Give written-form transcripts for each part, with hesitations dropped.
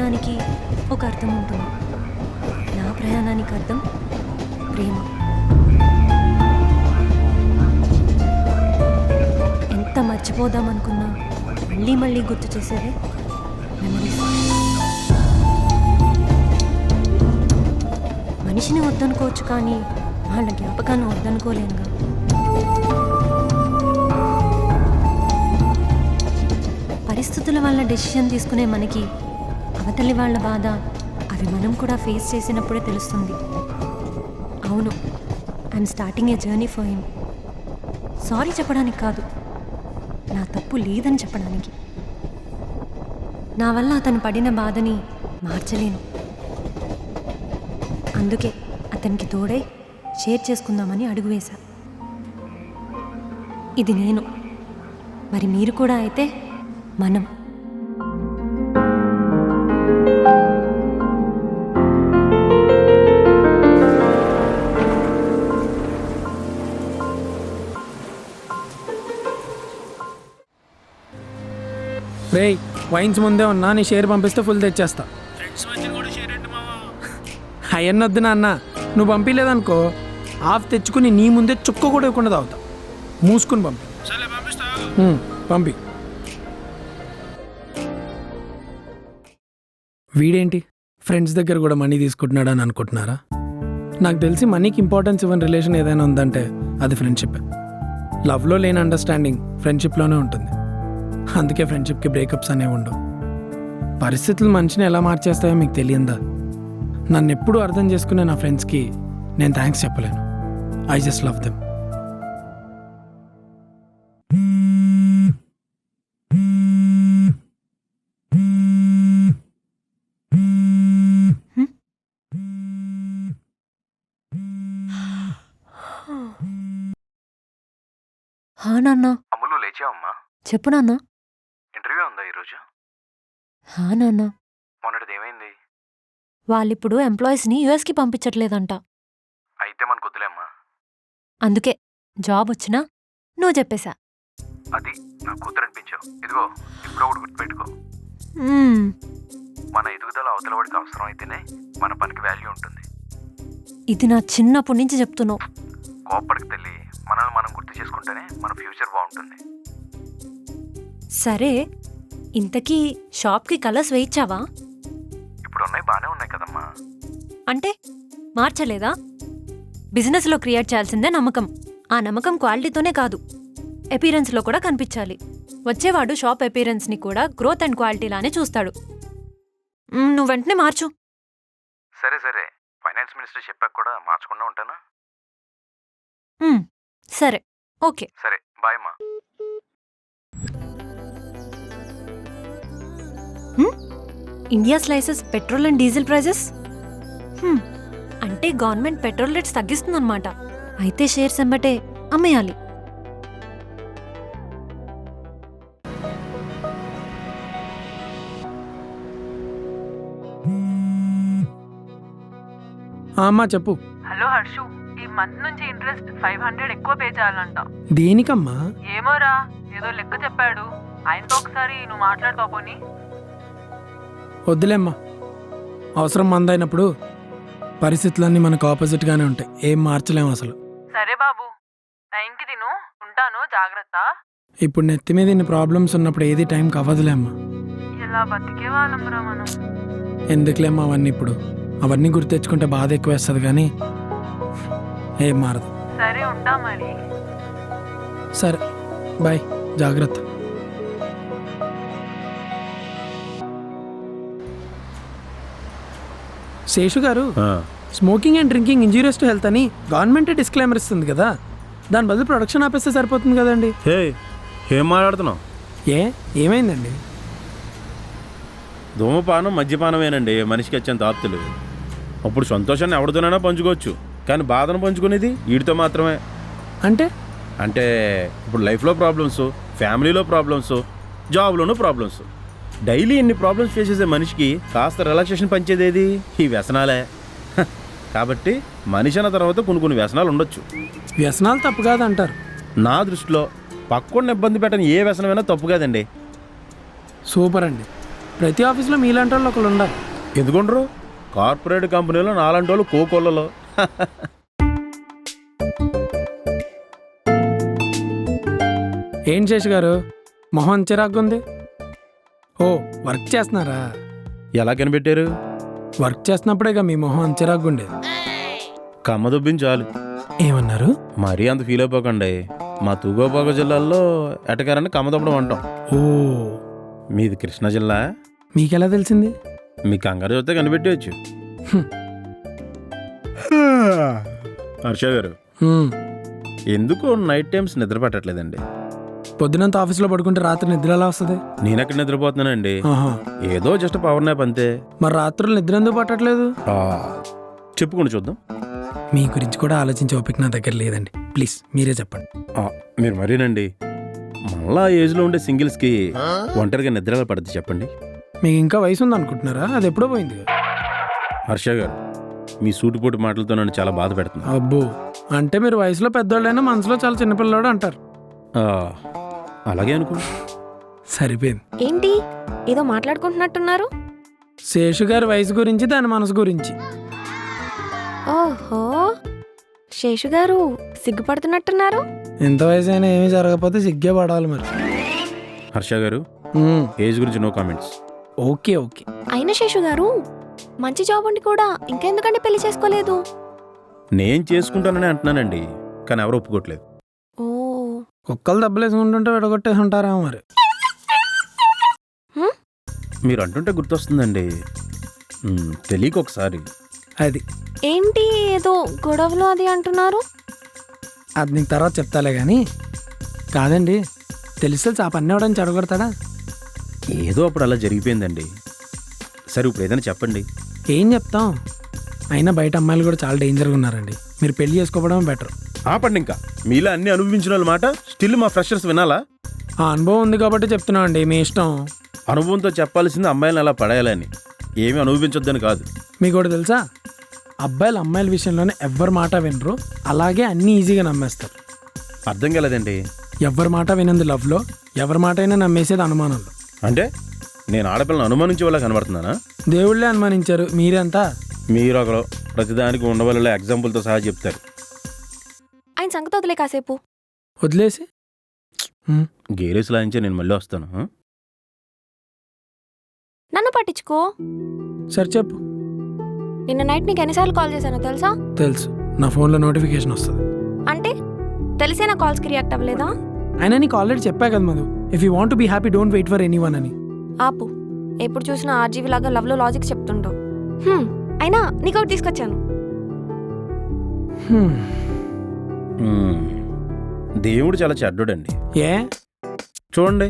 ప్రయాణానికి ఒక అర్థం ఉంటుంది. నా ప్రయాణానికి అర్థం ప్రేమ. ఎంత మర్చిపోదామనుకున్నా మళ్ళీ మళ్ళీ గుర్తు చేసేదే మెమరీస్. మనిషిని వద్దనుకోవచ్చు, కానీ వాళ్ళ జ్ఞాపకాన్ని వద్దనుకోలేనుగా. పరిస్థితుల వల్ల డెసిషన్ తీసుకునే మనకి అవతలి వాళ్ళ బాధ అవి మనం కూడా ఫేస్ చేసినప్పుడే తెలుస్తుంది. అవును, I'm starting A journey for him. Sorry చెప్పడానికి కాదు, నా తప్పు లేదని చెప్పడానికి. నా వల్ల అతను పడిన బాధని మార్చలేను. అందుకే అతనికి తోడై షేర్ చేసుకుందామని అడుగు వేశా. ఇది నేను, మరి మీరు కూడా అయితే మనం. రేయ్, వైన్స్ ముందే ఉన్నా, నీ షేర్ పంపిస్తే ఫుల్ తెచ్చేస్తా. అయ్యన్నొద్దు నాన్న, నువ్వు పంపించలేదనుకో హాఫ్ తెచ్చుకుని నీ ముందే చుక్క కూడా ఇవ్వకుండా తాగుతా. మూసుకుని పంపి. పంపి. వీడేంటి ఫ్రెండ్స్ దగ్గర కూడా మనీ తీసుకుంటున్నాడు అని అనుకుంటున్నారా? నాకు తెలిసి మనీకి ఇంపార్టెన్స్ ఇవ్వని రిలేషన్ ఏదైనా ఉందంటే అది ఫ్రెండ్షిప్. లవ్లో లేని అండర్స్టాండింగ్ ఫ్రెండ్షిప్లోనే ఉంటుంది. అందుకే ఫ్రెండ్షిప్కి బ్రేకప్స్ అనేవి ఉండవు. పరిస్థితులు మనిషిని ఎలా మార్చేస్తాయో మీకు తెలియందా? నన్ను ఎప్పుడూ అర్థం చేసుకునే నా ఫ్రెండ్స్కి నేను థ్యాంక్స్ చెప్పలేను. I just love them. హా నాన్న. అమ్ములు లేచావమ్మా? చెప్పు నాన్న. ఇంటర్వ్యూ ఉందా ఈరోజు? హా నాన్న. మొన్నటిది ఏమైంది? వాళ్ళిప్పుడు ఎంప్లాయీస్ని యూఎస్కి పంపించట్లేదంట. అయితే మనకు వద్దులేమ్మా. అందుకే జాబ్ వచ్చినా నువ్వు చెప్పేశా. అది నా కూతురు అనిపించావు. ఇదిగో ఇప్పుడు ఒకటి గుర్తుపెట్టుకో, మ్మ్. మన ఎదుగుదల అవతల వాడికి అవసరం అయితేనే మన పనికి వాల్యూ ఉంటుంది. ఇది నా చిన్నప్పటి నుంచి చెప్తున్నావు. కోప్పడికి తల్లి, మనల్ని మనం గుర్తు చేసుకుంటేనే మన ఫ్యూచర్ బాగుంటుంది. సరే, ఇంతకీ షాప్కి కలర్స్ వేయించావా? ఇప్పుడు ఉన్నాయి, బాగానే ఉన్నాయి కదమ్మా. అంటే మార్చలేదా? బిజినెస్లో క్రియేట్ చేయాల్సిందే నమ్మకం. ఆ నమ్మకం క్వాలిటీతోనే కాదు, అపీరెన్స్లో కూడా కనిపించాలి. వచ్చేవాడు షాప్ అపీరెన్స్ని కూడా గ్రోత్ అండ్ క్వాలిటీలానే చూస్తాడు. నువ్వు వెంటనే మార్చు. సరే సరే, ఫైనాన్స్ మినిస్టర్ చెప్పాక కూడా మార్చకుండా ఉంటానా? సరే, ఓకే. సరే, బాయ్ అమ్మా. India slices petrol and diesel prices. అంటే గవర్నమెంట్ పెట్రోల్ రేట్స్ తగ్గిస్తుందన్నమాట. అయితే షేర్స్ ఎంబటే అమ్మేయాలి. అమ్మా చెప్పు. హలో హర్షు, ఈ మంత్ నుంచి ఇంట్రెస్ట్ 500 ఎక్కువ పే చేయాలంట. దేనికమ్మా? ఏమోరా, ఏదో లెక్క చెప్పాడు. ఆయనతో ఒకసారి నువ్వు మాట్లాడుతావు పోనీ. వద్దులేమ్మా, అవసరం మందైనప్పుడు పరిస్థితులన్నీ మనకు ఆపోజిట్గానే ఉంటాయి. ఏం మార్చలేము అసలు. సరే బాబు, టైంకి తిను. ఉంటాను, జాగ్రత్త. ఇప్పుడు నెత్తి మీద ఇన్ని ప్రాబ్లమ్స్ ఉన్నప్పుడు ఏది టైంకి అవ్వదులేమ్మా. ఎలా బతికే వాళ్ళంరా మనం. ఎందుకులేమ్మా అవన్నీ ఇప్పుడు. అవన్నీ గుర్తు తెచ్చుకుంటే బాధ ఎక్కువ వేస్తుంది, కానీ ఏం మారదు. సరే, ఉంటా మరి. సరే, బాయ్, జాగ్రత్త. శేషు గారు, smoking and drinking injurious to health అని గవర్నమెంటే డిస్క్లైమర్ ఇస్తుంది కదా, దాని బదులు ప్రొడక్షన్ ఆపేస్తే సరిపోతుంది కదండి. ఏం మాట్లాడుతున్నావు? ఏమైందండి? ధూమపానం మద్యపానమేనండి మనిషికి వచ్చేంత ఆప్తులు. అప్పుడు సంతోషాన్ని ఎవరితోనైనా పంచుకోవచ్చు, కానీ బాధను పంచుకునేది వీడితో మాత్రమే. అంటే ఇప్పుడు లైఫ్లో ప్రాబ్లమ్స్, ఫ్యామిలీలో ప్రాబ్లమ్స్, జాబ్లోనూ ప్రాబ్లమ్స్, డైలీ ఎన్ని ప్రాబ్లమ్స్ ఫేస్ చేసే మనిషికి కాస్త రిలాక్సేషన్ పంచేదేది ఈ వ్యసనాలే. కాబట్టి మనిషి అన్న తర్వాత కొన్ని వ్యసనాలు ఉండొచ్చు. వ్యసనాలు తప్పు కాదంటారు నా దృష్టిలో. పక్కన ఇబ్బంది పెట్టని ఏ వ్యసనమైనా తప్పు కాదండి. సూపర్ అండి. ప్రతి ఆఫీస్లో మీలాంటి వాళ్ళు ఒకళ్ళు ఉండాలి. ఎందుకుండ్రు? కార్పొరేట్ కంపెనీలో నాలాంటి వాళ్ళు కోకొల్లలో. ఏం శేషు గారు మొహం చిరాగ్గుంది? ఓ వర్క్ చేస్తున్నారా? ఎలా కనిపెట్టారు? వర్క్ చేస్తున్నప్పుడేగా మీ మొహం చిరాగ్గుండేది. కమ్మ దుబ్బించి చాలు. ఏమన్నారు? మరీ అంత ఫీల్ అయిపోకండి. మా తూగోపాగ జిల్లాల్లో ఎటకారాన్ని కమ్మదొప్పడం అంటాం. ఓ మీది కృష్ణా జిల్లా. మీకెలా తెలిసింది? మీ కంగారు చూస్తే కనిపెట్టవచ్చు. హర్ష గారు, హ్మ్. ఎందుకు నైట్ టైమ్స్ నిద్ర పట్టట్లేదండి? పొద్దునంత ఆఫీస్లో పడుకుంటే రాత్రి నిద్ర ఎలా వస్తుంది? నేనెక్కడ నిద్రపోతున్నానండి. ఆహా. ఏదో జస్ట్ పవర్ నాప్ అంతే. మరి రాత్రులు నిద్ర ఎందుకు పట్టట్లేదు? చెప్పుకుంటూ చూద్దాం. మీ గురించి కూడా ఆలోచించే ఓపిక నా దగ్గర లేదండి. ప్లీజ్ మీరే చెప్పండి. మీరు మరీనండి. మళ్ళా ఏజ్లో ఉండే సింగిల్స్కి ఒంటరిగా నిద్ర ఎలా పడుతుంది చెప్పండి? మీకు ఇంకా వయసు ఉంది అనుకుంటున్నారా? అది ఎప్పుడో పోయింది. హర్ష గారు, మీ సూటిపోటు మాటలతో నన్ను చాలా బాధ పెడుతుంది. అబ్బో, అంటే మీరు వయసులో పెద్దోళ్ళైనా మనసులో చాలా చిన్నపిల్లవాడు అంటారు. అలాగే అనుకో. సరిపోయింది. ఏంటి ఏదో మాట్లాడుకుంటున్నట్టున్నారు? శేషు గారి వయసు గురించి, దాని మనసు గురించి. ఓహో, శేషు గారు సిగ్గుపడుతున్నట్టున్నారు. ఎంత వయసు అయినా ఏమీ జరగకపోతే సిగ్గే పడాలి మరి. హర్ష గారు, ఏజ్ గురించి నో కామెంట్స్. Okay okay. అయినా శేషు గారు మంచి జాబ్ ఉండి కూడా ఇంకెందుకంటే పెళ్లి చేసుకోలేదు? నేను చేసుకుంటానని అంటున్నానండి, కానీ ఎవరు ఒప్పుకోవట్లేదు. ఓ, కుక్కలు దెబ్బలేసుకుంటుంటే విడగొట్టేసి ఉంటారేమో మరి. మీరు అంటుంటే గుర్తొస్తుందండి, తెలియక ఒకసారి. అది ఏంటి ఏదో గొడవలు అది అంటున్నారు? అది నీకు తర్వాత చెప్తాలే కానీ. కాదండి, తెలిసి ఆ పని ఎవడని చెడగొడతాడా? ఏదో అప్పుడు అలా జరిగిపోయిందండి. సరే ఇప్పుడు ఏదైనా చెప్పండి. ఏం చెప్తాం? అయినా బయట అమ్మాయిలు కూడా చాలా డేంజర్గా ఉన్నారండి. మీరు పెళ్లి చేసుకోవడం బెటర్. ఆపండి ఇంకా. మీలా అన్ని అనుభవించిన వాళ్ళ మాట స్టిల్ మా ఫ్రెషర్స్ వినాలా? ఆ అనుభవం ఉంది కాబట్టి చెప్తున్నాం అండి, మీ ఇష్టం. అనుభవంతో చెప్పాల్సింది అమ్మాయిలను అలా పడేయాలని, ఏమీ అనుభవించొద్దని కాదు. మీకు కూడా తెలుసా, అబ్బాయిలు అమ్మాయిల విషయంలోనే ఎవ్వరి మాట వినరు, అలాగే అన్నీ ఈజీగా నమ్మేస్తారు. అర్థం కాలేదండి. ఎవరి మాట వినంది లవ్లో, ఎవరి మాట అయినా నమ్మేసేది అనుమానంలో. అంటే నేను ఆడపిల్లను అనుమానించే వాళ్ళ కనబడుతున్నానా? దేవుళ్ళే అనుమానించారు, మీరంతా. మీరు ఒకరు ప్రతిదానికి ఉండవల్ల ఎగ్జాంపుల్తో సహా చెప్తారు. ఆయన సంగతి వదిలే కాసేపు. వదిలేసి గేరేసి లాయించే నేను మళ్ళీ వస్తాను. నన్ను పట్టించుకో. సరే చెప్పు. నిన్న నైట్ నీకు ఎన్నిసార్లు కాల్ చేశానో తెలుసా? తెలుసు, నా ఫోన్లో నోటిఫికేషన్ వస్తుంది. అంటే తెలిసే నా కాల్స్కి రియాక్ట్ అవ్వలేదా? అయినా నీకు ఆల్రెడీ చెప్పా కదా Madhu, if you want to be happy don't wait for anyone అని. ఆపు, ఎప్పుడు చూసినా ఆర్జీవి లాగా లవ్లో లాజిక్ చెప్తుంటావు. అయినా నీకు ఒకటి తీసుకొచ్చాను. దేవుడు చాలా చెడ్డోడండి. ఏ? చూడండి,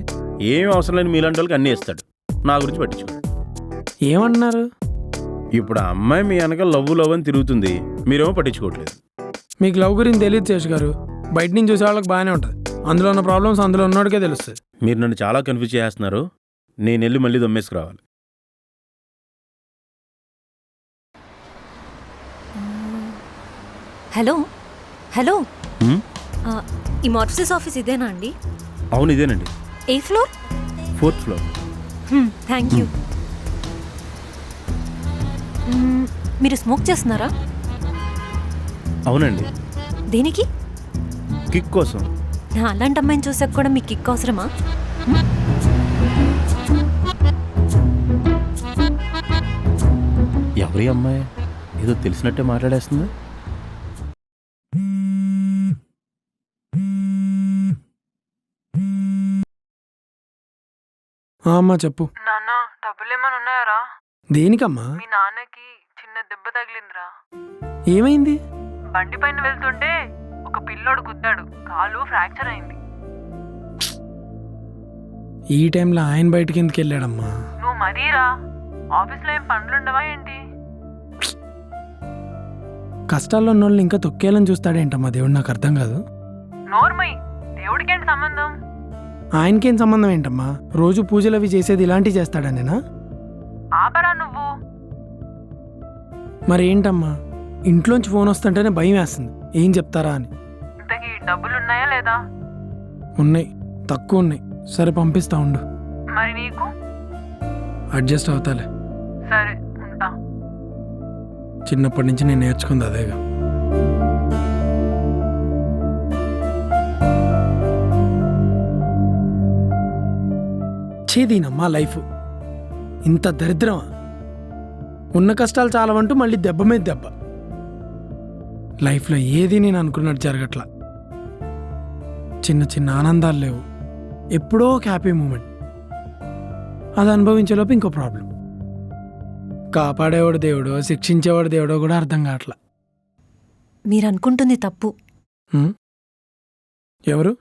ఏమి అవసరం లేని మీలాంటి వాళ్ళకి అన్నీ ఇస్తాడు. నా గురించి పట్టించుకో. ఏమన్నారు? ఇప్పుడు ఆ అమ్మాయి మీ వెనక లవ్ అని తిరుగుతుంది, మీరేమో పట్టించుకోవట్లేదు. మీకు లవ్ గురించి తెలియదు శేషు గారు. బయట నుంచి చూసే వాళ్ళకి బాగానే ఉంటుంది, అందులో ఉన్న ప్రాబ్లమ్స్ అందులో ఉన్నోడికే తెలుస్తుంది. మీరు నన్ను చాలా కన్ఫ్యూజ్ చేస్తున్నారు. నేను వెళ్ళి మళ్ళీ దమ్మేసుకురావాలి. హలో హలో, హ్మ్? ఈ మార్ఫిస్ ఆఫీస్ ఇదేనా అండి? అవును ఇదేనండి. ఏ floor? 4th floor. Thank you. మీరు స్మోక్ చేస్తున్నారా? అవునండి. దేనికి? కిక్ కోసం. నా అలాంటి అమ్మాయిని చూసాక కూడా మీకు కిక్ అవసరమా? ఎవరి అమ్మాయి ఏదో తెలిసినట్టే మాట్లాడేస్తుంది. అమ్మా చెప్పు. నాన్న, డబ్బులు ఏమైనా ఉన్నాయారా? దేనికమ్మా? మీ నాన్నకి చిన్న దెబ్బ తగిలిందిరా. ఏమైంది? బండి పైన వెళ్తుంటే ఒక పిల్లోడు గుద్దాడు, కాలు ఫ్రాక్చర్ అయింది. ఈ టైంలో ఆయన బయటికి ఎందుకు వెళ్ళాడమ్మా? నువ్వు మరీరా, ఆఫీస్లో ఏం పనులుండవా ఏంటి? కష్టాల్లో ఉన్న వాళ్ళని ఇంకా తొక్కేయాలని చూస్తాడేంటమ్మా దేవుడు, నాకు అర్థం కాదు. నోర్మై, దేవుడికేంటి సంబంధం? ఆయనకేం సంబంధం ఏంటమ్మా? రోజు పూజలు అవి చేసేది ఇలాంటివి చేస్తాడనేనా? ఆపరా నువ్వు. మరి ఏంటమ్మా, ఇంట్లోంచి ఫోన్ వస్తుంటేనే భయం వేస్తుంది, ఏం చెప్తారా అని. ఇంతకీ డబ్బులున్నాయా లేదా? ఉన్నాయి, తక్కువ ఉన్నాయి. సరే పంపిస్తా ఉండు. మరి నీకు? అడ్జస్ట్ అవుతాలే. సరే ఉంటా. చిన్నప్పటి నుంచి నేను నేర్చుకుంది అదేగా. చేదీనమ్మా లైఫ్, ఇంత దరిద్రమా? ఉన్న కష్టాలు చాలవంటూ మళ్ళీ దెబ్బ మీద దెబ్బ. లైఫ్లో ఏది నేను అనుకున్నట్టు జరగట్లా. చిన్న చిన్న ఆనందాలు లేవు, ఎప్పుడో ఒక హ్యాపీ మూమెంట్. అది అనుభవించేలోపు ఇంకో ప్రాబ్లం. కాపాడేవాడు దేవుడో శిక్షించేవాడు దేవుడో కూడా అర్థం కావట్లా. మీరు అనుకుంటుంది తప్పు. హ్మ్? ఎవరు?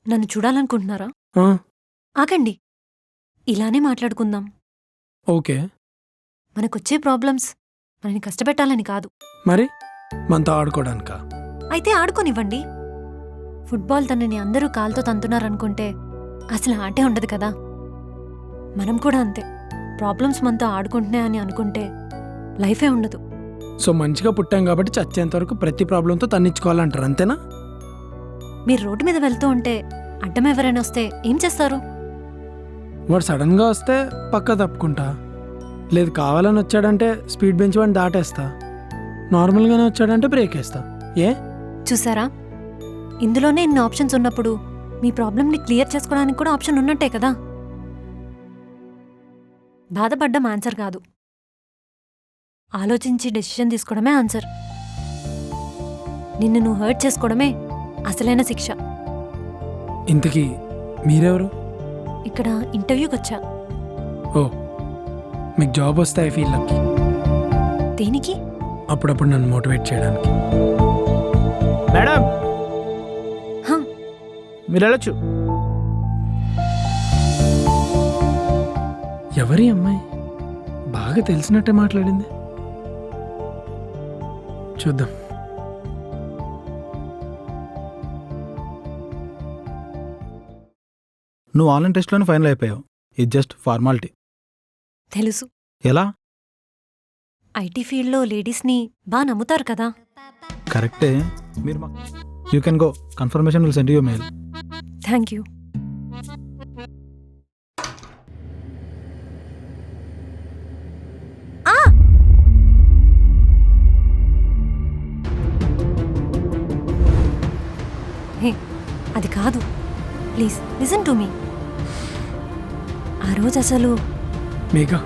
నన్ను చూడాలనుకుంటున్నారా? ఆ, ఆగండి, ఇలానే మాట్లాడుకుందాం. ఓకే. మనకొచ్చే ప్రాబ్లమ్స్ మనని కష్టపెట్టాలని కాదు. మరి మనతో ఆడుకోవడానికా? అయితే ఆడుకోనివ్వండి. ఫుట్బాల్ తనని అందరూ కాలుతో తంతున్నారనుకుంటే అసలు ఆటే ఉండదు కదా. మనం కూడా అంతే. ప్రాబ్లమ్స్ మనతో ఆడుకుంటున్నాయని అనుకుంటే లైఫే ఉండదు. సో మంచిగా పుట్టాం కాబట్టి చచ్చేంత వరకు ప్రతి ప్రాబ్లంతో తన్నించుకోవాలంటారు, అంతేనా? మీరు రోడ్డు మీద వెళ్తూ ఉంటే అడ్డం ఎవరైనా వస్తే ఏం చేస్తారు? వాడు సడన్గా వస్తే పక్క తప్పుకుంటా. లేదు కావాలని వచ్చాడంటే స్పీడ్ బెంచ్ వాడిని దాటేస్తా. నార్మల్గానే వచ్చాడంటే బ్రేక్ వేస్తా. ఏ? చూసారా, ఇందులోనే ఇన్ని ఆప్షన్స్ ఉన్నప్పుడు మీ ప్రాబ్లమ్ని క్లియర్ చేసుకోవడానికి కూడా ఆప్షన్ ఉన్నట్టే కదా. బాధపడ్డం ఆన్సర్ కాదు, ఆలోచించి డెసిషన్ తీసుకోవడమే ఆన్సర్. నిన్ను నువ్వు హర్ట్ చేసుకోవడమే అసలైన శిక్ష. ఇంతకీ మీరెవరు? ఇక్కడ ఇంటర్వ్యూకి వచ్చా. ఓ, మీకు జాబ్ వస్తే ఐ ఫీల్ లక్కీ. దేనికి? అప్పుడప్పుడు నన్ను మోటివేట్ చేయడానికి. మేడం హం, మీరు వెళ్ళొచ్చు. ఎవరి అమ్మాయి? బాగా తెలిసినట్టే మాట్లాడింది. చూద్దాం. నువ్వు ఆన్లైన్ టెస్ట్లోనే ఫైనల్ అయిపోయావు. ఇది జస్ట్ ఫార్మాలిటీ. తెలుసు. ఎలా? ఐటీ ఫీల్డ్లో లేడీస్ని బాగా నమ్ముతారు కదా. కరెక్టే. మీరు you can go. Confirmation will send you mail. Thank you. Hey, అది కాదు. Please listen to me. ఆ రోజు అసలు మేఘా,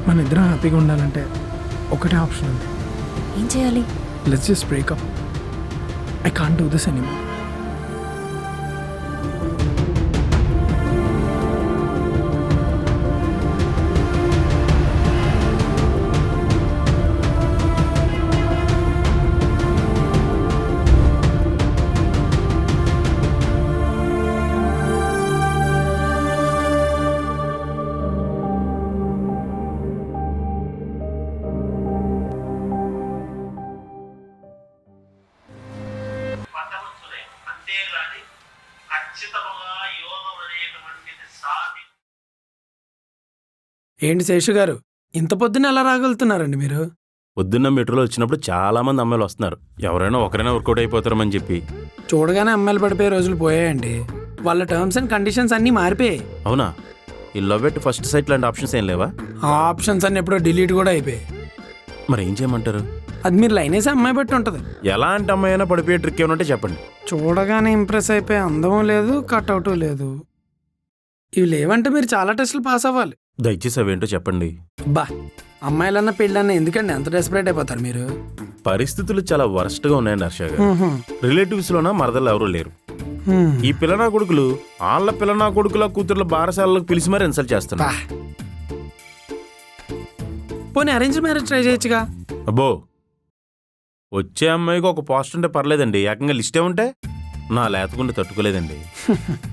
మన ఇద్దరం హ్యాపీగా ఉండాలంటే ఒకటే ఆప్షన్ ఉంది. ఏం చేయాలి? Let's just breakup. I can't do this anymore. ఏంటి శేషు గారు, ఇంత పొద్దున్న ఎలా రాగలుగుతున్నారండి మీరు? పొద్దున్న మెట్రోలో వచ్చినప్పుడు చాలా మంది అమ్మాయిలు వస్తున్నారు. ఎవరైనా ఒకరైనా వర్కౌట్ అయిపోతారని చెప్పి. చూడగానే అమ్మాయిలు పడిపోయే రోజులు పోయాయండి. వాళ్ళ టర్మ్స్ అండ్ కండిషన్స్ అన్నీ మారిపోయాయి. అవునా? ఈ లవ్ ఎట్ ఫస్ట్ సైట్ లాంటి ఆప్షన్స్ ఏం లేవా? ఆ ఆప్షన్స్ అన్ని ఎప్పుడో డిలీట్ కూడా అయిపోయాయి. మరి ఏం చేయమంటారు? అది మీరు లైన్ వేసి అమ్మాయి బట్టి ఉంటుంది. ఎలాంటి అమ్మాయి అయినా పడిపోయే ట్రిక్ ఏమంటే చెప్పండి. చూడగానే ఇంప్రెస్ అయిపోయి అందం లేదు, కట్అవుట్ లేదు. ఇవి లేవంటే మీరు చాలా టెస్టులు పాస్ అవ్వాలి. దయచేసి అవేంటో చెప్పండి. బా, అమ్మాయిలన్న పెళ్ళన్న ఎందుకండి అంత డెస్పరేట్ అయిపోతారు మీరు? పరిస్థితులు చాలా వరస్ట్గా ఉన్నాయండి హర్ష గారు. రిలేటివ్స్లోనా మరదలు ఎవరూ లేరు. ఈ పిల్లనా కొడుకులు వాళ్ళ పిల్లనా కొడుకుల కూతుర్ల బారసాలకు పిలిచి మరి ఇన్సల్ట్ చేస్తున్నారు. పోనీ అరేంజ్ మ్యారేజ్ ట్రై చేయొచ్చుగా. అబ్బో, వచ్చే అమ్మాయికి ఒక పోస్ట్ ఉంటే పర్లేదండి, ఏకంగా లిస్టే ఉంటే నా లేతకుండా తట్టుకోలేదండి.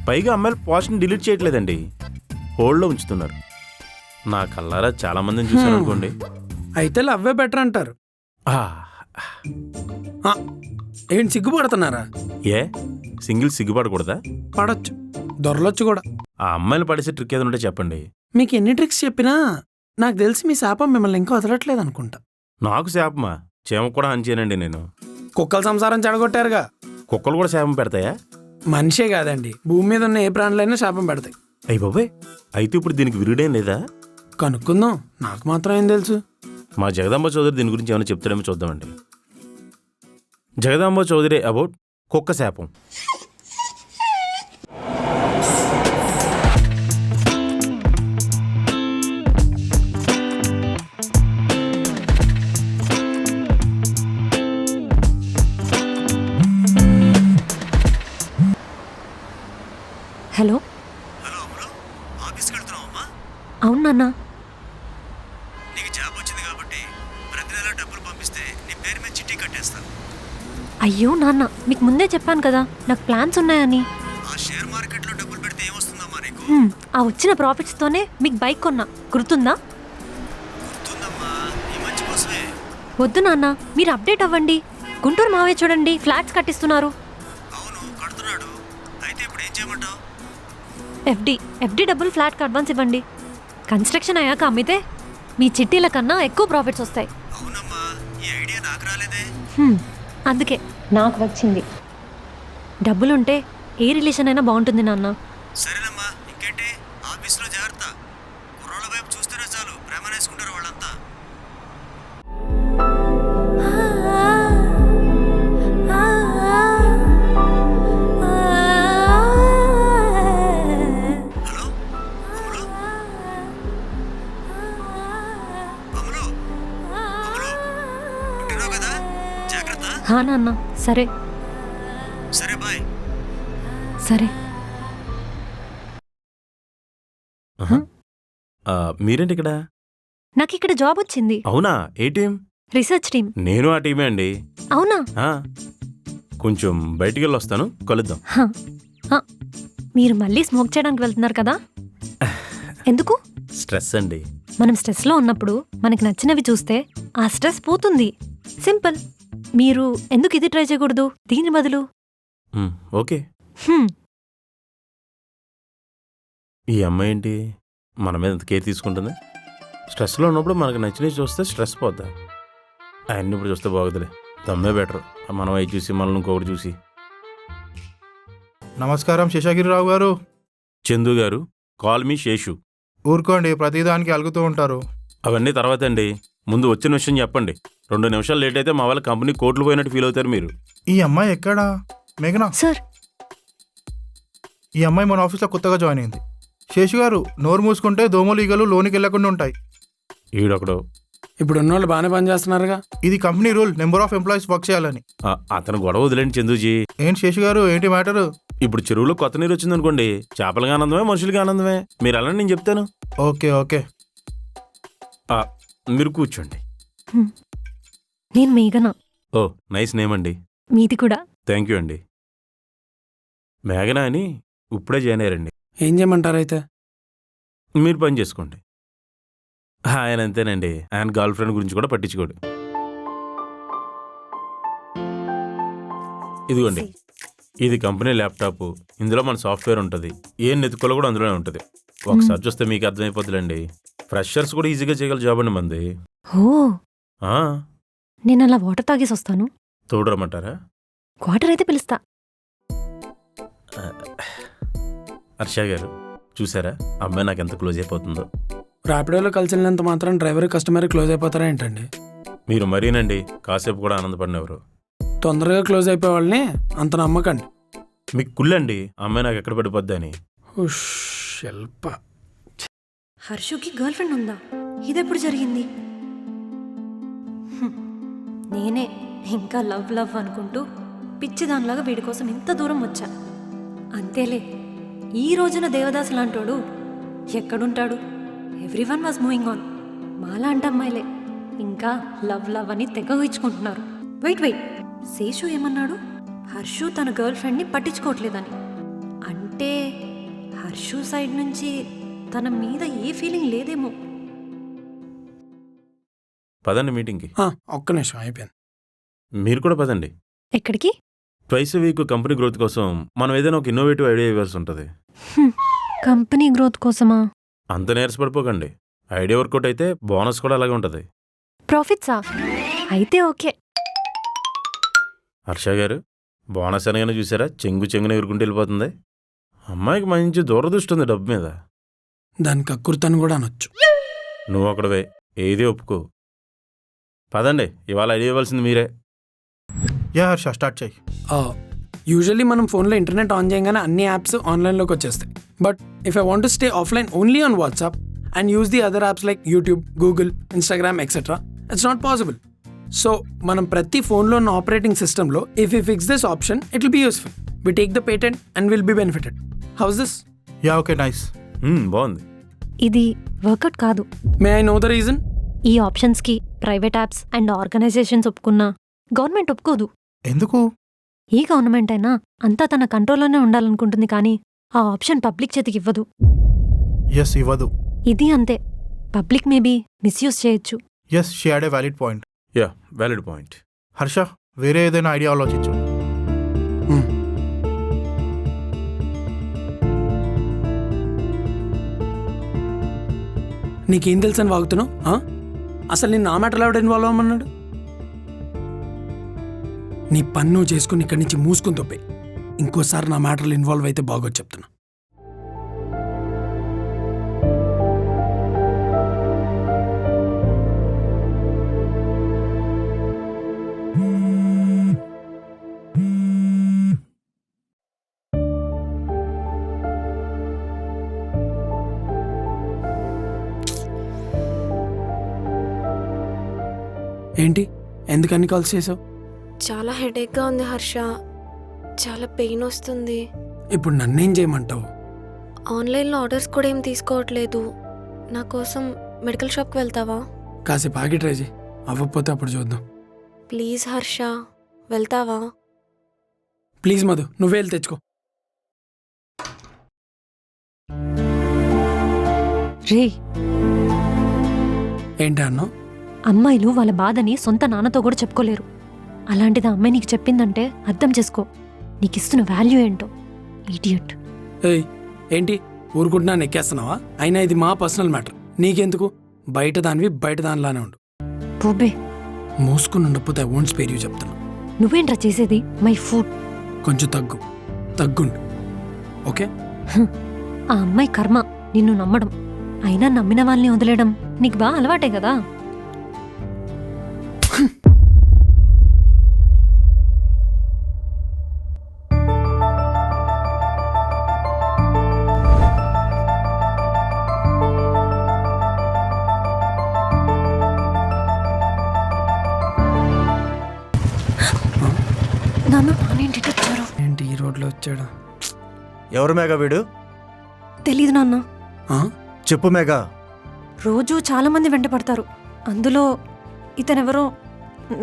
పైగా అమ్మాయిలు పోస్ట్ని డిలీట్ చేయట్లేదండి, హోల్డ్లో ఉంచుతున్నారు. నా కల్లారా చాలా మందిని చూశాను అనుకోండి. అయితే లవ్వే బెటర్ అంటారు. ఆ, ఏంటి సిగ్గుపడుతున్నారా? A single సిగ్గుపడకూడదా? పడొచ్చు, దొరలొచ్చు కూడా. ఆ అమ్మాయిలు పడేసే ట్రిక్ ఏదో ఉంటే చెప్పండి. మీకు ఎన్ని ట్రిక్స్ చెప్పినా నాకు తెలిసి మీ శాపం మిమ్మల్ని ఇంకా వదలట్లేదు అనుకుంటా. నాకు శాపమా? చేమకు కూడా అంచేనండి నేను. కుక్కల సంసారం చెడగొట్టారుగా. కుక్కలు కూడా శాపం పెడతాయా? మనిషే కాదండి, భూమి మీద ఉన్న ఏ ప్రాణులైనా శాపం పెడతాయి. అయ్యి బాబాయ్, అయితే ఇప్పుడు దీనికి విరుడేం లేదా? కనుక్కుందాం, నాకు మాత్రం ఏం తెలుసు. మా జగదాంబ చౌదరి దీని గురించి ఏమైనా చెప్తాడేమో చూద్దామండి. జగదాంబ చౌదరి అబౌట్ కుక్క శాపం. హలో, హలో అమలు, ఆఫీస్కి వెళ్తున్నావమ్మా? అవును నాన్న. నీకు జాబ్ వచ్చింది కాబట్టి ప్రతి నెల డబ్బులు పంపిస్తే నీ పేరు మీద చిట్టి కట్టేస్తాను. అయ్యో నాన్న, మీకు ముందే చెప్పాను కదా నాకు ప్లాన్స్ ఉన్నాయని. ఆ షేర్ మార్కెట్లో డబ్బులు పెడితే ఏమొస్తుందమ్మా నీకు? ఆ వచ్చిన ప్రాఫిట్స్తోనే మీకు బైక్ కొన్నా, గుర్తుందా? గుర్తుందమ్మా, నీ మంచి కోసమే. వద్దు నాన్న, మీరు అప్డేట్ అవ్వండి. గుంటూరు మావే చూడండి, ఫ్లాట్స్ కట్టిస్తున్నారు. అవును, కడుతున్నాడు. అయితే ఇప్పుడు ఏం చేయమంటావు? ఎఫ్డి డబ్బులు ఫ్లాట్కి అడ్వాన్స్ ఇవ్వండి. కన్స్ట్రక్షన్ అయ్యాక అమ్మితే మీ చిట్టీల కన్నా ఎక్కువ ప్రాఫిట్స్ వస్తాయి. అవునమ్మా, ఈ ఐడియా నాకు రాలేదే. అందుకే నాకు వచ్చింది. డబ్బులుంటే ఏ రిలేషన్ అయినా బాగుంటుంది నాన్న. సరేనమ్మా, ఇంకేంటి? ఆఫీస్లో జాగ్రత్త. కుర్రోళ్ళ వైపు చూస్తేనే చాలు ప్రేమ వేసుకుంటారు వాళ్ళంతా. హలో అమలు, అమలు, అమలు, ఉంటున్నావు కదా? జాగ్రత్త. హా నాన్న, సరే సరే, బాయ్. సరే. మీరేంటి ఇక్కడ? నాకు ఇక్కడ జాబ్ వచ్చింది. అవునా? ఏ టీం? Research team. నేను ఆ టీమే అండి. అవునా? ఆ, కొంచెం బయటికి వెళ్ళి వస్తాను, కలుద్దాం. హ, హ. మీరు మళ్ళీ స్మోక్ చేయడానికి వెళ్తున్నారు కదా? ఎందుకు? స్ట్రెస్ అండి. మనం స్ట్రెస్లో ఉన్నప్పుడు మనకి నచ్చినవి చూస్తే ఆ స్ట్రెస్ పోతుంది. సింపుల్. మీరు ఎందుకు ఇది ట్రై చేయకూడదు దీని బదులు? ఓకే. హ్మ్, ఈ అమ్మాయి ఏంటి మన మీద ఎంత కేర్ తీసుకుంటుంది? స్ట్రెస్లో ఉన్నప్పుడు మనకు నచ్చినవి చూస్తే స్ట్రెస్ పోద్దా? ఆయన్ని ఇప్పుడు చూస్తే బాగుందిలే, దమ్మే బెటర్. మనం అవి చూసి మనల్ని ఇంకొకటి చూసి. నమస్కారం శేషగిరిరావు గారు. చందు గారు, కాల్ మీ శేషు. ఊరుకోండి, ప్రతిదానికి అలుగుతూ ఉంటారు. అవన్నీ తర్వాత అండి, ముందు వచ్చిన విషయం చెప్పండి. 2 నిమిషాలు లేట్ అయితే మా వాళ్ళ కంపెనీ కోట్లు పోయినట్టు ఫీల్ అవుతారు మీరు. ఈ అమ్మాయి ఎక్కడా? మేఘనా, సార్. ఈ అమ్మాయి మన ఆఫీస్లో కొత్తగా జాయిన్ అయింది. శేషు గారు, నోరు మూసుకుంటే దోమలు ఈగలు లోనికి వెళ్ళకుండా ఉంటాయి. ఈడొకడు. ఇప్పుడు ఉన్నోళ్ళు బాగానే పనిచేస్తున్నారుగా. ఇది company rule, number of employees work చేయాలని. అతను గొడవ వదిలేండి చందూజీ. ఏంటి శేషు గారు, ఏంటి మ్యాటరు? ఇప్పుడు చెరువులో కొత్త నీరు వచ్చిందనుకోండి, చేపలకి ఆనందమే, మనుషులకి ఆనందమే. మీరు అలానే నేను చెప్తాను. Okay okay. మీరు కూర్చోండి. నేను మేఘన. ఓ, నైస్ నేమ్ అండి. మీది కూడా. థ్యాంక్ యూ అండి. మేఘన అని ఇప్పుడే జాయిన్ అయ్యారండి. ఏం చేయమంటారు అయితే? మీరు పని చేసుకోండి. ఆయన అంతేనండి, ఆయన గర్ల్ ఫ్రెండ్ గురించి కూడా పట్టించుకోడు. ఇదిగోండి, ఇది కంపెనీ ల్యాప్టాప్. ఇందులో మన సాఫ్ట్వేర్ ఉంటుంది. ఏం నెతుకోలో కూడా అందులోనే ఉంటుంది. ఒకసారి చూస్తే మీకు అర్థమైపోతుందండి. ఫ్రెషర్స్ కూడా ఈజీగా చేయగల జాబ్ అండి మంది. ఓ, ఆ, నేను అలా వాటర్ తాగేసి వస్తాను. తోడరమ్మంటారా? వాటర్ అయితే పిలుస్తా. హర్ష గారు, చూసారా అమ్మాయి నాకు ఎంత క్లోజ్ అయిపోతుందో? ర్యాపిడోలో కలిసి వెళ్ళినంత మాత్రం డ్రైవర్ కస్టమర్ క్లోజ్ అయిపోతారా ఏంటండి? మీరు మరీనండి, కాసేపు కూడా ఆనందపడినెవరు. తొందరగా క్లోజ్ అయిపోయే వాళ్ళని అంత నమ్మకండి. మీకు కుళ్ళండి అమ్మాయి నాకు ఎక్కడ పడిపోద్దని. ఉష్, శిల్ప. హర్షుకి గర్ల్ ఫ్రెండ్ ఉందా? ఇదెప్పుడు జరిగింది? నేనే ఇంకా లవ్ లవ్ అనుకుంటూ పిచ్చిదానిలాగా వీడి కోసం ఇంత దూరం వచ్చా. అంతేలే, ఈ రోజున దేవదాస్ లాంటోడు ఎక్కడుంటాడు? Everyone was moving on. మాలాంటి అమ్మాయిలే ఇంకా లవ్ లవ్ అని తెగ ఇచ్చుకుంటున్నారు. వెయిట్, శేషు ఏమన్నాడు? హర్షు తన గర్ల్ ఫ్రెండ్ని పట్టించుకోవట్లేదని. అంటే హర్షు సైడ్ నుంచి తన మీద ఏ ఫీలింగ్ లేదేమో. పదండి మీటింగ్కి. ఒక్క నిమిషం, అయిపోయింది. మీరు కూడా పదండి. ఎక్కడికి? ట్వైస్ వీక్ కంపెనీ గ్రోత్ కోసం మనం ఏదైనా ఒక ఇన్నోవేటివ్ ఐడియా ఇవ్వాల్సి ఉంటుంది. కంపెనీ గ్రోత్ కోసమా? అంత నీరసపడిపోకండి. ఐడియా వర్కౌట్ అయితే బోనస్ కూడా అలాగే ఉంటుంది. ప్రాఫిట్సా? అయితే ఓకే. హర్ష గారు, బోనస్ అనగానే చూసారా చెంగున ఎగురుకుంటూ వెళ్ళిపోతుంది. అమ్మాయికి మంచి దూరదృష్టి ఉంది డబ్బు మీద. దానికి కక్కుర్తని కూడా అనొచ్చు. నువ్వు ఒకడవే ఏది ఒప్పుకో. పదండి, ఇవాళ ఐడియా ఇవ్వాల్సింది మీరే. యా హర్ష స్టార్ట్ చేయి. యూజువల్లీ మనం ఫోన్లో ఇంటర్నెట్ ఆన్ చేయగానే అన్ని యాప్స్ ఆన్లైన్లోకి వచ్చేస్తాయి. But if I want to stay offline only on WhatsApp and use the other apps like YouTube, Google, Instagram etcetera, it's not possible. So మనం ప్రతి ఫోన్లో ఉన్న ఆపరేటింగ్ సిస్టంలో if you fix this option it will be useful. We take the patent and will be benefited. How's this? Yeah okay nice. బాగుంది. ఇది work out కాదు. May I know the reason? ఈ ఆప్షన్స్కి private apps and organisations ఒప్పుకున్నా government ఒప్పుకోదు. ఎందుకు? ఏ government అయినా అంతా తన కంట్రోల్లోనే ఉండాలనుకుంటుంది, కానీ ఆ ఆప్షన్ పబ్లిక్ చేతికి ఇవ్వదు. ఎస్ ఇవ్వదు. ఇది అంతే. పబ్లిక్ మేబీ మిస్యూజ్ చేయొచ్చు. Yes she had a valid point. Yeah, valid point. Harsha వేరే ఏదైనా ఐడియా ఆలోచించు. నీకేం తెలుసు అని వాగుతున్నావు? అసలు నేను నా మ్యాటర్ ఎవడ ఇన్వాల్వ్ అవ్వమన్నాడు? నీ పన్ను చేసుకుని ఇక్కడి నుంచి మూసుకుని తప్పే. ఇంకోసారి నా మ్యాటర్లో ఇన్వాల్వ్ అయితే బాగోదు చెప్తున్నా. ఏంటి, ఎందుకని కాల్స్ చేసావు? చాలా హెడేక్గా ఉంది హర్ష, చాలా పెయిన్ వస్తుంది. ఇప్పుడు నన్నేం చేయమంటావు? ఆన్లైన్లో ఆర్డర్స్ కూడా ఏం తీసుకోవట్లేదు. నా కోసం మెడికల్ షాప్కి వెళ్తావా? కాసేపు ఆగి ట్రై చేయి, అవ్వకపోతే అప్పుడు చూద్దాం. ప్లీజ్ హర్ష, వెళ్తావా? ప్లీజ్ మధు, నువ్వే వెళ్ళి తెచ్చుకో. రే, ఏంటి అన్నావు? అమ్మాయిలు వాళ్ళ బాధని సొంత నాన్నతో కూడా చెప్పుకోలేరు. అలాంటిది ఆ అమ్మాయి నీకు చెప్పిందంటే అర్థం చేసుకో. నీకిస్తున్న వాల్యూ ఏంటో. ఇడియట్. ఏయ్, ఏంటి ఊరుకుంటున్నా ఎక్కేస్తున్నావా? అయినా ఇది మా పర్సనల్ మ్యాటర్, నీకెందుకు? బయట దానివి బయట దానిలానే ఉండు. పోబే. మూసుకుని ఉండకపోతే ఐ వోంట్ స్పేర్ యూ చెప్తున్నా. నువ్వేంట్రా చేసేది? My food. కొంచెం తగ్గుండు, ఓకే? ఆ అమ్మాయి కర్మ నిన్ను నమ్మడం. అయినా నమ్మిన వాళ్ళని వదిలేయడం నీకు బాగా అలవాటే కదా. నాన్న, నానేంటి వచ్చారు? ఏంటి ఈ రోడ్లో వచ్చాడు? ఎవరు మేఘా వీడు? తెలీదు నాన్న. చెప్పు మేఘా. రోజు చాలా మంది వెంట పడతారు, అందులో ఇతనెవరో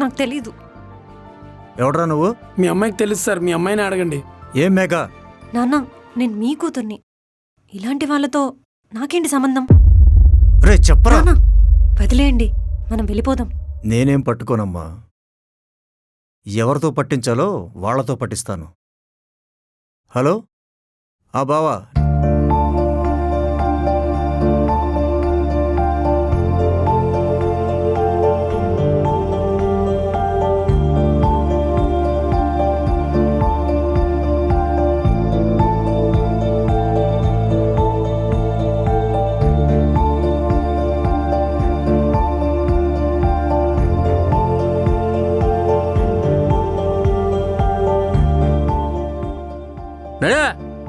నాకు తెలీదు. ఎవడరా నువ్వు? మీ అమ్మాయికి తెలుసు సార్, మీ అమ్మాయిని అడగండి. ఏం మేఘా? నాన్న, నేను మీ కూతుర్ని. ఇలాంటి వాళ్ళతో నాకేంటి సంబంధం? రే చెప్పరా. నాన్న, వదిలేయండి, మనం వెళ్ళిపోదాం. నేనేం పట్టుకోనమ్మా. ఎవరితో పట్టించాలో వాళ్లతో పట్టిస్తాను. హలో, ఆ బావా.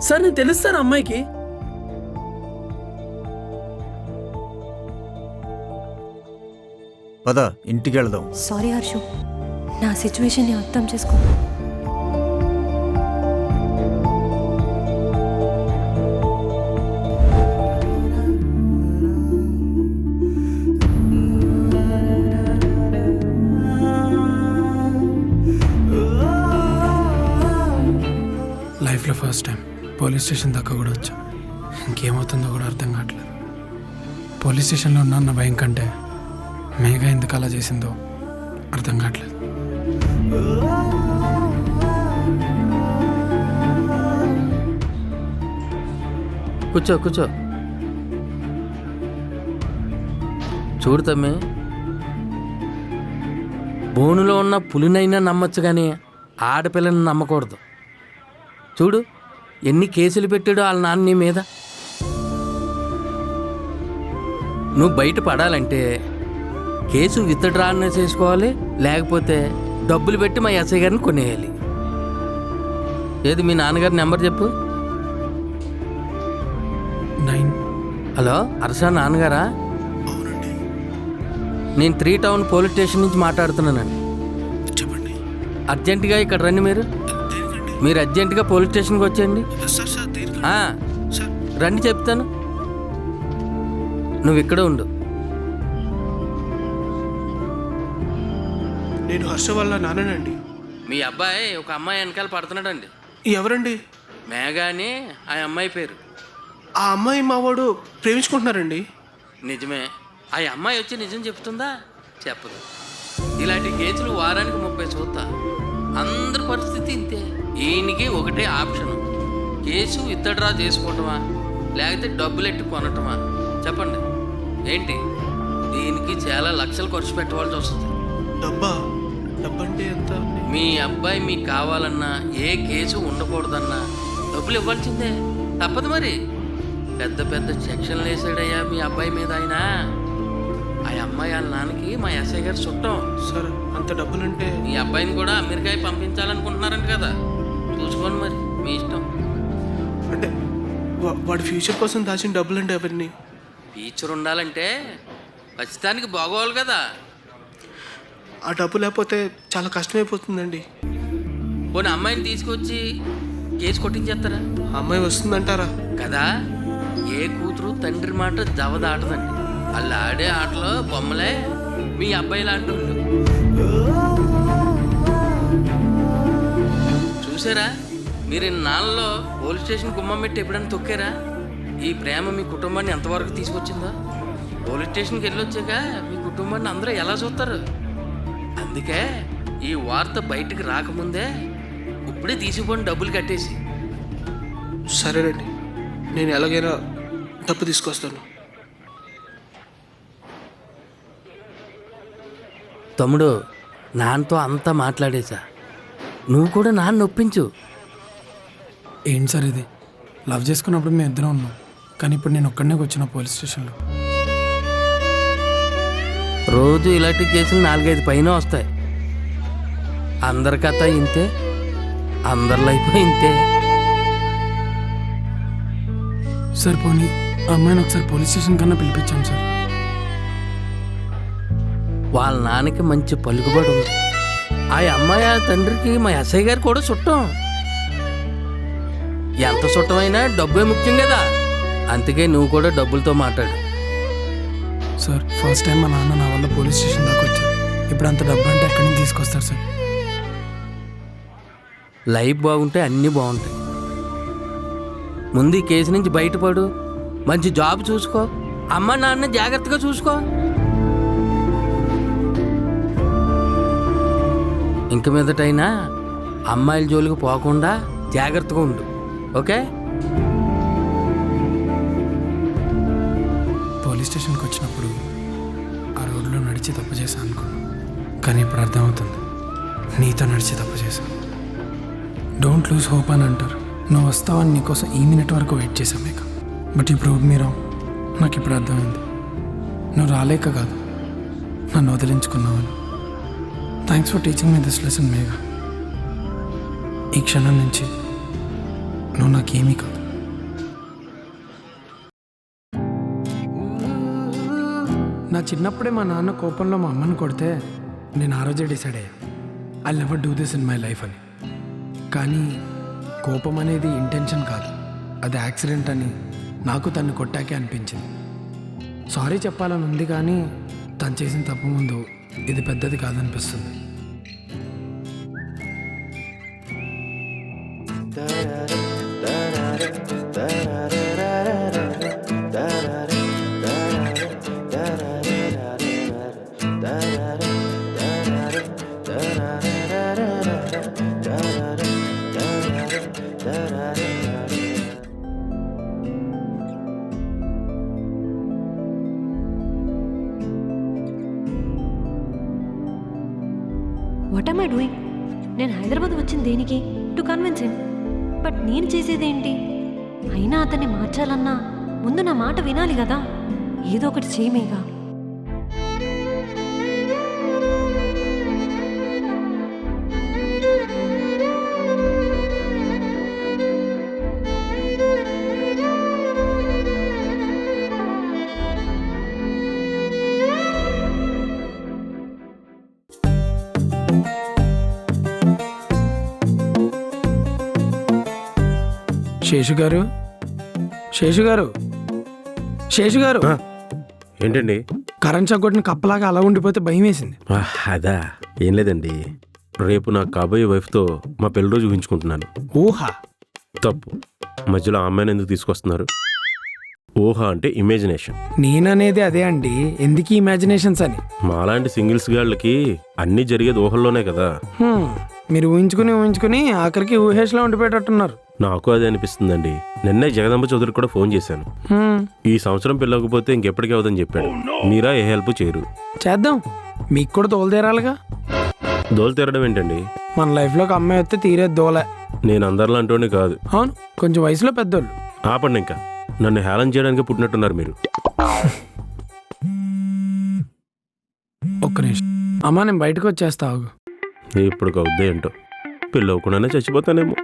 సార్ నేను తెలుస్తాను అమ్మాయికి. పద ఇంటికి వెళ్దాం. సారీ హర్షు, నా సిచ్యువేషన్ని అర్థం చేసుకో. లైఫ్లో ఫస్ట్ టైం పోలీస్ స్టేషన్ దాకా కూడా వచ్చా. ఇంకేమవుతుందో కూడా అర్థం కావట్లేదు. పోలీస్ స్టేషన్లో ఉన్న భయం కంటే మేఘా ఎందుకు అలా చేసిందో అర్థం కావట్లేదు. కూర్చో చూడు తమ్మి, బోనులో ఉన్న పులినైనా నమ్మచ్చు కానీ ఆడపిల్లని నమ్మకూడదు. చూడు ఎన్ని కేసులు పెట్టాడు వాళ్ళ నాన్న నీ మీద. నువ్వు బయట పడాలంటే కేసు విత్డ్రా అన్న చేసుకోవాలి, లేకపోతే డబ్బులు పెట్టి మా ఎస్ఐ గారిని కొనేయాలి. ఏది మీ నాన్నగారి నెంబర్ చెప్పు. 9. హలో అర్షా నాన్నగారా? అవునండి, నేను 3 టౌన్ పోలీస్ స్టేషన్ నుంచి మాట్లాడుతున్నానండి. చెప్పండి. అర్జెంటుగా ఇక్కడ రండి. దేనికండి? మీరు అర్జెంటుగా పోలీస్ స్టేషన్కి వచ్చేయండి. సార్ దేనికండి? ఆ, సార్ రండి చెప్తాను. నువ్వు ఇక్కడ ఉండు. నేను హర్ష వాళ్ళ నాన్నండి. మీ అబ్బాయి ఒక అమ్మాయి వెనకాల పడుతున్నాడండి. ఎవరండి? మేఘా అని ఆ అమ్మాయి పేరు. ఆ అమ్మాయి మావాడు ప్రేమించుకుంటున్నారండి. నిజమే. ఆ అమ్మాయి వచ్చి నిజం చెప్తుందా? చెప్పదు. ఇలాంటి కేసులు వారానికి 30 చూస్తా. అందరి పరిస్థితి ఇంతే. ఈయనకి ఒకటే ఆప్షన్, కేసు విత్డ్రా చేసుకోవటమా లేకపోతే డబ్బులు ఎట్టి కొనటమా? చెప్పండి ఏంటి? దీనికి చాలా లక్షలు ఖర్చు పెట్టవలసి వస్తుంది. డబ్బంటే ఎంత? మీ అబ్బాయి మీకు కావాలన్నా, ఏ కేసు ఉండకూడదన్నా డబ్బులు ఇవ్వాల్సిందే, తప్పదు మరి. పెద్ద పెద్ద సెక్షన్లు వేసాడయ్యా మీ అబ్బాయి మీద ఆయన. ఆ అమ్మాయి వాళ్ళ నాన్నకి మా ఎస్ఐ గారు చుట్టం. సార్ అంత డబ్బులంటే మీ అబ్బాయిని కూడా అమెరికా పంపించాలనుకుంటున్నారంట కదా, చూసుకోండి మరి మీ ఇష్టం. అంటే వాడి ఫ్యూచర్ కోసం దాచిన డబ్బులంటే అవన్నీ. ఫ్యూచర్ ఉండాలంటే ఖచ్చితానికి బాగోవాలి కదా. ఆ డబ్బు లేకపోతే చాలా కష్టమైపోతుందండి. పోనీ అమ్మాయిని తీసుకొచ్చి కేసు కొట్టించేస్తారా? ఆ అమ్మాయి వస్తుందంటారా? కదా, ఏ కూతురు తండ్రి మాట జవదాటదండి. వాళ్ళు ఆడే ఆటలో బొమ్మలే మీ అబ్బాయి లాంటి. చూసారా, మీరు నాన్నలో పోలీస్ స్టేషన్ గుమ్మం పెట్టి ఎప్పుడైనా తొక్కారా? ఈ ప్రేమ మీ కుటుంబాన్ని ఎంతవరకు తీసుకొచ్చిందో. పోలీస్ స్టేషన్కి వెళ్ళొచ్చాక మీ కుటుంబాన్ని అందరూ ఎలా చూస్తారు? అందుకే ఈ వార్త బయటికి రాకముందే ఇప్పుడే తీసుకుపోయిన డబ్బులు కట్టేసి. సరేనండి, నేను ఎలాగైనా డబ్బు తీసుకొస్తాను. తమ్ముడు, నాన్నతో అంతా మాట్లాడేశా. నువ్వు కూడా నాన్న ఒప్పించు. ఏంటి సార్ ఇది? లవ్ చేసుకున్నప్పుడు మేము ఇద్దరం ఉన్నాం, కానీ ఇప్పుడు నేను ఒక్కడనే వచ్చిన పోలీస్ స్టేషన్లో. రోజు ఇలాంటి కేసులు 4-5 పైన వస్తాయి. అందరి కథ ఇంతే, అందరి లైఫ్ ఇంతే. సార్ పోనీ ఆ అమ్మాయిని ఒకసారి పోలీస్ స్టేషన్ కన్నా పిలిపించాం సార్. వాళ్ళ నాన్నకి మంచి పలుకుబడి ఉంది. ఆ అమ్మాయి ఆ తండ్రికి మా ఎస్ఐ గారు కూడా చుట్టం. ఎంత చుట్టమైనా డబ్బే ముఖ్యం కదా. అందుకే నువ్వు కూడా డబ్బులతో మాట్లాడు. సార్ ఫస్ట్ టైం మా నాన్న నా వల్ల పోలీస్ స్టేషన్ దాకా వచ్చారు. ఇప్పుడు అంత డబ్బు అంటే ఎక్కడి నుంచి తీసుకొస్తారు సార్? లైఫ్ బాగుంటే అన్నీ బాగుంటాయి. ముందు ఈ కేసు నుంచి బయటపడు, మంచి జాబ్ చూసుకో, అమ్మ నాన్న జాగ్రత్తగా చూసుకో. ఇంక మీదటైనా అమ్మాయిల జోలికి పోకుండా జాగ్రత్తగా ఉండు, ఓకే? పోలీస్ స్టేషన్కి వచ్చినప్పుడు ఆ రోడ్లో నడిచి తప్పు చేశాను అనుకున్నాను, కానీ ఇప్పుడు అర్థమవుతుంది నీతో నడిచి తప్పు చేశాను. డోంట్ లూజ్ హోప్ అని అంటారు. నువ్వు వస్తావని నీకోసం ఈ మినిట్ వరకు వెయిట్ చేశాం మేక. బట్ ఈ ప్రూవ్ మీ రాంగ్. నాకు ఇప్పుడు అర్థమైంది నువ్వు రాలేక కాదు, నన్ను వదిలించుకున్నావని. Thanks for teaching me this lesson Megha. ఈ క్షణం నుంచి నువ్వు నాకేమీ కాదు. నా చిన్నప్పుడే మా నాన్న కోపంలో మా అమ్మని కొడితే నేను ఆ రోజే డిసైడ్ అయ్యా I never do this in my life అని. కానీ కోపం అనేది ఇంటెన్షన్ కాదు, అది యాక్సిడెంట్ అని నాకు తను కొట్టాకే అనిపించింది. సారీ చెప్పాలని ఉంది, కానీ తను చేసిన తప్పు ముందు ఇది పెద్దది కాదనిపిస్తుంది. What am I doing? నేను హైదరాబాద్ వచ్చింది దేనికి? To convince him. బట్ నేను చేసేదేంటి? అయినా అతన్ని మార్చాలన్నా ముందు నా మాట వినాలి కదా. ఏదో ఒకటి చేయమేగా. శేషు గారు, శేషు గారు, శేషు గారు, ఏంటండి? కరెంట్ షాక్ కొట్టిన కప్పలాగా అలా ఉండిపోతే భయం వేసింది. అదా ఏం లేదండి, రేపు నా కాబోయే వైఫ్తో మా పెళ్లి రోజు ఊహించుకుంటున్నాను. ఊహా? తప్పు. మధ్యలో ఆ అమ్మాయిని ఎందుకు తీసుకొస్తున్నారు? ఊహ అంటే ఇమాజినేషన్. నేననేది అదే అండి, ఎందుకు ఇమాజినేషన్స్ అని. మాలాంటి సింగిల్స్ గాళ్ళకి అన్నీ జరిగేది ఊహల్లోనే కదా. మీరు ఊహించుకుని ఆఖరికి ఊహేష్లో ఉండిపోయేటట్టున్నారు. నాకు అదే అనిపిస్తుందండి. నిన్నే జగదంబ చౌదరి కూడా ఫోన్ చేశాను. ఈ సంవత్సరం పెళ్ళకపోతే ఇంకెప్పటికీ అవదని చెప్పాడు. మీరా ఏ హెల్ప్ చేయరు. చేద్దాం, మీకు కూడా తోలు తీరాలిగా. దోలు తీరడం ఏంటండి? మన లైఫ్లోకి అమ్మాయి వస్తే తీరే దోలే. నేను అందరిలాంటి కాదు. అవును, కొంచెం వయసులో పెద్దోళ్ళు. ఆపండి, ఇంకా నన్ను హేళన చేయడానికి పుట్టినట్టున్నారు మీరు. ఒక్క నిమిషం అమ్మా, నేను బయటకు వచ్చేస్తా. ఆగు. ఇప్పుడు అవుద్దే ఏంటో, పెళ్ళి అవ్వకుండానే చచ్చిపోతానేమో.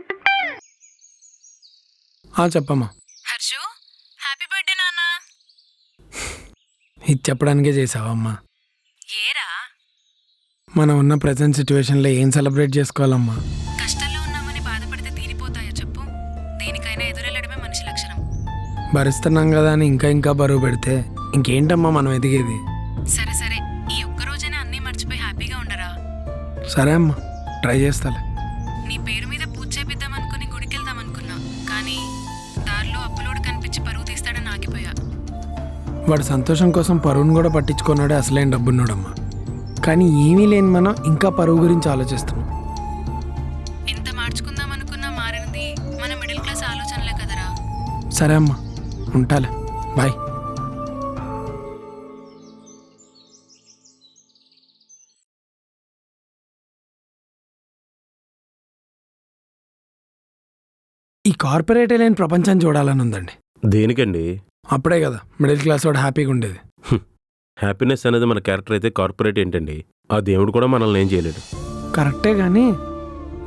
చెప్పమ్మా. హర్షు, హ్యాపీ బర్త్డే నాన్న. ఇది చెప్పడానికే చేసావమ్మా. ఏరా మనం ఉన్న ప్రజెంట్ సిచ్యువేషన్లో ఏం సెలబ్రేట్ చేసుకోవాలమ్మా? కష్టాల్లో ఉన్నామని బాధపడితే తీరిపోతాయో చెప్పు? దేనికైనా ఎదురెళ్ళడమే మనిషి లక్షణం. భరిస్తున్నాం కదా అని ఇంకా బరువు పెడితే ఇంకేంటమ్మా మనం ఎదిగేది? సరే సరే, ఈ ఒక్క రోజైనా అన్నీ మర్చిపోయి హ్యాపీగా ఉండరా. సరే అమ్మా, ట్రై చేస్తాలే. నీ పేరు మీద పూజ చేపిద్దాం అనుకుని గుడికెళ్దాం అనుకున్నా, కానీ దారిలో అప్పులోడు కనిపించి పరువు తీస్తాడని ఆగిపోయా. వాడు సంతోషం కోసం పరువును కూడా పట్టించుకున్నాడే అసలేం డబ్బున్నాడమ్మా. కానీ ఏమీ లేని మనం ఇంకా పరువు గురించి ఆలోచిస్తున్నాం. ఎంత మార్చుకుందాం అనుకున్నా మారినది మన మిడిల్ క్లాస్ ఆలోచనలే కదరా. సరే అమ్మా, ఉంటాలే, బాయ్. ఈ కార్పొరేట్ లేని ప్రపంచాన్ని చూడాలని ఉందండి. దేనికండి? అప్పుడే కదా మిడిల్ క్లాస్ వాడు హ్యాపీగా ఉండేది. హ్యాపీనెస్ అనేది మన క్యారెక్టర్ అయితే కార్పొరేట్ ఏంటండి? ఆ దేవుడు కూడా మనల్ని ఏం చేయలేడు. కరెక్టే, కానీ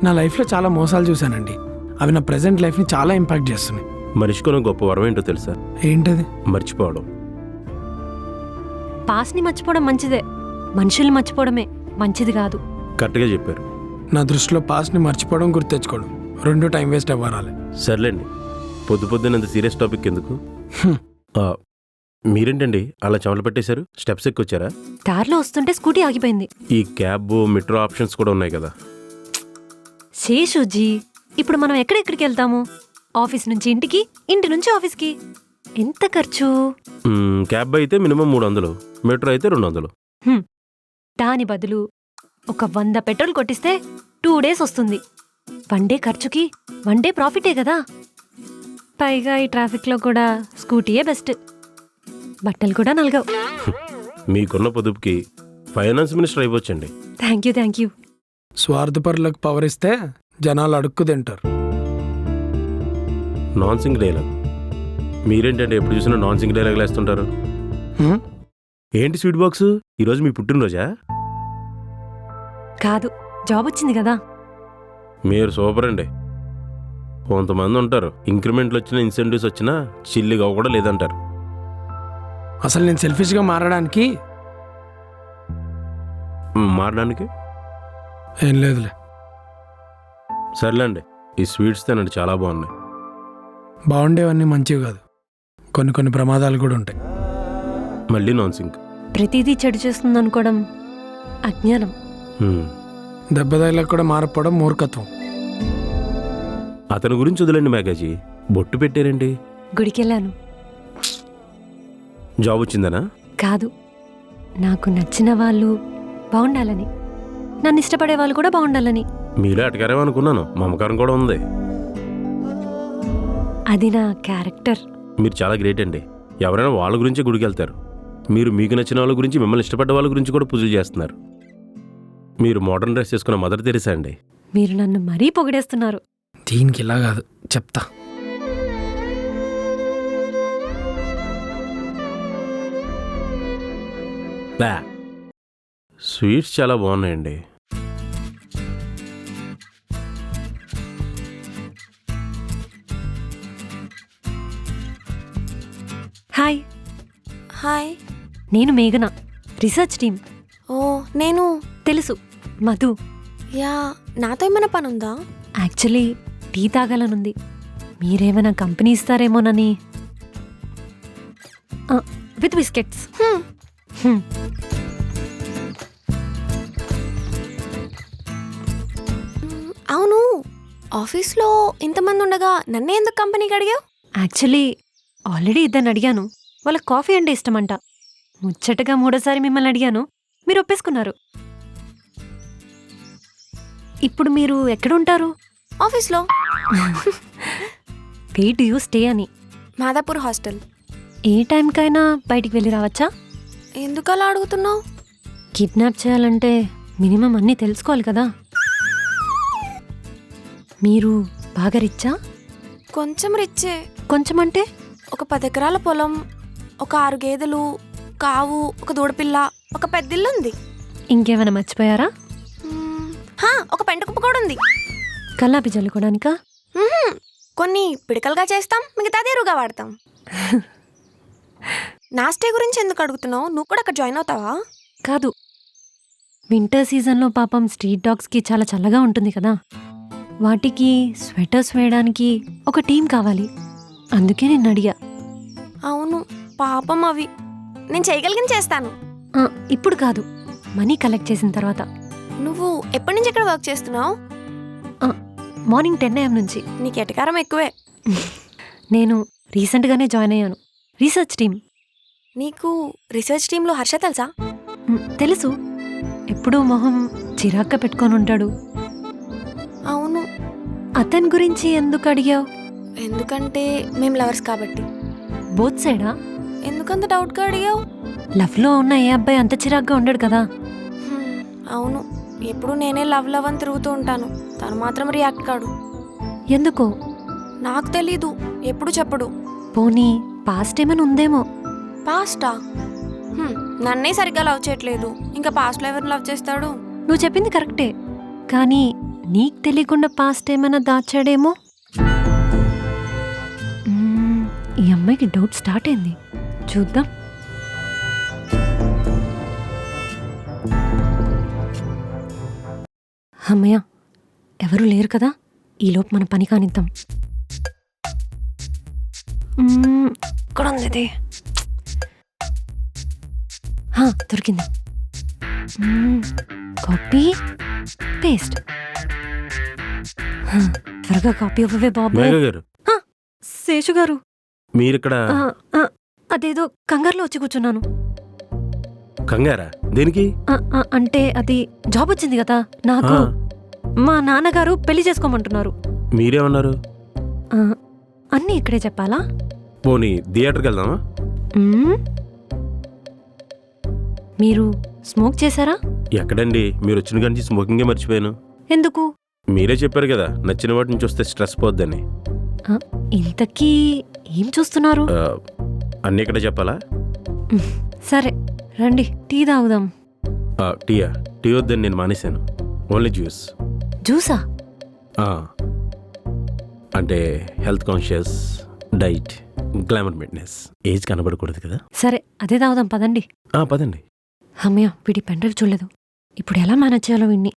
నా లైఫ్లో చాలా మోసాలు చూశానండి. అవి నా ప్రజెంట్ లైఫ్ని చాలా ఇంపాక్ట్ చేస్తున్నాయి. మనిషికి గొప్ప వరం ఏంటో తెలుసా? ఏంటది? మర్చిపోవడం. పాస్ని మర్చిపోవడం మంచిదే, మనుషుల్ని మర్చిపోవడమే మంచిది కాదు. కరెక్ట్గా చెప్పారు. నా దృష్టిలో పాస్ట్ని మర్చిపోవడం, గుర్తెచ్చుకోవడం రెండు టైం వేస్ట్ అవ్వాలి. సర్లేండి, పొద్దున్నంత సీరియస్ టాపిక్ ఎందుకు? మీరేంటండి అలా చెమటలు పెట్టేశారు? స్టెప్స్ ఎక్కొచ్చారా? దారిలో వస్తుంటే స్కూటీ ఆగిపోయింది. ఈ క్యాబ్, మెట్రో ఆప్షన్స్ కూడా ఉన్నాయి కదా. శేషుజీ, ఇప్పుడు మనం ఎక్కడెక్కడికి వెళ్తాము? ఆఫీస్ నుంచి ఇంటికి, ఇంటి నుంచి ఆఫీస్కి. ఎంత ఖర్చు? క్యాబ్ అయితే మినిమం 300, మెట్రో అయితే 200. దాని బదులు ఒక 100 పెట్రోల్ కొట్టిస్తే 2 days వస్తుంది. 1 day ఖర్చుకి 1 day ప్రాఫిటే కదా. పైగా ఈ ట్రాఫిక్లో కూడా స్కూటీయే బెస్ట్. బట్టలు కూడా నలగవు. మీకున్న పొదుపుకి ఫైనాన్స్ మినిస్టర్ అయిపోవచ్చండి. Thank you. స్వార్థపరులకు పవర్ ఇస్తే జనాలు అడుక్కు తింటారు. Non sync dialogue. మీరేంటంటే ఎప్పుడు చూసినా నాన్ సింగ్ డైలాగ్ వేస్తుంటారు. ఏంటి స్వీట్ బాక్స్, ఈరోజు మీ పుట్టినరోజా? కాదు, జాబ్ వచ్చింది కదా. మీరు సూపర్ అండి. కొంతమంది ఉంటారు ఇంక్రిమెంట్లు వచ్చినా, ఇన్సెంటివ్స్ వచ్చినా చిల్లిగా కూడా లేదంటారు. అసలు నేను సెల్ఫిష్గా మారడానికి ఏం లేదులే. సర్లేండి, ఈ స్వీట్స్ తినండి, చాలా బాగున్నాయి. బాగుండేవన్నీ మంచివి కాదు, కొన్ని ప్రమాదాలు కూడా ఉంటాయి. మళ్ళీ నాన్ సింక్. ప్రతిదీ చెడు చేస్తుంది అనుకోవడం అజ్ఞానం. దెబ్బదాయిలకు కూడా మారపోవడం మూర్ఖత్వం. అతని గురించి వదిలేండి మేఘాజీ, బొట్టు పెట్టారండి. గుడికెళ్ళాను. జాబ్ వచ్చిందనా? కాదు, నాకు నచ్చిన వాళ్ళు బాగుండాలని, నన్ను ఇష్టపడే వాళ్ళు కూడా బాగుండాలని. మీలో అటకారేమో అనుకున్నాను, మమకారం కూడా ఉంది. అది నా క్యారెక్టర్. మీరు చాలా గ్రేట్ అండి. ఎవరైనా వాళ్ళ గురించే గుడికి వెళ్తారు. మీరు మీకు నచ్చిన వాళ్ళ గురించి, మిమ్మల్ని ఇష్టపడ్డ వాళ్ళ గురించి కూడా పూజలు చేస్తున్నారు. మీరు మోడర్న్ డ్రెస్ చేసుకున్న మదర్ తెరీసా అండి. మీరు నన్ను మరీ పొగిడేస్తున్నారు. దీనికి ఇలా కాదు, చెప్తా. బ్యా స్వీట్స్ చాలా బాగున్నాయండి. Hi, hi. నేను మేఘన, రీసెర్చ్ టీమ్. ఓ నేను తెలుసు, మధు. యా, నాతో ఏమైనా పని ఉందా? యాక్చువల్లీ టీ తాగాలనుంది. మీరేమైనా కంపెనీ ఇస్తారేమోనని. With biscuits. అవును, ఆఫీస్లో ఇంతమంది ఉండగా నన్నే ఎందుకు కంపెనీకి అడిగావు? యాక్చువల్లీ ఆల్రెడీ ఇద్దరిని అడిగాను. వాళ్ళకి కాఫీ అంటే ఇష్టమంట. ముచ్చటగా మూడోసారి మిమ్మల్ని అడిగాను, మీరు ఒప్పేసుకున్నారు. ఇప్పుడు మీరు ఎక్కడుంటారు? ఆఫీస్లో. వే డు యూ స్టే అని. మాదాపూర్ హాస్టల్. ఏ టైంకైనా బయటికి వెళ్ళి రావచ్చా? ఎందుకు అలా అడుగుతున్నావు? కిడ్నాప్ చేయాలంటే మినిమం అన్నీ తెలుసుకోవాలి కదా. మీరు బాగా రిచ్చా? కొంచెం రిచ్చే. కొంచెం అంటే? ఒక 10 ఎకరాల పొలం, ఒక 6 గేదెలు, కావు, ఒక దూడపిల్ల, ఒక పెద్దిల్లు ఉంది. ఇంకేమైనా మర్చిపోయారా? ఒక పెంట కుప్ప కూడా ఉంది. కల్లాపి చల్లుకోవడానికా? కొన్ని పిడకలుగా చేస్తాం, మిగతాది ఎరువుగా వాడతాం. నా స్టే గురించి ఎందుకు అడుగుతున్నావు? నువ్వు కూడా అక్కడ జాయిన్ అవుతావా? కాదు, వింటర్ సీజన్లో పాపం స్ట్రీట్ డాగ్స్కి చాలా చల్లగా ఉంటుంది కదా. వాటికి స్వెటర్స్ వేయడానికి ఒక టీం కావాలి. అందుకే నేను అడిగా. అవును, పాపం అవి. నేను చేయగలిగిన చేస్తాను. ఇప్పుడు కాదు, మనీ కలెక్ట్ చేసిన తర్వాత. నువ్వు ఎప్పటి నుంచి ఎక్కడ వర్క్ చేస్తున్నావు? మార్నింగ్ 10 AM నుంచి. నీకు ఎటకారం ఎక్కువే. నేను రీసెంట్గానే జాయిన్ అయ్యాను, రీసెర్చ్ టీమ్. నీకు రీసెర్చ్ టీంలో హర్ష తెలుసా? తెలుసు, ఎప్పుడూ మొహం చిరాగ్గా పెట్టుకొని ఉంటాడు. అవును. అతని గురించి ఎందుకు అడిగావు? ఎందుకంటే మేము లవర్స్ కాబట్టి. బోత్ సైడా? ఎందుకంత డౌట్గా అడిగావు? లవ్లో ఉన్న ఏ అబ్బాయి అంత చిరాగ్గా ఉండడు కదా. అవును, ఎప్పుడు నేనే లవ్ లవ్ అని తిరుగుతూ ఉంటాను. తను మాత్రం రియాక్ట్ కాడు. ఎందుకో నాకు తెలీదు, ఎప్పుడు చెప్పడు. పోనీ పాస్ట్ ఏమైనా ఉందేమో. పాస్టా? నన్నే సరిగ్గా లవ్ చేయట్లేదు, ఇంకా పాస్ట్లో ఎవరిని లవ్ చేస్తాడు? నువ్వు చెప్పింది కరెక్టే, కానీ నీకు తెలియకుండా పాస్ట్ ఏమైనా దాచాడేమో. ఈ అమ్మాయికి డౌట్ స్టార్ట్ అయింది, చూద్దాం. అమ్మయ్య, ఎవరూ లేరు కదా. ఈలోపు మన పని కానిద్దాం. ఇక్కడ ఉంది ఇది. దొరికింది. Copy paste. త్వరగా కాపీ అవ్వవే బాబు. గారు, శేషు గారు, మీరిక్కడ అదేదో కంగారులో వచ్చి కూర్చున్నాను. కంగారా? దేనికి? అంటే అది జాబ్ వచ్చింది కదా నాకు. మా నాన్నగారు పెళ్లి చేసుకోమంటున్నారు. మీరేమన్నారు? అన్నీ ఇక్కడే చెప్పాలా? పోనీ థియేటర్కి వెళ్దామా? మీరు స్మోక్ చేశారా? ఎక్కడండి, మీరు వచ్చిన కానీ స్మోకింగే మర్చిపోయాను. ఎందుకు? మీరే చెప్పారు కదా, నచ్చిన వాటి నుంచి వస్తే స్ట్రెస్ పోద్దని. ఇంతకీ ఏం చూస్తున్నారు? అన్నీ ఇక్కడ చెప్పాలా? సరే రండి, టీ తాగుదాం. టీయా? టీ వద్దని నేను మానేశాను, ఓన్లీ జ్యూస్. జ్యూసా? అంటే health conscious, diet, glamour maintenance. Age కనబడకూడదు కదా. సరే అదే తాగుదాం, పదండి. పదండి. అమ్మయ్య, వీడి పెండ్రైవ్ చూడలేదు. ఇప్పుడు ఎలా మేనేజ్ చేయాలో వీడిని.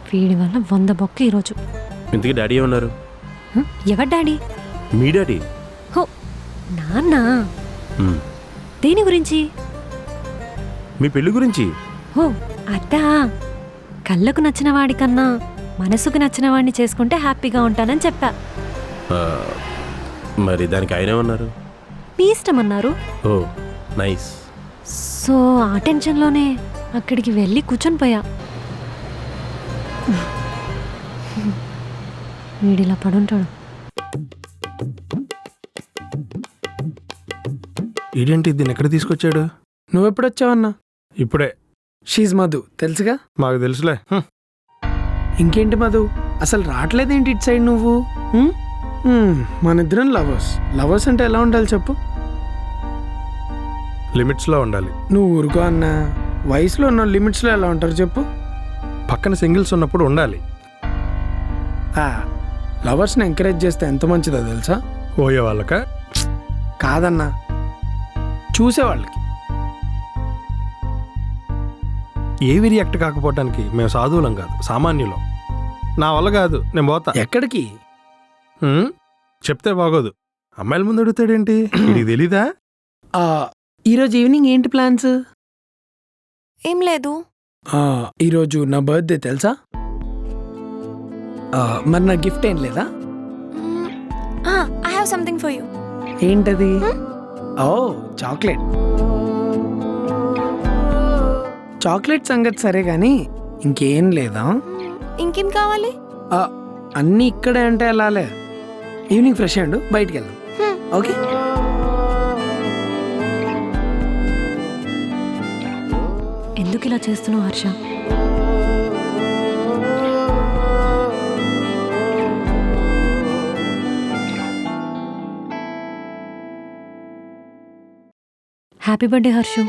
వీడి వల్ల 100 బొక్క ఈరోజు. ఇంతకీ డాడీ ఏమన్నారు? ఎవరు డాడీ? మీ డాడీ. హో, నాన్న. దేని గురించి? మీ పెళ్లి గురించి. హో అదా, కళ్ళకు నచ్చిన వాడికన్నా మనసుకు నచ్చిన వాడిని చేసుకుంటే హ్యాపీగా ఉంటానని చెప్పా. మరి దానికి ఆయన ఏమన్నారు? మీ ఇష్టం అన్నారు. ఓ నైస్. సో ఆ టెన్షన్లోనే అక్కడికి వెళ్ళి కూర్చొని పోయా. వీడిలా పడుంటాడు. ఏంటి దీన్ని ఎక్కడ తీసుకొచ్చాడు? నువ్వెప్పుడొచ్చావన్నా? ఇప్పుడే. షీజ్ మధు, తెలుసుగా? మాకు తెలుసులే. ఇంకేంటి మధు, అసలు రావట్లేదేంటి ఇటు సైడ్ నువ్వు? మన ఇద్దరం లవర్స్. లవర్స్ అంటే ఎలా ఉండాలి చెప్పు? లిమిట్స్లో ఉండాలి. నువ్వు ఊరుకో అన్నా. వయసులో ఉన్న లిమిట్స్లో ఎలా ఉంటారు చెప్పు? పక్కన సింగిల్స్ ఉన్నప్పుడు ఉండాలి. లవర్స్ని ఎంకరేజ్ చేస్తే ఎంత మంచిదో తెలుసా? పోయే వాళ్ళక కాదన్నా, చూసేవాళ్ళకి. ఏవి రియాక్ట్ కాకపోవటానికి మేము సాధువులం కాదు, సామాన్యులం. నా వల్ల కాదు, నేను పోతా. ఎక్కడికి? చెప్తే బాగోదు. అమ్మాయిల ముందు అడుగుతాడేంటి? ఇది తెలీదా? ఈరోజు ఈవినింగ్ ఏంటి ప్లాన్స్? ఏం లేదు. ఈరోజు నా బర్త్డే తెలుసా? మరి నా గిఫ్ట్ ఏం లేదా? I have something for you. ఏంటది? ఓ చాక్లెట్. చాక్లెట్ సంగతి సరే కానీ ఇంకేం లేదా? ఇంకేం కావాలి? అన్నీ ఇక్కడే అంటే అలాలే. ఈవినింగ్ ఫ్రెష్ అయ్యండు, బయటికి వెళ్దాం. ఓకే. ఎందుకు ఇలా చేస్తున్నావు హర్ష? Happy birthday Harshu.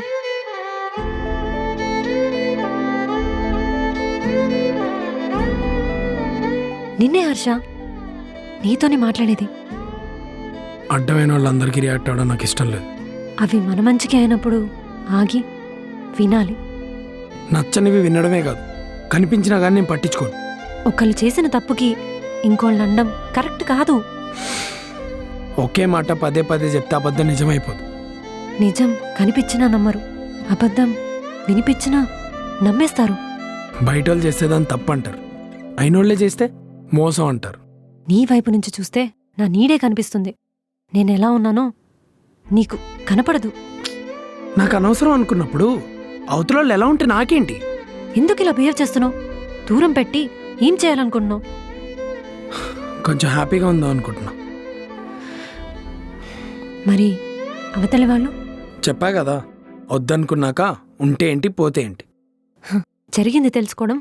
నిన్నే హర్ష, నీతోనే మాట్లాడేది. అడ్డమైన వాళ్ళందరికీ రియాక్ట్ అవ్వడం నాకు ఇష్టం లేదు. అవి మన మంచికి అయినప్పుడు ఆగి వినాలి. నచ్చనివి వినడమే కాదు, కనిపించినా కానీ నేను పట్టించుకోను. ఒకళ్ళు చేసిన తప్పుకి ఇంకోళ్ళు అనడం కరెక్ట్ కాదు. ఒకే మాట పదే పదే చెప్తే అబద్ధం నిజమైపోదు. నిజం కనిపించినా నమ్మరు, అబద్ధం వినిపించినా నమ్మేస్తారు. బయట వాళ్ళు చేసేదాన్ని తప్పు అంటారు, అయినోళ్లే చేస్తే మోసం అంటారు. నీ వైపు నుంచి చూస్తే నా నీడే కనిపిస్తుంది. నేనెలా ఉన్నానో నీకు కనపడదు. నాకు అనవసరం అనుకున్నప్పుడు అవతల వాళ్ళు ఎలా ఉంటే నాకేంటి? ఎందుకు ఇలా బిహేవ్ చేస్తున్నావు? దూరం పెట్టి ఏం చేయాలనుకుంటున్నావు? కొంచెం హ్యాపీగా ఉందాం అనుకుంటున్నా. మరి అవతలి వాళ్ళు? చెప్పా కదా, వద్దనుకున్నాక ఉంటే ఏంటి పోతే ఏంటి. జరిగింది తెలుసుకోవడం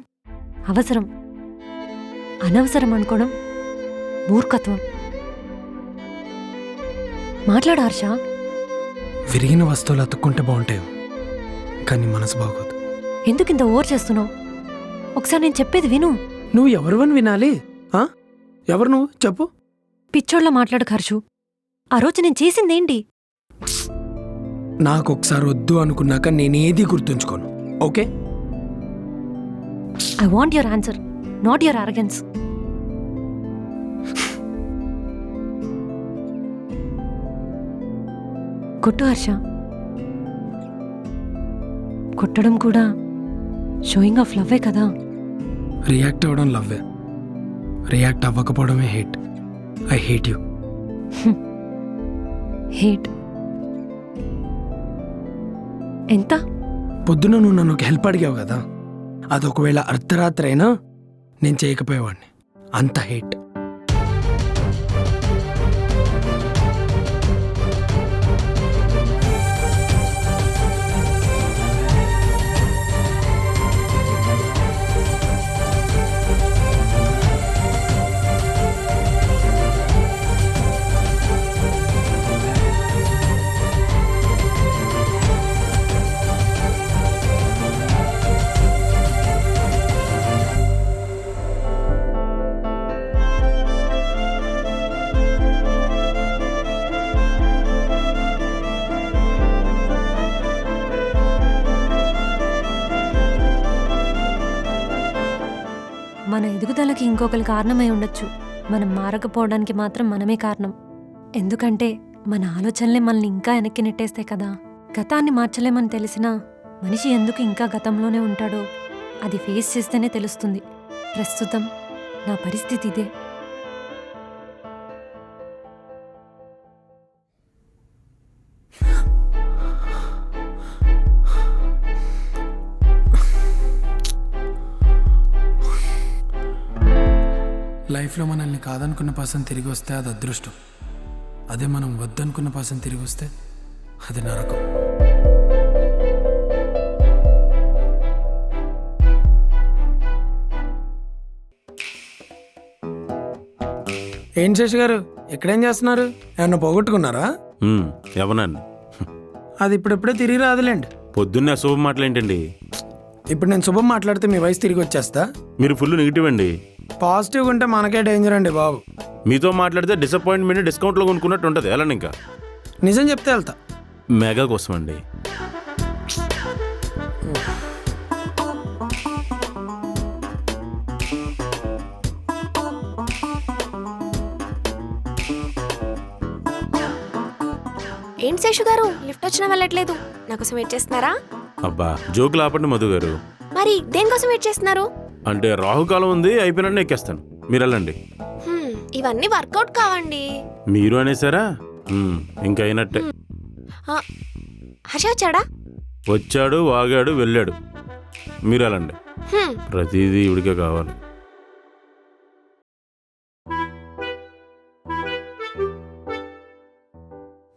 అవసరం, అనవసరం అనుకోవడం మూర్ఖత్వం. మాట్లాడు హర్ష. విరిగిన వస్తువులు అతుక్కుంటే బాగుంటాయి, కానీ మనసు బాగోదు. ఎందుకు ఇంత ఓవర్ చేస్తున్నావు? ఒకసారి నేను చెప్పేది విను. నువ్వు ఎవరివని వినాలి? ఎవరు నువ్వు చెప్పు. పిచ్చోళ్ళ మాట్లాడు హర్షు. ఆ రోజు నేను చేసిందేంటి? నాకు ఒకసారి వద్దు అనుకున్నాక నేనేది గుర్తుంచుకోను. Okay? I want your answer, not your arrogance. కొట్టు హర్ష. కొట్టడం కూడా షోయింగ్ ఆఫ్ లవ్వే కదా. రియాక్ట్ అవ్వడం లవ్వే, రియాక్ట్ అవ్వకపోవడమే hate. I hate you. Hate ఎంత? పొద్దున నువ్వు నన్ను ఒక హెల్ప్ అడిగావు కదా, అది ఒకవేళ అర్ధరాత్రి అయినా నేను చేయకపోయేవాడిని. అంత హేట్. మన ఎదుగుదలకి ఇంకొకరు కారణమై ఉండొచ్చు, మనం మారకపోవడానికి మాత్రం మనమే కారణం. ఎందుకంటే మన ఆలోచనలే మనల్ని ఇంకా వెనక్కి నెట్టేస్తాయి కదా. గతాన్ని మార్చలేమని తెలిసినా మనిషి ఎందుకు ఇంకా గతంలోనే ఉంటాడో అది ఫేస్ చేస్తేనే తెలుస్తుంది. ప్రస్తుతం నా పరిస్థితి ఇదే. లైఫ్లో మనల్ని కాదనుకున్న పర్సన్ తిరిగి వస్తే అది అదృష్టం. అదే మనం వద్దనుకున్న పర్సన్ తిరిగి వస్తే అది నరకం. ఏం శేష్ గారు, ఎక్కడేం చేస్తున్నారు? ఏమన్నా పోగొట్టుకున్నారా? ఎవనండి? అది ఇప్పుడెప్పుడే తిరిగి రాదులేండి. పొద్దున్నే అశుభం మాటలేంటండి? ఇప్పుడు నేను శుభం మాట్లాడితే మీ వయసు తిరిగి వచ్చేస్తా. మీరు ఫుల్ నెగిటివ్ అండి. పాజిటివ్గా ఉంటే మనకే డేంజర్ అండి బాబు. మీతో మాట్లాడితే డిసప్పాయింట్మెంట్ డిస్కౌంట్లో కొనుక్కున్నట్టు ఉంటుంది. వెళ్ళండి ఇంకా. నిజం చెప్తే వెళ్తా. మెగా కోసం అండి. ఏంటి శేషు గారు లిఫ్ట్ వచ్చినా వెళ్ళట్లేదు? నా కోసం వెయిట్ చేస్తున్నారా? అబ్బా జోకులు ఆపండి మధు గారు. మరి దేనికోసం వెయిట్ చేస్తున్నారు? అంటే రాహుకాలం ఉంది, అయిపోయినట్టు ఎక్కేస్తాను. మీరు వెళ్ళండి. ఇవన్నీ వర్కౌట్ కావండి. మీరు అనేసారా? ఇంకా అయినట్టే. హర్ష వచ్చాడా? వచ్చాడు, వాగాడు, వెళ్ళాడు. మీరు వెళ్ళండి. ప్రతిదీ ఇవిడికే కావాలి.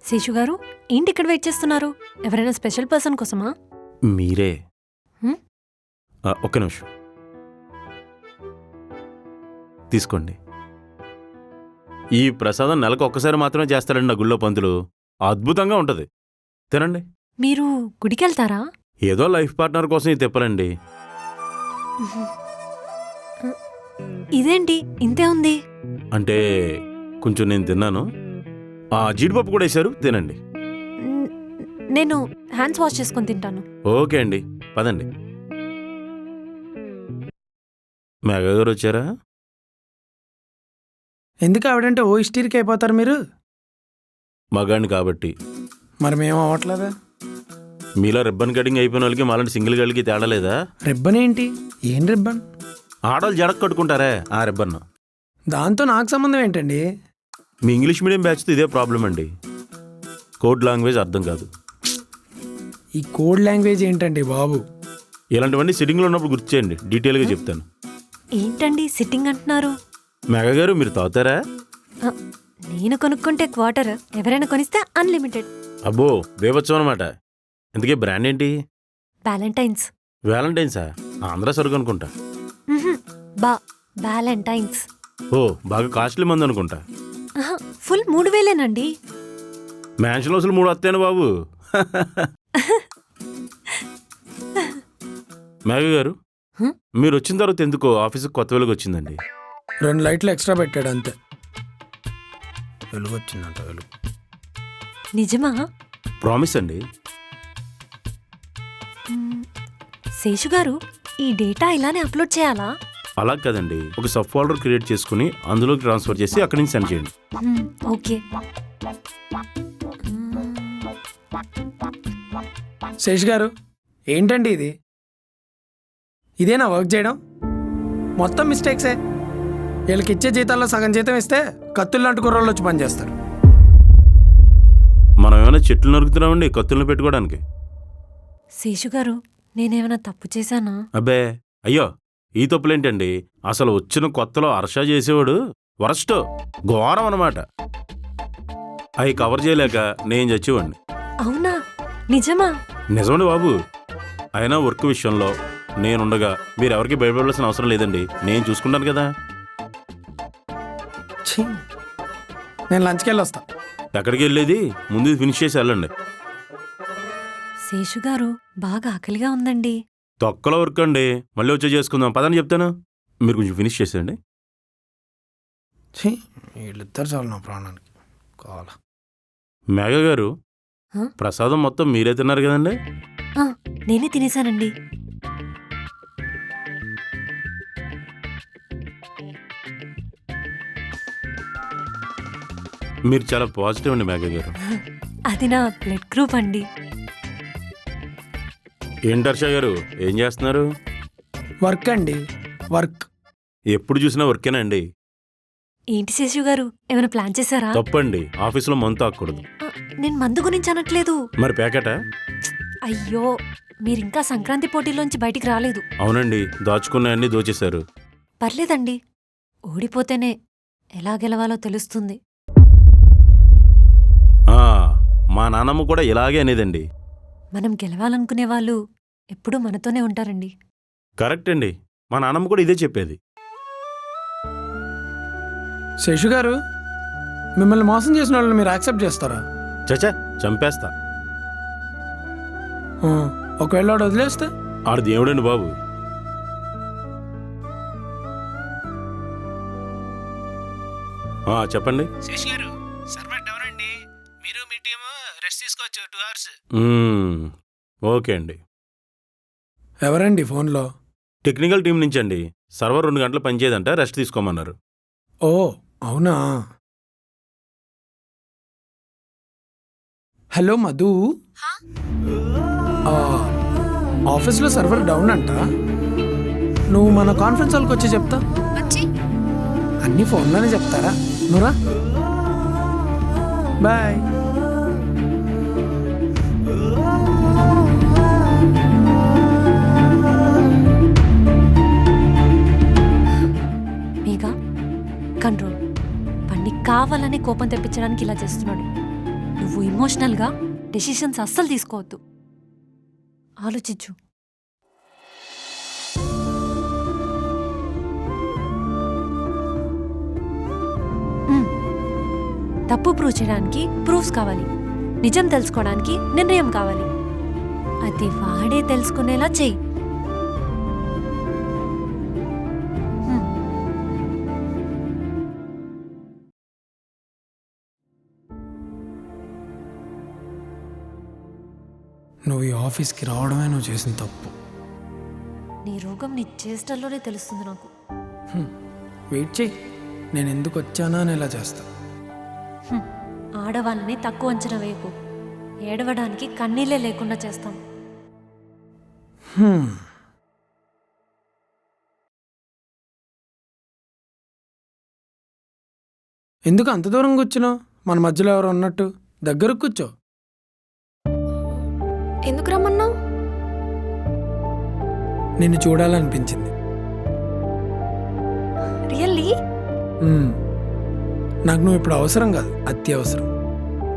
శేషు గారు ఏంటి ఇక్కడ వెయిట్ చేస్తున్నారు? ఎవరైనా స్పెషల్ పర్సన్ కోసమా? మీరే. ఒక్క నిమిషం తీసుకోండి. ఈ ప్రసాదం నెలకు ఒక్కసారి మాత్రమే చేస్తారండి నా గుళ్ళో పంతులు. అద్భుతంగా ఉంటుంది, తినండి. మీరు గుడికెళ్తారా? ఏదో లైఫ్ పార్ట్నర్ కోసం ఇది తిప్పలండి. ఇదేంటి ఇంతే ఉంది? అంటే కొంచెం నేను తిన్నాను. జీడిపప్పు కూడా వేశారు, తినండి. నేను హ్యాండ్స్ వాష్ చేసుకొని తింటాను. ఓకే అండి, పదండి. మెగా గారు వచ్చారా? ఎందుకు ఆవిడంటే ఓ హిస్టరీకి అయిపోతారు మీరు? మగాడిని కాబట్టి. మరి మేము అవ్వట్లేదా? మీలో రిబ్బన్ కటింగ్ అయిపోయిన వాళ్ళకి మాలాంటి సింగిల్ గడికి తేడా లేదా? రిబ్బన్ ఏంటి? ఏం రిబ్బన్? ఆడవాళ్ళు జడక్ కట్టుకుంటారే ఆ రిబ్బన్. దాంతో నాకు సంబంధం ఏంటండి? మీ ఇంగ్లీష్ మీడియం బ్యాచ్తో ఇదే ప్రాబ్లం అండి. కోడ్ లాంగ్వేజ్ అర్థం కాదు. ఈ కోడ్ లాంగ్వేజ్ ఏంటండి బాబు? ఇలాంటివన్నీ సిట్టింగ్లో ఉన్నప్పుడు గుర్తు చేయండి, డీటెయిల్గా చెప్తాను. ఏంటండి సిట్టింగ్ అంటున్నారు? మెగా గారు మీరు తాగుతారా? నేను కొనుక్కుంటే క్వార్టర్, ఎవరైనా కొనిస్తే అన్లిమిటెడ్. అబ్బో బేబత్సం అనమాట. ఇంతకీ బ్రాండ్ ఏంటి? వ్యాలంటైన్స్. వ్యాలంటైన్సా? ఆంధ్ర సరుకు అనుకుంటా. వ్యాలంటైన్స్. ఓ బాగా కాస్ట్లీ మంది అనుకుంటా. ఫుల్ 3000 మ్యాన్షన్ హౌస్లు 3 వస్తాయను బాబు. మేఘ గారు మీరు వచ్చిన తర్వాత ఎందుకో ఆఫీస్కి కొత్త వెలుగు వచ్చిందండి. 2 లైట్లు ఎక్స్ట్రా పెట్టాడు అంతే. వెలుగు వచ్చిందంట. వెలుగు నిజమా? ప్రామిస్ అండి. శేషు గారు ఈ డేటా ఇలానే అప్లోడ్ చేయాలా? అలా కదండి, ఒక సబ్ ఫోల్డర్ క్రియేట్ చేసుకుని అందులోకి ట్రాన్స్ఫర్ చేసి అక్కడి నుంచి సెండ్ చేయండి. ఓకే. శేష్ గారు ఏంటండి ఇది? ఇదేనా వర్క్ చేయడం? మొత్తం మిస్టేక్సే. వీళ్ళకి ఇచ్చే జీతాల్లో సగం జీతం ఇస్తే కత్తులు లాంటి కుర్రోళ్ళు వచ్చి పనిచేస్తారు. మనం ఏమైనా చెట్లు నరుకుతున్నామండి కత్తులను పెట్టుకోవడానికి? శేషు గారు నేనేమైనా తప్పు చేశానా? అబ్బే అయ్యో ఈ తప్పులేంటండి. అసలు వచ్చిన కొత్తలో హర్ష చేసేవాడు వరస్ట్, ఘోరం అనమాట. అవి కవర్ చేయలేక నేను చచ్చేవాడిని. అవునా? నిజమా? నిజమండి బాబు. అయినా వర్క్ విషయంలో నేనుండగా మీరెవరికి భయపడాల్సిన అవసరం లేదండి, నేను చూసుకుంటాను కదా. నేను లంచ్కి వెళ్ళి వస్తా. ఎక్కడికి వెళ్ళేది? ముందు ఫినిష్ చేసి వెళ్ళండి. శేషు గారు బాగా ఆకలిగా ఉందండి. తొక్కలో వర్క్ అండి, మళ్ళీ వచ్చే చేసుకుందాం పదని చెప్తాను. మీరు కొంచెం ఫినిష్ చేసేయండి. వీళ్ళిద్దరు చాలు నా ప్రాణానికి కావాలా. మేఘ గారు ప్రసాదం మొత్తం మీరే తిన్నారు కదండి? నేనే తినేశానండి. మీరు చాలా పాజిటివ్ అండి మేఘ గారు. అది నా బ్లడ్ గ్రూప్ అండి. ఏంటి హర్ష గారు ఏం చేస్తున్నారు? వర్క్ అండి, వర్క్. ఎప్పుడు చూసినా వర్కేనా అండి? ఏంటి శేషు గారు ఏమైనా ప్లాన్ చేశారా? తప్పండి, ఆఫీసులో మందు తాగకూడదు. నేను మందు గురించి అనట్లేదు. మరి ప్యాకెటా? అయ్యో మీరింకా సంక్రాంతి పోటీలోంచి బయటికి రాలేదు. అవునండి, దాచుకున్నాయన్నీ దోచేశారు. పర్లేదండి, ఓడిపోతేనే ఎలా గెలవాలో తెలుస్తుంది. మా నాన్నమ్మ కూడా ఇలాగే అనేదండి. మనం గెలవాలనుకునే వాళ్ళు ఎప్పుడూ మనతోనే ఉంటారండి. కరెక్ట్ అండి, మా నాన్నమ్మ కూడా ఇదే చెప్పేది. శేషు గారు మిమ్మల్ని మోసం చేసిన వాళ్ళని మీరు యాక్సెప్ట్ చేస్తారా? చచ్చా చంపేస్తా. ఒకవేళ వాడు వదిలేస్తే ఆడు దేవుడండి బాబు. చెప్పండి. శేష్ గారు, సర్వర్ డౌన్ అండి. మీరు మీ టీము రెస్ట్ తీసుకోవచ్చు 2 hours. ఓకే అండి. ఎవరండి ఫోన్లో? టెక్నికల్ టీం నుంచి అండి. సర్వర్ 2 గంటలు పనిచేయదంట, రెస్ట్ తీసుకోమన్నారు. ఓ అవునా. హలో మధు, ఆఫీస్లో సర్వర్ డౌన్ అంట. నువ్వు మన కాన్ఫరెన్స్ హాల్కి వచ్చి చెప్తా. అన్నీ ఫోన్లోనే చెప్తారా? నువ్వురా. బాయ్. మేఘా, కంట్రోల్. పండి కావాలని కోపం తెప్పించడానికి ఇలా చేస్తున్నాడు. నువ్వు ఇమోషనల్గా డెసిషన్స్ అస్సలు తీసుకోవద్దు. ఆలోచించు. తప్పు ప్రూవ్ చేయడానికి ప్రూఫ్స్ కావాలి. నిజం తెలుసుకోవడానికి నిర్ణయం కావాలి. అది వాడే తెలుసుకునేలా చెయ్యి. నువ్వు ఈ ఆఫీస్కి రావడమే నువ్వు చేసిన తప్పు. నీ రోగం నీ చేష్టల్లోనే తెలుస్తుంది నాకు. వెయిట్ చెయ్యి, నేను ఎందుకు వచ్చానా అని ఎలా చేస్తా. ఆడవాళ్ళని తక్కువ అంచనా వేయకు. ఏడవడానికి కన్నీళ్ళే లేకుండా చేస్తాం. ఎందుకు అంత దూరం కూర్చున్నావు? మన మధ్యలో ఎవరు ఉన్నట్టు. దగ్గర కూర్చో. ఎందుకు రమ్మన్నావు? నిన్ను చూడాలనిపించింది. రియల్లీ? నాకు నువ్వు ఇప్పుడు అవసరం కాదు, అత్యవసరం.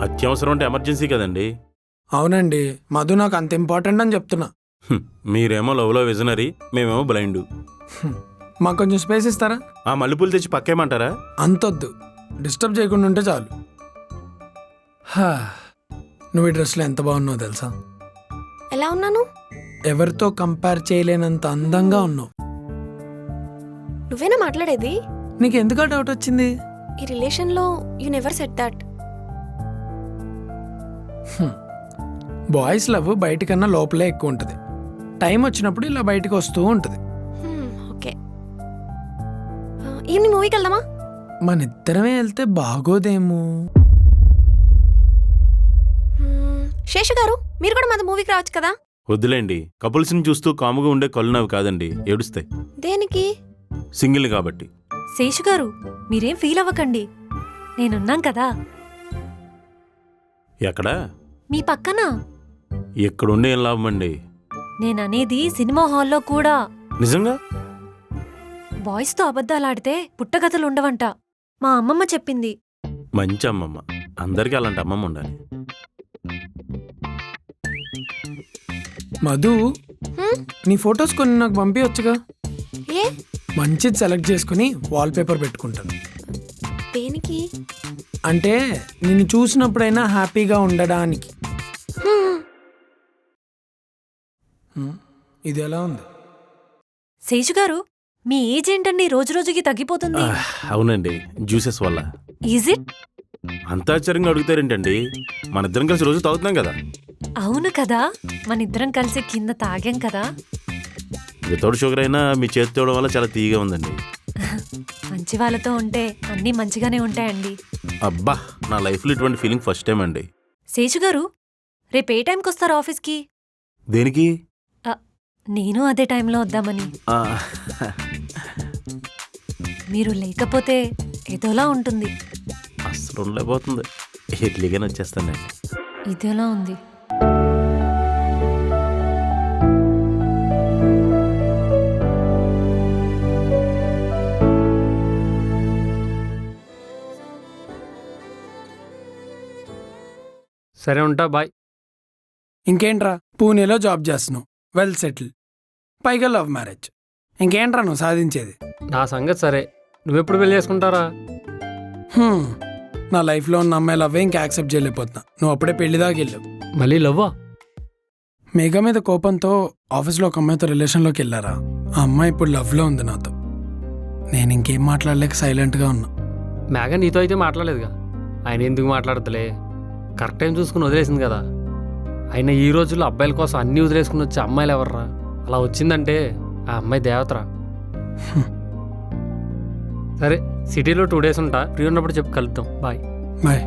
అత్యవసరం అంటే ఎమర్జెన్సీ కదండి. అవునండి, మధు నాకు అంత ఇంపార్టెంట్ అని చెప్తున్నా. మీరేమో లవ్లో విజనరీ, మేమేమో బ్లైండ్. మాకు కొంచెం స్పేస్ ఇస్తారా? ఆ మల్లెపూలు తెచ్చి పక్కేమంటారా? అంతొద్దు, డిస్టర్బ్ చేయకుండా ఉంటే చాలు. నువ్వు ఈ డ్రెస్లో ఎంత బాగున్నావు తెలుసా? ఎలా ఉన్నాను? ఎవరితో కంపేర్ చేయలేనంత అందంగా ఉన్నావు. నువ్వేనా మాట్లాడేది? నీకు ఎందుకు డౌట్ వచ్చింది? ఈ రిలేషన్లో you never said that. Boys love బయటకన్నా లోపలే ఎక్కువ ఉంటుంది. టైం వచ్చినప్పుడు ఇలా బయటకు వస్తూ ఉంటుంది. ఓకే, ఈవినింగ్ మూవీకి వెళ్దామా? మన ఇద్దరమే వెళ్తే బాగోదేమో. శేషు గారు, మీరు కూడా మాది మూవీకి రావచ్చు కదా. వద్దులేండి, కపుల్స్ని చూస్తూ కాముగా ఉండే కళ్ళు నవ్వు కాదండి, ఏడుస్తాయి. దేనికి? సింగిల్ కాబట్టి. శేషు గారు, మీరేం ఫీల్ అవ్వకండి, నేనున్నాం కదా. ఎక్కడా? మీ పక్కన. ఎక్కడుండే ఏం లాభం అండి? నేననేది సినిమా హాల్లో కూడా. నిజంగా? బాయ్స్తో అబద్ధాలాడితే పుట్టగతులు ఉండవంట, మా అమ్మమ్మ చెప్పింది. మంచి అమ్మమ్మ, అందరికీ అలాంటి అమ్మమ్మ ఉండాలి. మధు, నీ ఫొటోస్ కొన్ని నాకు పంపించచ్చుగా? ఏ? మంచిది సెలెక్ట్ చేసుకుని వాల్పేపర్ పెట్టుకుంటాను. దేనికి? అంటే నిన్ను చూసినప్పుడైనా హ్యాపీగా ఉండడానికి. ఇది ఎలా ఉంది? శేషు గారు, మీ ఏజ్ ఏంటండి రోజు రోజుకి తగ్గిపోతుంది. అవునండి, జ్యూసెస్ వల్ల. Is it? అంత ఆశ్చర్యంగా అడుగుతారేంటండి? మన ఇద్దరం కలిసి రోజు తాగుతున్నాం కదా. అవును కదా, మన ఇద్దరం కలిసి కింద తాగాం కదా. వితౌట్ షుగర్ అయినా మీ చేతి తేవడం వల్ల చాలా తీయగా ఉందండి. మంచి వాళ్ళతో ఉంటే అన్నీ మంచిగానే ఉంటాయండి. అబ్బా, నా లైఫ్లో ఇటువంటి ఫీలింగ్ ఫస్ట్ టైం అండి. శేషు గారు, రేపు ఏ టైంకి వస్తారు ఆఫీస్కి? దేనికి? నేను అదే టైంలో వద్దామని. మీరు లేకపోతే ఏదోలా ఉంటుంది. అసలు ఉండలేకపోతుంది. ఎట్లీగానే వచ్చేస్తానండి. ఇదేలా ఉంది? సరే ఉంటా, బాయ్. ఇంకేంట్రా, పూణేలో జాబ్ చేస్తున్నావు, వెల్ సెటిల్, పైగా లవ్ మ్యారేజ్. ఇంకేంట్రా నువ్వు సాధించేది? నా సంగతి సరే, నువ్వెప్పుడు పెళ్లి చేసుకుంటారా? నా లైఫ్లో ఉన్న అమ్మాయి లవ్వే ఇంకా యాక్సెప్ట్ చేయలేకపోతున్నా. నువ్వు అప్పుడే పెళ్లి దాకా వెళ్ళావు. మళ్ళీ లవ్వా? మేఘ మీద కోపంతో ఆఫీస్లో ఒక అమ్మాయితో రిలేషన్లోకి వెళ్ళారా? ఆ అమ్మాయి ఇప్పుడు లవ్లో ఉంది నాతో. నేను ఇంకేం మాట్లాడలేక సైలెంట్గా ఉన్నా. మేఘ నీతో అయితే మాట్లాడలేదుగా, ఆయన ఎందుకు మాట్లాడదులే, కరెక్ట్ టైం చూసుకుని వదిలేసింది కదా. అయినా ఈ రోజుల్లో అబ్బాయిల కోసం అన్నీ వదిలేసుకుని వచ్చే అమ్మాయిలు ఎవర్రా? అలా వచ్చిందంటే ఆ అమ్మాయి దేవతరా. సరే, సిటీలో 2 days ఉంటా, ఫ్రీ ఉన్నప్పుడు చెప్పి కలుద్దాం. బాయ్. బాయ్.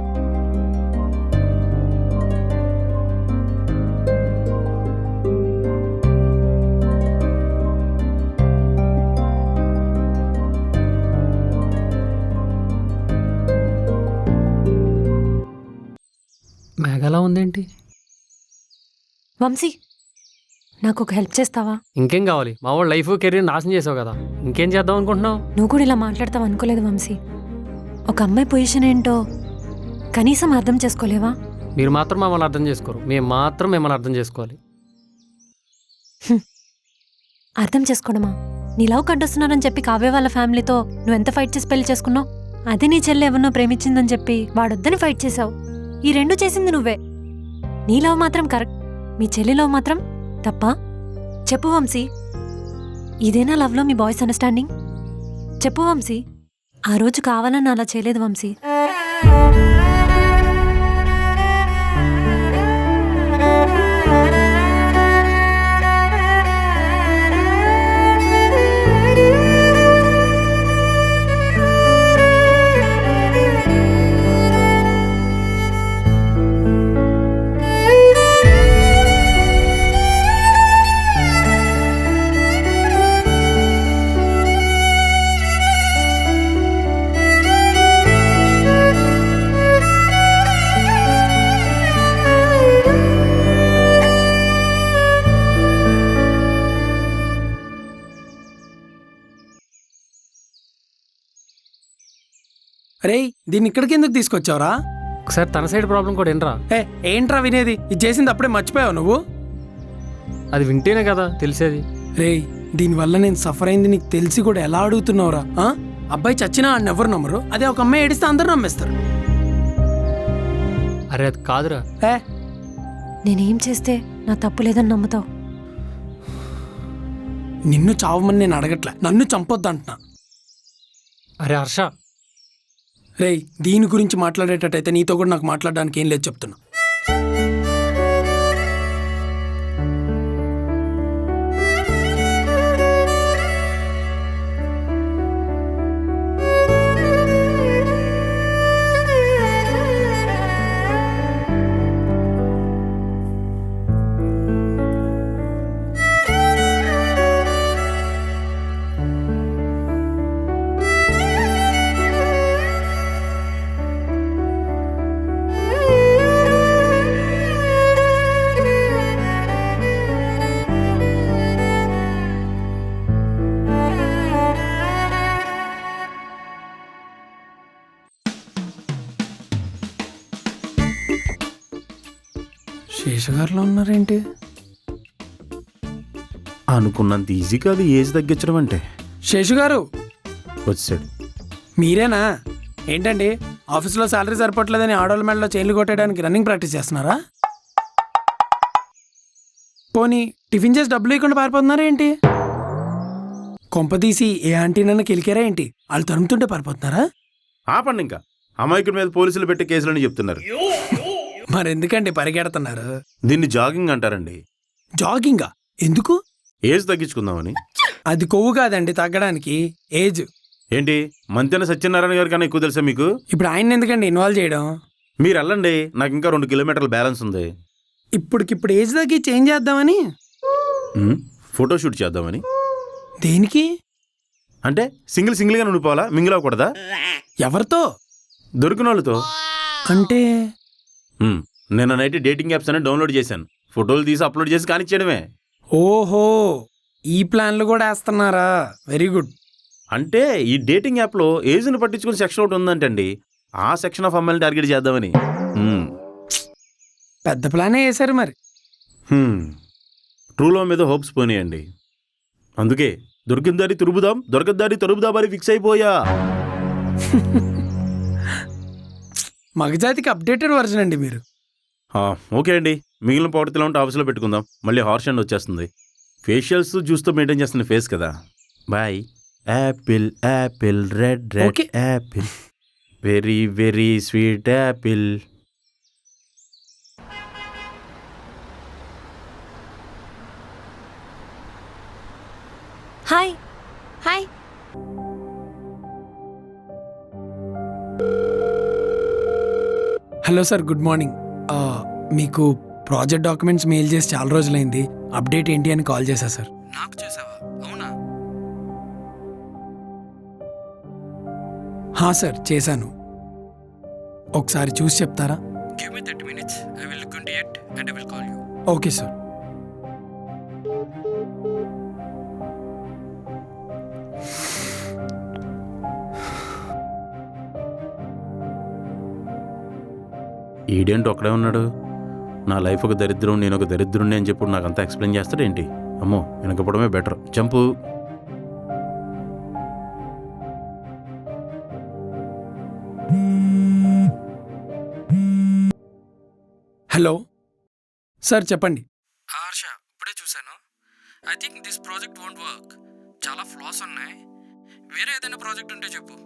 మేఘలా ఉందేంటి? వంశీ, నాకు ఒక హెల్ప్ చేస్తావా? ఇంకేం కావాలి? మా వాడు లైఫ్ కెరీర్ నాశనం చేసావు కదా, ఇంకేం చేద్దాం అనుకుంటున్నావు? నువ్వు కూడా ఇలా మాట్లాడతావు అనుకోలేదు వంశీ. ఒక అమ్మాయి పొజిషన్ ఏంటో కనీసం అర్థం చేసుకోలేవా? మీరు మాత్రం మమ్మల్ని అర్థం చేసుకోరు, మేము మాత్రం మిమ్మల్ని అర్థం చేసుకోవాలి. అర్థం చేసుకోవడమా? నీ లవ్ కట్టొస్తున్నారని చెప్పి కావ్య వాళ్ళ ఫ్యామిలీతో నువ్వు ఎంత ఫైట్ చేసి పెళ్లి చేసుకున్నావు. అదే నీ చెల్లి ఎవరినో ప్రేమించిందని చెప్పి వాడొద్దని ఫైట్ చేశావు. ఈ 2 చేసింది నువ్వే. నీ లవ్ మాత్రం కరెక్ట్, మీ చెల్లి లవ్ మాత్రం తప్పా? చెప్పు వంశీ, ఇదేనా లవ్లో మీ బాయ్స్ అండర్స్టాండింగ్? చెప్పు వంశీ. ఆ రోజు కావాలని అలా చేయలేదు వంశీ. రే, దీన్ని ఇక్కడికి ఎందుకు తీసుకొచ్చావురా? ఒకసారి తన సైడ్ ప్రాబ్లం కూడా ఏంట్రా? ఏంట్రా వినేది? ఇది చేసింది అప్పుడే మర్చిపోయావు నువ్వు? అది వింటేనే కదా తెలిసేది. రే, దీనివల్ల నేను సఫర్ అయింది నీకు తెలిసి కూడా ఎలా అడుగుతున్నావురా? అబ్బాయి చచ్చినా ఆయన ఎవరు నమ్మరు, అదే ఒక అమ్మాయి ఏడిస్తే అందరూ నమ్మేస్తారు. అరే అది కాదురా. నేనేం చేస్తే నా తప్పు లేదని నమ్ముతావు? నిన్ను చావమని నేను అడగట్లే, నన్ను చంపొద్దు అంటున్నా. అరే హర్ష, రే, దీని గురించి మాట్లాడేటట్టయితే నీతో కూడా నాకు మాట్లాడడానికి ఏం లేదు చెప్తున్నా. శేషగారిలో ఉన్నారేంటి? అనుకున్నంత ఈజీ కాదు ఏజ్ తగ్గించడం అంటే. శేషుగారు వచ్చాడు. మీరేనా? ఏంటండి, ఆఫీస్లో శాలరీ సరిపోవట్లేదని ఆడోళ్ళ మెడలో చైన్లు కొట్టడానికి రన్నింగ్ ప్రాక్టీస్ చేస్తున్నారా? పోనీ టిఫిన్ చేసి డబ్బులు ఇవ్వకుండా పారిపోతున్నారా ఏంటి? కొంపదీసి ఏ ఆంటీ నన్ను కెలికారా ఏంటి? వాళ్ళు తరుముతుంటే పారిపోతున్నారా? ఆపండి, ఇంకా అమాయకుడి మీద పోలీసులు పెట్టే కేసులని చెప్తున్నారు. మరెందుకండి పరిగెడుతున్నారు? దీన్ని జాగింగ్ అంటారండి. జాగింగా? ఎందుకు? ఏజ్ తగ్గించుకుందామని. అది కొవ్వు కాదండి తగ్గడానికి, ఏజ్. ఏంటి, మంతెన సత్యనారాయణ గారి కన్నా ఎక్కువ తెలుసా మీకు? ఇప్పుడు ఆయన ఎందుకండి ఇన్వాల్వ్ చేయడం? మీరు వెళ్ళండి, నాకు ఇంకా 2 kilometers బ్యాలెన్స్ ఉంది. ఇప్పటికిప్పుడు ఏజ్ తగ్గి చేంజ్ చేద్దామని. ఫోటోషూట్ చేద్దామని. దేనికి? అంటే సింగిల్గా ఉండిపోవాలా, మింగిల్ అవ్వకూడదా? ఎవరితో? దొరికిన వాళ్ళతో. అంటే నిన్న నైట్ డేటింగ్ యాప్స్ అని డౌన్లోడ్ చేశాను, ఫోటోలు తీసి అప్లోడ్ చేసి కానిచ్చేయడమే. ఓహో, ఈ ప్లాన్లు కూడా వేస్తున్నారా? Very good. అంటే ఈ డేటింగ్ యాప్లో ఏజ్ని పట్టించుకుని సెక్షన్ ఒకటి ఉందంటండి, ఆ సెక్షన్ ఆఫ్ అమ్మాయిని టార్గెట్ చేద్దామని. పెద్ద ప్లానే వేశారు మరి. ట్రూలో మీద హోప్స్ పోనీయండి, అందుకే దొరికిన దారి తురుపుదాం, దొరకని దారి తరుపుదాం అని ఫిక్స్ అయిపోయా. మగజాతికి అప్డేటెడ్ వర్జన్ అండి మీరు. ఓకే అండి, మిగిలిన పౌడర్లో ఉంటే ఆఫీస్లో పెట్టుకుందాం. మళ్ళీ హార్ష్ అండ్ వచ్చేస్తుంది. ఫేషియల్స్ జ్యూస్తో మెయింటైన్ చేస్తున్న ఫేస్ కదా. Bye. Apple apple red red Okay. Apple very very sweet apple. Hi. Hi. Hello sir, good morning. మీకు ప్రాజెక్ట్ డాక్యుమెంట్స్ మెయిల్ చేసి చాలా రోజులైంది. అప్డేట్ ఏంటి అని కాల్ చేశా సార్. నాకు చేసావా? అవునా? సార్ చేశాను. ఒకసారి చూసి చెప్తారా? Give me 30 minutes. I will look into it and I will call you. Okay sir. ఈడేంటి ఒక్కడే ఉన్నాడు? నా లైఫ్ ఒక దరిద్రం, నేను ఒక దరిద్రుణ్ణి అని చెప్పి నాకంతా ఎక్స్ప్లెయిన్ చేస్తాడేంటి? అమ్మో, వెనకపోవడమే బెటర్. జంపు. హలో సార్, చెప్పండి. హర్ష, ఇప్పుడే చూశాను. I think this project won't work. చాలా ఫ్లాస్ ఉన్నాయి. వేరే ఏదైనా ప్రాజెక్ట్ ఉంటే చెప్పు.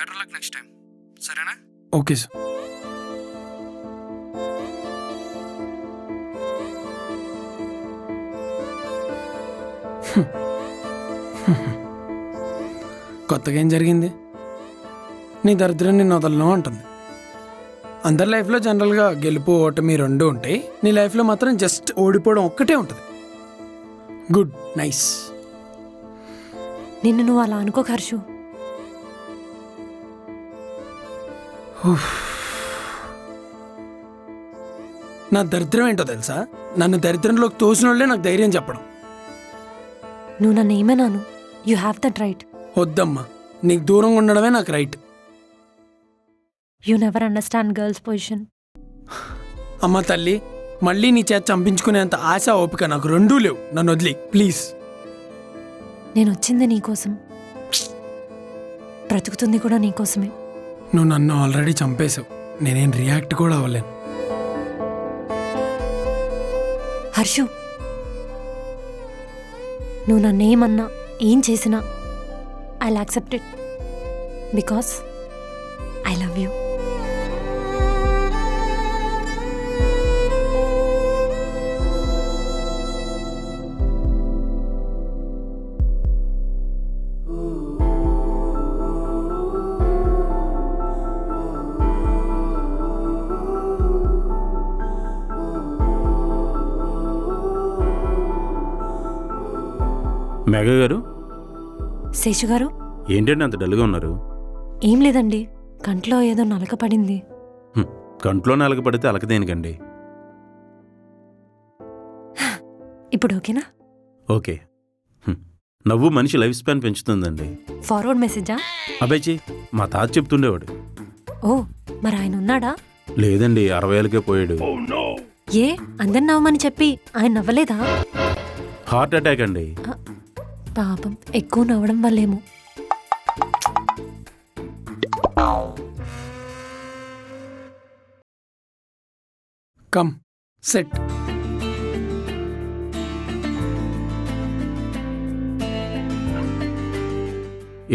Better luck next time. సరేనా? Okay sir. కొత్తగా ఏం జరిగింది? నీ దరిద్రం నిన్ను వదలను అంటుంది. అందరి లైఫ్లో జనరల్గా గెలుపు ఓటమి రెండు ఉంటాయి. నీ లైఫ్లో మాత్రం జస్ట్ ఓడిపోవడం ఒక్కటే ఉంటుంది. Good, nice. నిన్ను నువ్వు అలా అనుకోక హర్షు. నా దరిద్రం ఏంటో తెలుసా? నన్ను దరిద్రంలోకి తోసిన వాళ్ళే నాకు ధైర్యం చెప్పడం. నువ్వు నన్ను ఏమన్నాను? You have that right. వద్దమ్మా, నీకు దూరంగా ఉండడమే నాకు right. You never understand girls position. అమ్మ తల్లి, మళ్ళీ నీ చేత చంపించుకునేంత ఆశ ఓపిక నాకు రెండూ లేవు. నన్ను వదిలి ప్లీజ్. నేను వచ్చింది నీకోసం, బ్రతుకుతుంది కూడా నీకోసమే. నువ్వు నన్ను ఆల్రెడీ చంపేశావు. నేనేం రియాక్ట్ కూడా అవ్వలేను. హర్షు, నువ్వు నన్నేమన్నా ఏం చేసినా I will accept it because I love you. Mega గారు, శేషు గారు, ఏంటండి అంత డల్గా ఉన్నారు? ఏం లేదండి, కంట్లో ఏదో నలక పడింది. కంట్లో నలక పడితే అలక దేనికండి? ఇప్పుడు ఓకేనా? ఓకే. నవ్వు మనిషి లైఫ్ స్పాన్ పెంచుతుందండి. ఫార్వర్డ్ మెసేజా? అబ్బాయిచి, మా తాత చెప్తుండేవాడు. ఓ, మరి ఆయన ఉన్నాడా? లేదండి, 60 ఏళ్ళకే పోయాడు. ఏ, అందరు నవ్వమని చెప్పి ఆయన నవ్వలేదా? హార్ట్ అటాక్ అండి. పాపం, ఎక్కువ నవ్వడం వల్లేమో. Come set.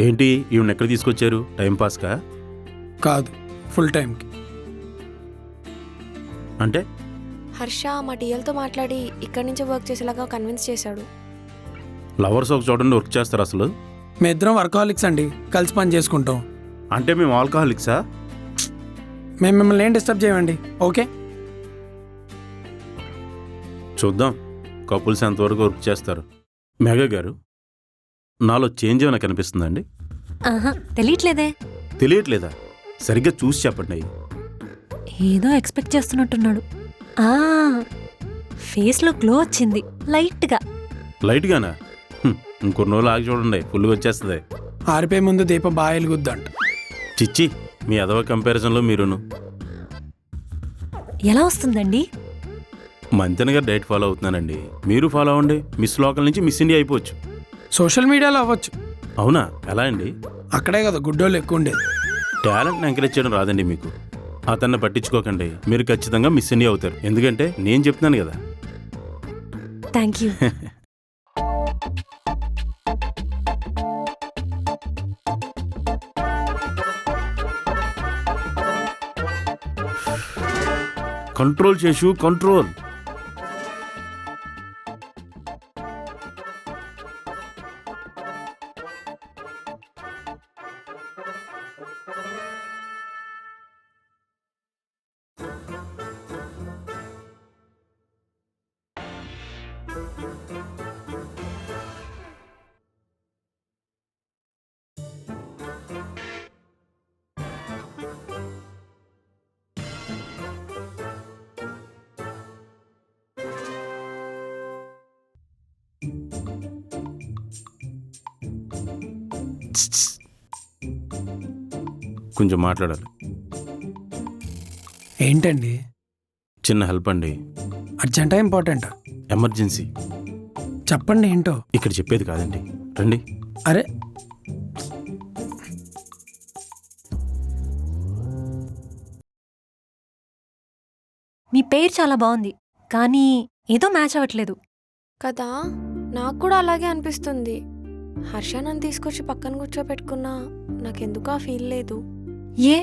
ఏంటి ఈవిడ ఎక్కడ తీసుకొచ్చారు? టైం పాస్కా? కాదు, ఫుల్ టైంకి. అంటే హర్ష మా టీఎల్తో మాట్లాడి ఇక్కడి నుంచి వర్క్ చేసేలాగా కన్విన్స్ చేశాడు. లవర్స్ ఒక చూడండి వర్క్ చేస్తారు అసలు? మీ ఇద్దరం వర్కాలిక్స్ అండి, కలిసి పని చేసుకుంటాం. అంటే మేము ఆల్కహాలిక్సా? మేము మిమ్మల్ని ఏం డిస్టర్బ్ చేయమండి. ఓకే, చూద్దాం కపుల్స్ ఎంతవరకు వర్క్ చేస్తారు. మెగా గారు, నాలో చేంజ్ ఏమైనా కనిపిస్తుందండి? ఆహా, తెలియట్లేదే. తెలియట్లేదా? సరిగ్గా చూసి చెప్పండి. ఏదో ఎక్స్పెక్ట్ చేస్తున్నట్టున్నాడు. ఫేస్లో గ్లో వచ్చింది లైట్గా. లైట్గానా? ఇంకొన్ని రోజులు ఆగి చూడండి, ఫుల్గా వచ్చేస్తుంది. ఆరిపోయే ముందు దీపం బాగా వెలుగుద్దంట. చిచ్చి, మీ అదవ కంపారిజన్లో మీరును. ఎలా వస్తుందండి? మంతెన్ గారు డైట్ ఫాలో అవుతున్నానండి, మీరు ఫాలో అవ్వండి. మిస్ లోకల్ నుంచి మిస్ ఇండియా అయిపోవచ్చు. సోషల్ మీడియాలో అవ్వచ్చు. అవునా? ఎలా అండి? అక్కడే కదా గుడ్డోళ్ళు ఎక్కువ ఉండేది. టాలెంట్ని ఎంకరేజ్ చేయడం రాదండి మీకు. అతన్ని పట్టించుకోకండి, మీరు ఖచ్చితంగా మిస్ ఇండియా అవుతారు. ఎందుకంటే నేను చెప్తున్నాను కదా. Thank you. కంట్రోల్ చేసు, కంట్రోల్. కొంచెం మాట్లాడాలి. ఏంటండి? చిన్న హెల్ప్ అండి. అర్జెంటా ఇంపార్టెంటా? ఎమర్జెన్సీ. చెప్పండి ఏంటో. ఇక్కడ చెప్పేది కాదండి, రండి. అరే మీ పేరు చాలా బాగుంది, కానీ ఏదో మ్యాచ్ అవ్వట్లేదు కదా, నాకు కూడా అలాగే అనిపిస్తుంది. హర్ష నన్ను తీసుకొచ్చి పక్కన కూర్చోపెట్టుకున్నా నాకెందుకు ఆ ఫీల్ లేదు. ఏ?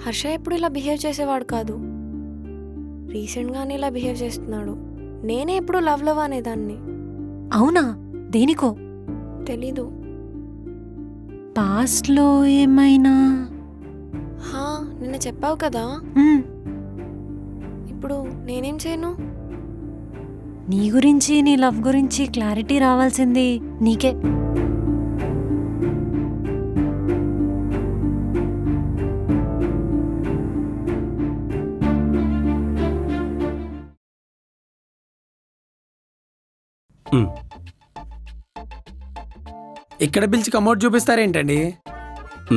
హర్ష ఎప్పుడు ఇలా బిహేవ్ చేసేవాడు కాదు, రీసెంట్గానే ఇలా బిహేవ్ చేస్తున్నాడు. నేనే ఎప్పుడు లవ్ లవ్ అనేదాన్ని. అవునా? దేనికో తెలీదు. పాస్ట్లో ఏమైనా? నిన్న చెప్పావు కదా. ఇప్పుడు నేనేం చేయను? నీ గురించి, నీ లవ్ గురించి క్లారిటీ రావాల్సింది నీకే. ఇక్కడ పిలిచి కమౌట్ చూపిస్తారేంటండి?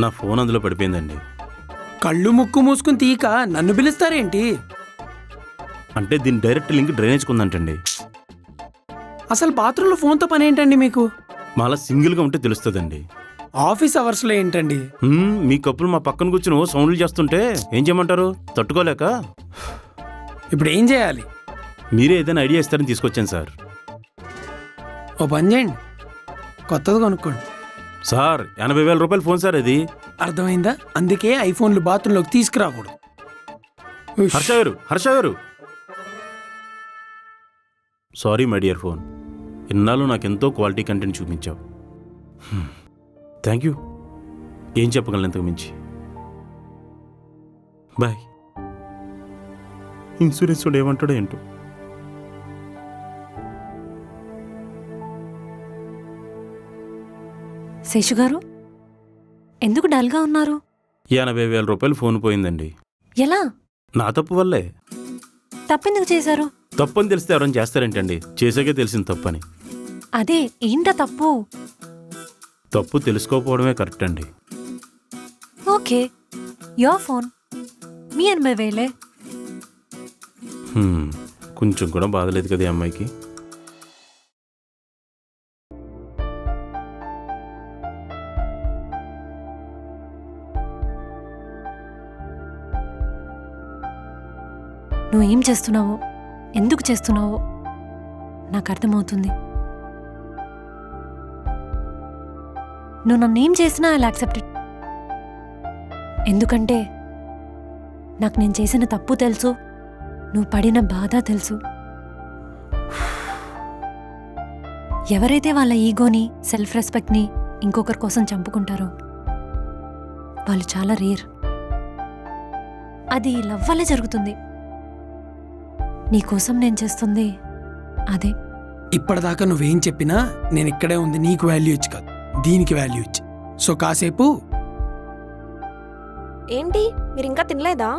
నా ఫోన్ అందులో పడిపోయిందండి. కళ్ళు ముక్కు మూసుకుని తీయక నన్ను పిలుస్తారేంటి? అంటే దీని డైరెక్ట్ లింక్ డ్రైనేజ్కి ఉందంటండి. అసలు బాత్రూంలో ఫోన్తో పని ఏంటండి మీకు? మాలా సింగిల్గా ఉంటే తెలుస్తుందండి. ఆఫీస్ అవర్స్లో ఏంటండి? మీ కప్పులు మా పక్కన కూర్చుని సౌండ్లు చేస్తుంటే ఏం చేయమంటారు? తట్టుకోలేక. ఇప్పుడు ఏం చేయాలి? మీరే ఏదైనా ఐడియా ఇస్తారని తీసుకొచ్చాను సార్. ఓ పని చేయండి, కొత్తది కొనుక్కోండి. సార్ 80,000 రూపాయల ఫోన్ సార్ అది. అర్థమైందా? అందుకే ఐఫోన్లు బాత్రూంలోకి తీసుకురాకూడదు. హర్ష గారు సారీ మై డియర్ ఫోన్. ఇన్నాళ్ళు నాకెంతో క్వాలిటీ కంటెంట్ చూపించావు. Thank you. ఏం చెప్పగలను ఇంతకు మించి? బాయ్. ఇన్సూరెన్స్ వాడు ఏమంటాడో ఏంటో. శేషు గారు, ఎందుకు డల్గా ఉన్నారు? 80,000 రూపాయలు ఫోన్ పోయిందండి. ఎలా? నా తప్పు వల్లే. తప్పెందుకు చేశారు? తప్పని తెలిస్తే ఎవరైనా చేస్తారేంటండి? చేసాకే తెలిసింది తప్పని. అదే ఏంటా తప్పు? తప్పు తెలుసుకోకపోవడమే కరెక్ట్ అండి. ఓకే, యోర్ ఫోన్, మీ 80,000. కొంచెం కూడా బాధలేదు కదా ఈ అమ్మాయికి. నువ్వేం చేస్తున్నావో, ఎందుకు చేస్తున్నావో నాకు అర్థమవుతుంది. నువ్వు నన్నేం చేసినా ఐ యాక్సెప్ట్ ఇట్. ఎందుకంటే నాకు నేను చేసిన తప్పు తెలుసు, నువ్వు పడిన బాధ తెలుసు. ఎవరైతే వాళ్ళ ఈగోని, సెల్ఫ్ రెస్పెక్ట్ని ఇంకొకరి కోసం చంపుకుంటారో వాళ్ళు చాలా రేర్. అది లవ్ వల్లే జరుగుతుంది. నీకోసం నేను చేస్తుంది అదే. ఇప్పటిదాకా నువ్వేం చెప్పినా నేను ఇక్కడే ఉంది నీకు వాల్యూ ఇచ్చి కాదు, దీనికి వాల్యూ ఇచ్చి. సో కాసేపు. ఏంటి మీరు ఇంకా తినలేదా?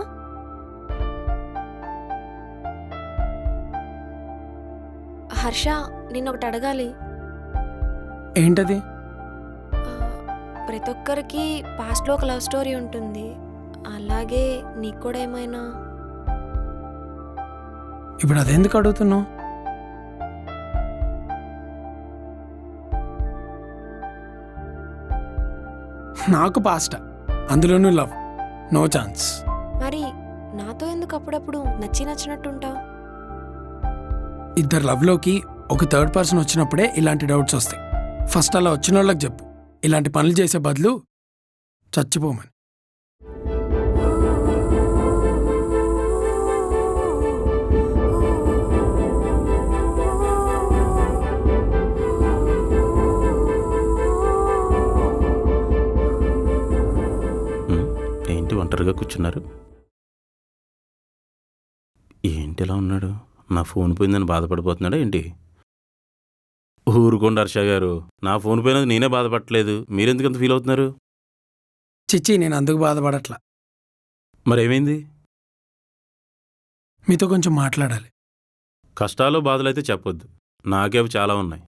హర్ష, నిన్నొకటి అడగాలి. ఏంటది? ప్రతి ఒక్కరికి పాస్ట్లో ఒక లవ్ స్టోరీ ఉంటుంది, అలాగే నీకు కూడా ఏమైనా? ఇప్పుడు అదెందుకు అడుగుతున్నావు? నాకు పాస్ట్, అందులోనూ లవ్, నో ఛాన్స్. మరి నాతో ఎందుకు అప్పుడప్పుడు నచ్చినట్టుంటావు? ఇద్దరు లవ్లోకి ఒక థర్డ్ పర్సన్ వచ్చినప్పుడే ఇలాంటి డౌట్స్ వస్తాయి. ఫస్ట్ అలా వచ్చిన వాళ్ళకి చెప్పు, ఇలాంటి పనులు చేసే బదులు చచ్చిపోమని. ఏంటి ఒంటరిగా కూర్చున్నారు? ఏంటి ఇలా ఉన్నాడు? నా ఫోన్ పోయిందని బాధపడిపోతున్నాడా ఏంటి? ఊరుకోండి హర్ష గారు, నా ఫోన్ పోయినది నేనే బాధపడట్లేదు, మీరెందుకు అంత ఫీల్ అవుతున్నారు? చిచ్చి, నేను అందుకు బాధపడట్లా. మరేమైంది? మీతో కొంచెం మాట్లాడాలి. కష్టాలు బాధలు అయితే చెప్పొద్దు, నాకే అవి చాలా ఉన్నాయి.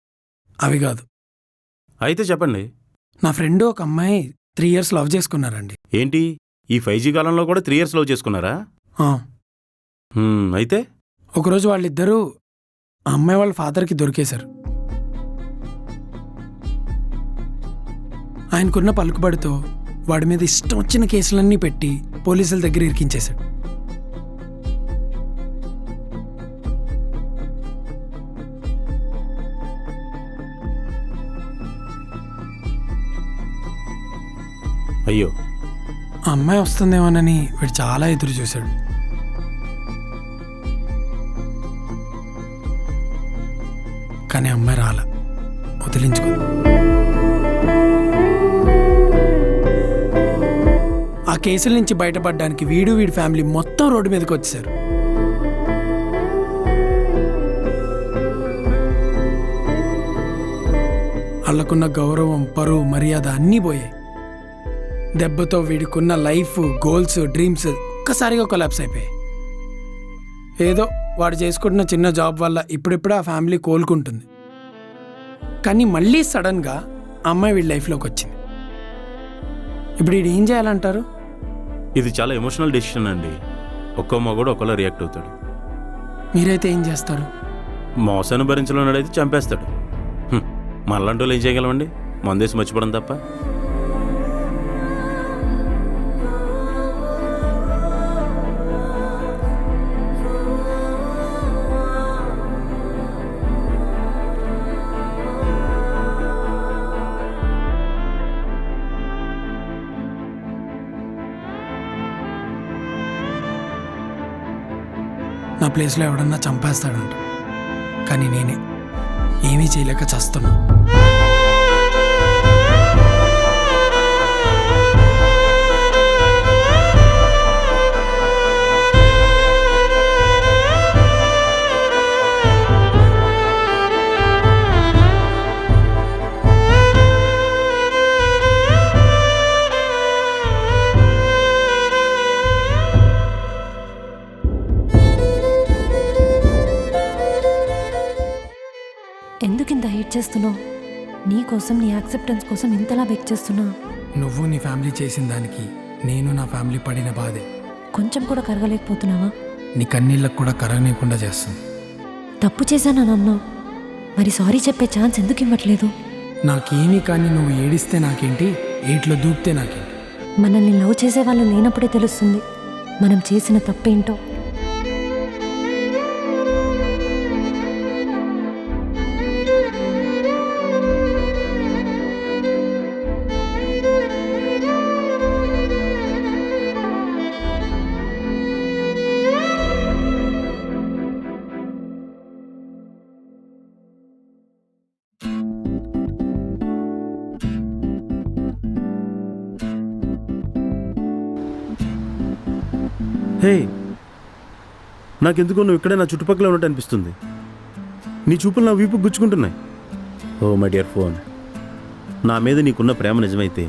అవి కాదు. అయితే చెప్పండి. నా ఫ్రెండ్ ఒక అమ్మాయి 3 years లవ్ చేసుకున్నారండి. ఏంటి ఈ 5G కాలంలో కూడా 3 years లవ్ చేసుకున్నారా? అయితే ఒకరోజు వాళ్ళిద్దరూ ఆ అమ్మాయి వాళ్ళ ఫాదర్కి దొరికేశారు. ఆయనకున్న పలుకుబడితో వాడి మీద ఇష్టం వచ్చిన కేసులన్నీ పెట్టి పోలీసుల దగ్గర ఇరికించేశాడు. అయ్యో, ఆ అమ్మాయి వస్తుందేమోనని వీడు చాలా ఎదురు చూశాడు. కానీ అమ్మాయి రాలా, వదిలించుకుంది. ఆ కేసుల నుంచి బయటపడడానికి వీడి ఫ్యామిలీ మొత్తం రోడ్డు మీదకి వచ్చేశారు. వాళ్ళకున్న గౌరవం, పరువు, మర్యాద అన్నీ పోయాయి. దెబ్బతో వీడికున్న లైఫ్, గోల్స్, డ్రీమ్స్ ఒక్కసారిగా కొలాప్స్ అయిపోయాయి. ఏదో వాడు చేసుకుంటున్న చిన్న జాబ్ వల్ల ఇప్పుడిప్పుడు ఆ ఫ్యామిలీ కోలుకుంటుంది. కానీ మళ్ళీ సడన్గా ఆ అమ్మాయి వీడి లైఫ్లోకి వచ్చింది. ఇప్పుడు వీడు ఏం చేయాలంటారు? ఇది చాలా ఎమోషనల్ డెసిషన్ అండి. ఒక్కో మగోడు ఒకలా రియాక్ట్ అవుతాడు. మీరైతే ఏం చేస్తారు? మోసాన్ని భరించలేనాడైతే చంపేస్తాడు. మనలాంటి వాళ్ళు ఏం చేయగలమండి? మందేసి మర్చిపోవడం తప్ప. నా ప్లేస్లో ఎవడన్నా చంపేస్తాడంట, కానీ నేనే ఏమీ చేయలేక చస్తున్నా. ఎందుకింత హేట్ చేస్తున్నావు? నీ కోసం, నీ యాక్సెప్టెన్స్ కోసం ఇంతలా బెక్ చేస్తున్నా? నువ్వు నీ ఫ్యామిలీ చేసిన దానికి నేను నా ఫ్యామిలీ పడిన బాధే కొంచెం కూడా కరగలేకపోతున్నావా? నీ కన్నీళ్ళకు కూడా కరగనీయకుండా చేస్తుంది. తప్పు చేశానని అన్నావు, మరి సారీ చెప్పే ఛాన్స్ ఎందుకు ఇవ్వట్లేదు? నాకేమీ కానీ నువ్వు ఏడిస్తే నాకేంటి, ఏట్లో దూకితే నాకేంటి? మనల్ని లవ్ చేసే వాళ్ళు లేనప్పుడే తెలుస్తుంది మనం చేసిన తప్పేంటో. హే, నాకెందుకో నువ్వు ఇక్కడే నా చుట్టుపక్కల ఉన్నట్టు అనిపిస్తుంది. నీ చూపులు నా వీపు గుచ్చుకుంటున్నాయి. ఓ మై డియర్ ఫోన్, నా మీద నీకున్న ప్రేమ నిజమైతే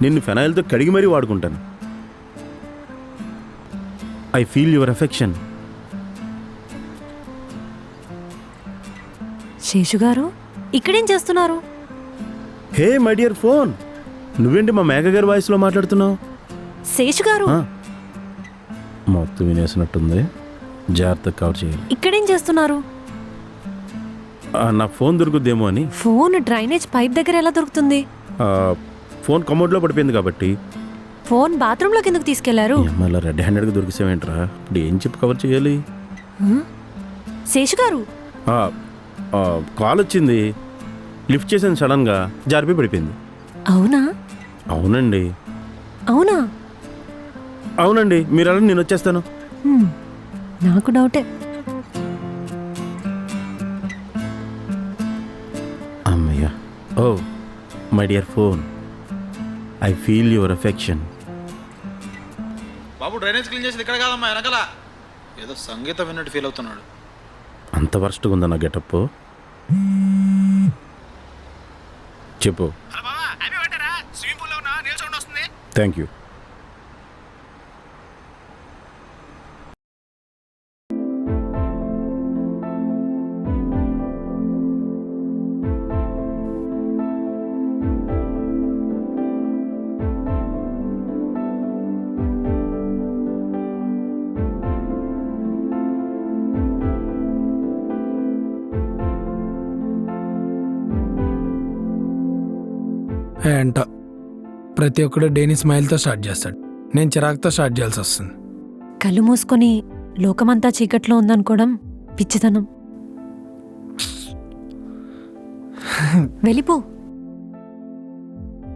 నిన్ను ఫెనాయిల్తో కడిగి మరీ వాడుకుంటాను. I feel your affection. Seshu garu, ఇక్కడేం చేస్తున్నారు? హే మై డియర్ ఫోన్, నువ్వేంటి మా మేఘ గారి వాయిస్లో మాట్లాడుతున్నావు? శేషు గారు, మొత్తం వినేసినట్టుంది, జాగ్రత్తగా కవర్ చేయాలి. ఇక్కడేం చేస్తున్నారు? నా ఫోన్ దొరుకుద్దేమో అని. ఫోన్ డ్రైనేజ్ పైప్ దగ్గర ఎలా దొరుకుతుంది? ఫోన్ కమోడ్లో పడిపోయింది కాబట్టి ఫోన్ బాత్రూంలోకి ఎందుకు తీసుకెళ్లారు? ఈ అమ్మాయిలా రెడ్ హ్యాండెడ్గా దొరికిసావేంట్రా? ఇప్పుడు ఏం చెప్పి కవర్ చేయాలి? శేషు గారు, కాల్ వచ్చింది, లిఫ్ట్ చేశాను, సడన్గా జారిపోయి పడిపోయింది. అవునా? అవునండి. అవునా? అవునండి, మీరు అలా నేను వచ్చేస్తాను. నాకు డౌటే. అమ్మయ్యా. Oh my dear phone, I feel your affection. బాబు డ్రైనేజ్ క్లీన్ చేసి ఇక్కడ కాదమ్మా, వెనకాల. ఏదో సంగీతం విన్నట్టు ఫీల్ అవుతున్నాడు. అంత వరస్ట్గా ఉందా నా గెటప్? చెప్పు. Thank you. ఏంటో ప్రతి ఒక్కడు డేని స్మైల్తో స్టార్ట్ చేస్తాడు, నేను చిరాకుతో స్టార్ట్ చేయాల్సి వస్తుంది. కళ్ళు మూసుకొని లోకమంతా చీకట్లో ఉందనుకోవడం పిచ్చితనం. వెళ్ళిపో,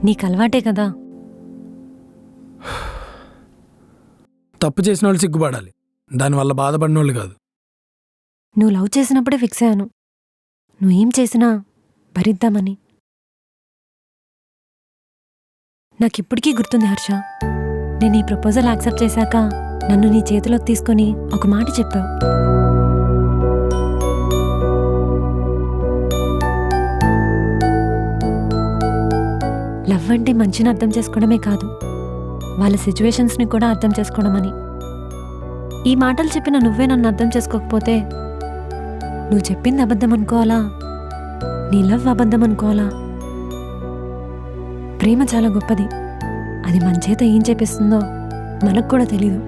నీకు అలవాటే కదా. తప్పు చేసిన వాళ్ళు సిగ్గుపడాలి, దానివల్ల బాధపడిన వాళ్ళు కాదు. నువ్వు లవ్ చేసినప్పుడే ఫిక్స్ అయ్యాను, నువ్వేం చేసినా భరిద్దామని. నాకిప్పటికీ గుర్తుంది హర్ష, నేను ఈ ప్రపోజల్ యాక్సెప్ట్ చేశాక నన్ను నీ చేతిలోకి తీసుకొని ఒక మాట చెప్పావు. లవ్ అంటే మంచిని అర్థం చేసుకోవడమే కాదు, వాళ్ళ సిచ్యువేషన్స్ని కూడా అర్థం చేసుకోవడమని. ఈ మాటలు చెప్పిన నువ్వే నన్ను అర్థం చేసుకోకపోతే నువ్వు చెప్పింది అబద్ధం అనుకోవాలా, నీ లవ్ అబద్ధం అనుకోవాలా? ప్రేమ చాలా గొప్పది, అది మన చేత ఏం చేపిస్తుందో మనకు కూడా తెలీదు.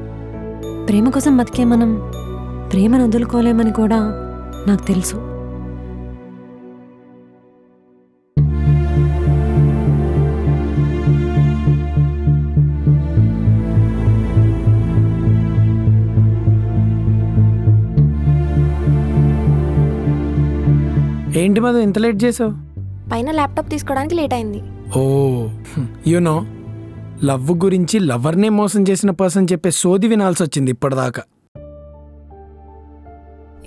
ప్రేమ కోసం బతికే మనం ప్రేమను వదులుకోలేమని కూడా నాకు తెలుసు. ఏంటి మధు ఇంత లేట్ చేసావు? పైన ల్యాప్టాప్ తీసుకోవడానికి లేట్ అయింది. ఓ యూనో, లవ్ గురించి లవర్నే మోసం చేసిన పర్సన్ చెప్పే సోది వినాల్సి వచ్చింది ఇప్పటిదాకా.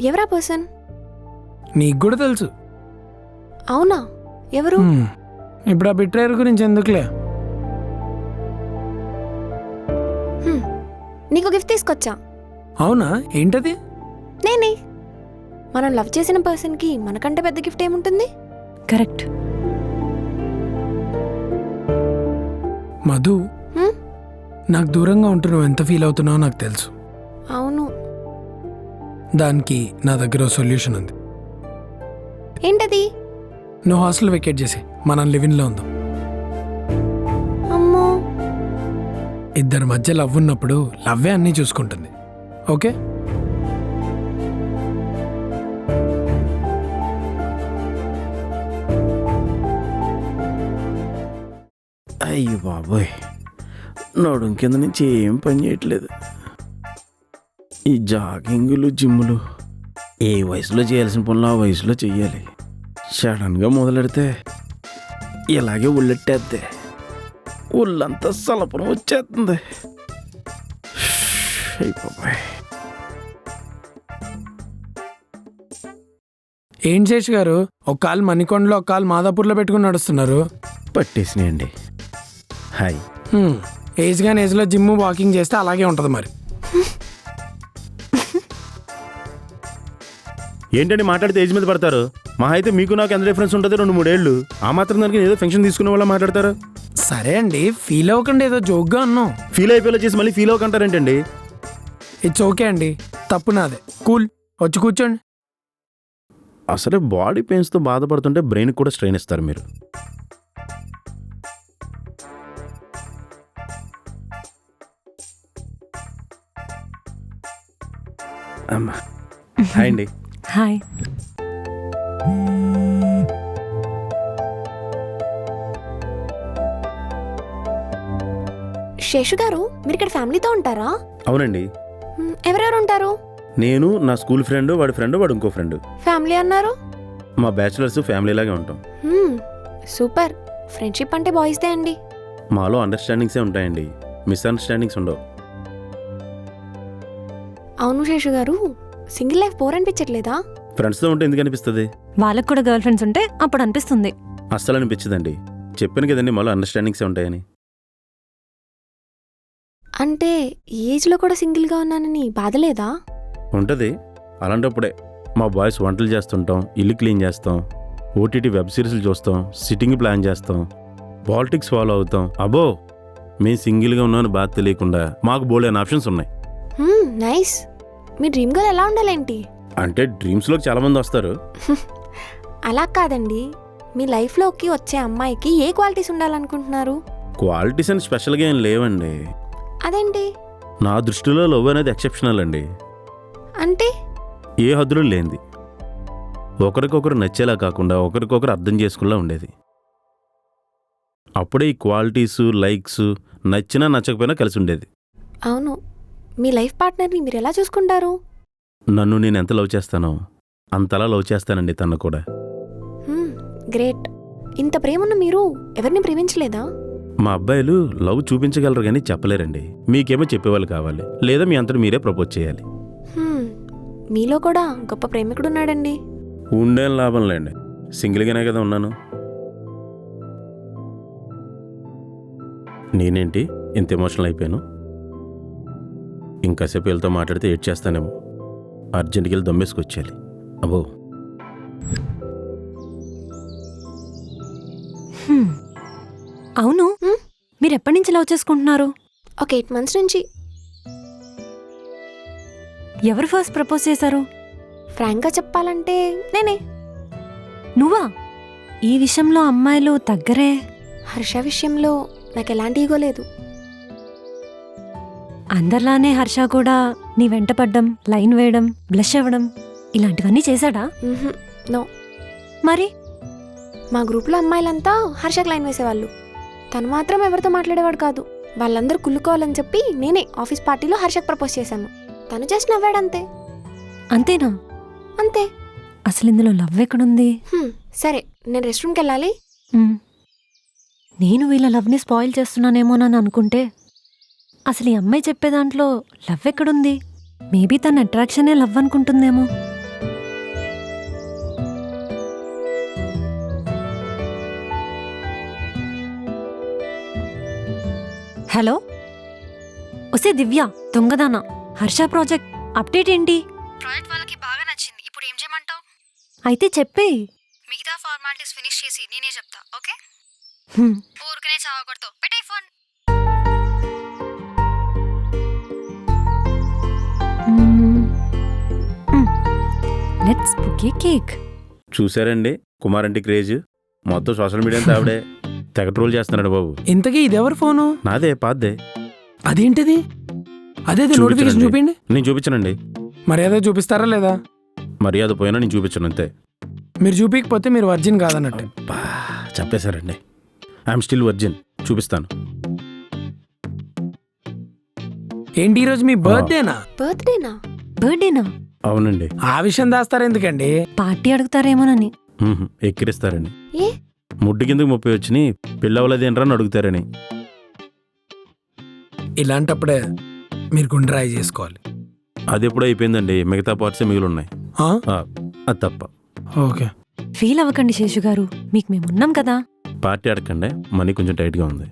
ఎవరా పర్సన్? నీకు కూడా తెలుసు. అవునా? ఎవరు? ఇప్పుడు ఆ బిట్రేయర్ గురించి ఎందుకులే. నీకు గిఫ్ట్ తీసుకొచ్చా. అవునా? ఏంటది? నేనే. మనం లవ్ చేసిన పర్సన్కి మనకంటే పెద్ద గిఫ్ట్ ఏముంటుంది? కరెక్ట్. మధు, నాకు దూరంగా ఉంటూ నువ్వు ఎంత ఫీల్ అవుతున్నావో నాకు తెలుసు. అవును. దానికి నా దగ్గర సొల్యూషన్ ఉంది. ఏంటది? నువ్వు హాస్టల్ వెకేట్ చేసి మనం లివిన్లో ఉందాం. అమ్మో, ఇద్దరి మధ్య లవ్ ఉన్నప్పుడు లవ్వే అన్నీ చూసుకుంటుంది. ఓకే? అయ్యో బాబోయ్, నడుం కింద నుంచి ఏం పని చేయట్లేదు. ఈ జాగింగులు జిమ్ములు ఏ వయసులో చేయాల్సిన పనులు ఆ వయసులో చెయ్యాలి. సడన్గా మొదలెడితే ఇలాగే ఉల్లెట్టేద్దే, ఒళ్ళంతా సలపనం వచ్చేస్తుంది. అయిపోయి ఏం శేష్ గారు, ఒక కాలు మణికొండలో ఒక కాలు మాదాపూర్లో పెట్టుకుని నడుస్తున్నారు. పట్టేసినాయండి. హాయ్. ఏజ్ గాని ఏజ్లో జిమ్ వాకింగ్ చేస్తే అలాగే ఉంటుంది మరి. ఏంటండి మాట్లాడితే ఏజ్ మీద పడతారు? మా అయితే మీకు నాకు ఎంత డిఫరెన్స్ ఉంటుంది? 2-3 ఏళ్ళు. ఆ మాత్రం దానికి ఏదో ఫంక్షన్ తీసుకునే వాళ్ళ మాట్లాడతారు. సరే అండి, ఫీల్ అవ్వకండి, ఏదో జోక్గా అన్నాం. ఫీల్ అయిపోయేలా చేసి మళ్ళీ ఫీల్ అవ్వకంటారేంటండి? ఇట్స్ ఓకే అండి, తప్పు నాదే. కూల్, వచ్చి కూర్చోండి. అసలే బాడీ పెయిన్స్తో బాధపడుతుంటే బ్రెయిన్ కూడా స్ట్రెయిన్ ఇస్తారు మీరు. అమ్మా, హాయ్ అండి. హాయ్. శేషు గారు, మీరు ఇక్కడ ఫ్యామిలీతో ఉంటారా? అవునండి. ఎవరెవరు ఉంటారు? నేను, నా స్కూల్ ఫ్రెండ్, వాడు ఇంకో ఫ్రెండ్. ఫ్యామిలీ అన్నారు? మా బ్యాచులర్స్ ఫ్యామిలీలాగే ఉంటాం. సూపర్. ఫ్రెండ్షిప్ అంటే బాయ్స్దే అండి. మాలో అండర్స్టాండింగ్సే ఉంటాయండి, మిస్అండర్స్టాండింగ్స్ ఉండవు. అవును శేషు గారు, సింగిల్ లైఫ్ బోర్ అనిపించట్లేదా? ఫ్రెండ్స్తో ఉంటే ఎందుకు అనిపిస్తుంది? వాళ్ళకు కూడా గర్ల్ ఫ్రెండ్స్ ఉంటే అప్పుడు అనిపిస్తుంది. అస్సలు అనిపించదండి. చెప్పాను కదండి, మాలో అండర్స్టాండింగ్సే ఉంటాయని. అంటే ఏజ్లో కూడా సింగిల్గా ఉన్నానని బాధలేదా? ఉంటుంది. అలాంటప్పుడే మా బాయ్స్ వంటలు చేస్తుంటాం, ఇల్లు క్లీన్ చేస్తాం, ఓటీటీ వెబ్ సిరీస్లు చూస్తాం, సిట్టింగ్ ప్లాన్ చేస్తాం, పాలిటిక్స్ ఫాలో అవుతాం. అబ్బో, మేము సింగిల్గా ఉన్నామని బాధ తెలియకుండా మాకు బోల్డెన్ ఆప్షన్స్ ఉన్నాయి. నైస్. మీ డ్రీమ్ గర్ల్ ఎలా ఉండాలేంటి? అంటే డ్రీమ్స్లోకి చాలామంది వస్తారు. అలా కాదండి, మీ లైఫ్లోకి వచ్చే అమ్మాయికి ఏ క్వాలిటీస్ ఉండాలనుకుంటున్నారు? క్వాలిటీస్ అని స్పెషల్గా ఏం లేవండి. అదేంటి? నా దృష్టిలో లవ్ అనేది ఎక్సెప్షనల్ అండి. అంటే ఏ హద్దులు లేనిది, ఒకరికొకరు నచ్చేలా కాకుండా ఒకరికొకరు అర్థం చేసుకునేలా ఉండేది. అప్పుడే ఈ క్వాలిటీసు, లైక్స్ నచ్చినా నచ్చకపోయినా కలిసి ఉండేది. అవును. మీ లైఫ్ పార్ట్నర్ని మీరు ఎలా చూసుకుంటారు? నన్ను నేను ఎంత లవ్ చేస్తానో అంతలా లవ్ చేస్తానండి తను కూడా. గ్రేట్. ఇంత ప్రేమన్న మీరు ఎవరిని ప్రేమించలేదా? మా అబ్బాయిలు లవ్ చూపించగలరు కానీ చెప్పలేరండి. మీకేమో చెప్పేవాళ్ళు కావాలి, లేదా మీ అంతటి మీరే ప్రపోజ్ చేయాలి. మీలో కూడా గొప్ప ప్రేమికుడు ఉన్నాడండి. ఉండేం లాభం లేండి, సింగిల్గానే కదా ఉన్నాను. నేనేంటి ఇంత ఎమోషనల్ అయిపోయాను? ఇంకాసేపు వీళ్ళతో మాట్లాడితే ఏడ్ చేస్తానేమో. అర్జెంట్కి వెళ్ళి దమ్మేసుకొచ్చేయాలి. అబ్బో, అవును, మీరు ఎప్పటి నుంచి లవ్ చేసుకుంటున్నారు? ఒక 8 months నుంచి. ఎవరు ఫస్ట్ ప్రపోజ్ చేశారు? ఫ్రాంక్గా చెప్పాలంటే నేనే. నువ్వా? ఈ విషయంలో అమ్మాయిలు తగ్గరే. హర్ష విషయంలో నాకు ఎలాంటి ఈగో లేదు. అందరిలానే హర్ష కూడా నీ వెంట పడ్డం, లైన్ వేయడం, బ్లష్ అవ్వడం ఇలాంటివన్నీ చేశాడా? నో. మరి మా గ్రూప్లో అమ్మాయిలంతా హర్షకు లైన్ వేసేవాళ్ళు. తను మాత్రం ఎవరితో మాట్లాడేవాడు కాదు. వాళ్ళందరూ కుళ్ళుకోవాలని చెప్పి నేనే ఆఫీస్ పార్టీలో హర్షకు ప్రపోజ్ చేశాను. తను జస్ట్ నవ్వాడంతే. అంతేనా? అంతే. అసలు ఇందులో లవ్ ఎక్కడుంది? సరే, నేను రెస్ట్ రూమ్కి వెళ్ళాలి. నేను వీళ్ళ లవ్ని స్పాయిల్ చేస్తున్నానేమోనని అనుకుంటే అసలు ఈ అమ్మాయి చెప్పే దాంట్లో లవ్ ఎక్కడుంది? మేబీ తన అట్రాక్షనే లవ్ అనుకుంటుందేమో. హలో, ఒసే దివ్య, దొంగదానా, హర్ష ప్రాజెక్ట్ అప్డేట్ ఏంటి? ప్రాజెక్ట్ వాళ్ళకి బాగా నచ్చింది. ఇప్పుడు ఏం చేయమంటావు? అయితే చెప్పే. మిగతా ఫార్మాలిటీస్ ఫినిష్ చేసి నేనే చెప్తా. ఓకే? ఊరికనే చావకూడదు. పెట్టే phone. Let's book A cake. చూసారండి కుమారంటి క్రేజ్? మొత్తం సోషల్ మీడియా అంతా ఆవిడే తెగ ట్రోల్ చేస్తున్నాడు బాబు. ఇంతకీ ఇది ఎవరి ఫోను? నాదే, పాద్దే. అదేంటిది? అదే నోటిఫికేషన్ చూపిండి. నేను చూపించనండి. మర్యాద చూపిస్తారా లేదా? మర్యాద పోయినా నేను చూపించను అంతే. మీరు చూపించకపోతే మీరు వర్జిన్ కాదన్నట్టు. చెప్పేశారండి. I'm still virgin. చూపిస్తాను. ఏంటి ఈరోజు మీ బర్త్డేనా? బర్త్డేనా? అవునండి. ఆ విషయం దాస్తారు ఎందుకండి? పార్టీ అడుగుతారేమోనని. ఎక్కిరిస్తారండి. ఏ ముడ్డు కిందకు 30 వచ్చి పిల్లవలేదేంట్రా అని అడుగుతారని. ఇలాంటప్పుడే మీరు గుండె రాయి చేసుకోవాలి. అది ఎప్పుడో అయిపోయిందండి, మిగతా పార్ట్సే మిగిలి ఉన్నాయి. అది తప్ప. ఓకే, ఫీల్ అవ్వకండి శేషు గారు, మీకు మేమున్నాం కదా. పార్టీ అడగండి, మనీ కొంచెం టైట్గా ఉంది.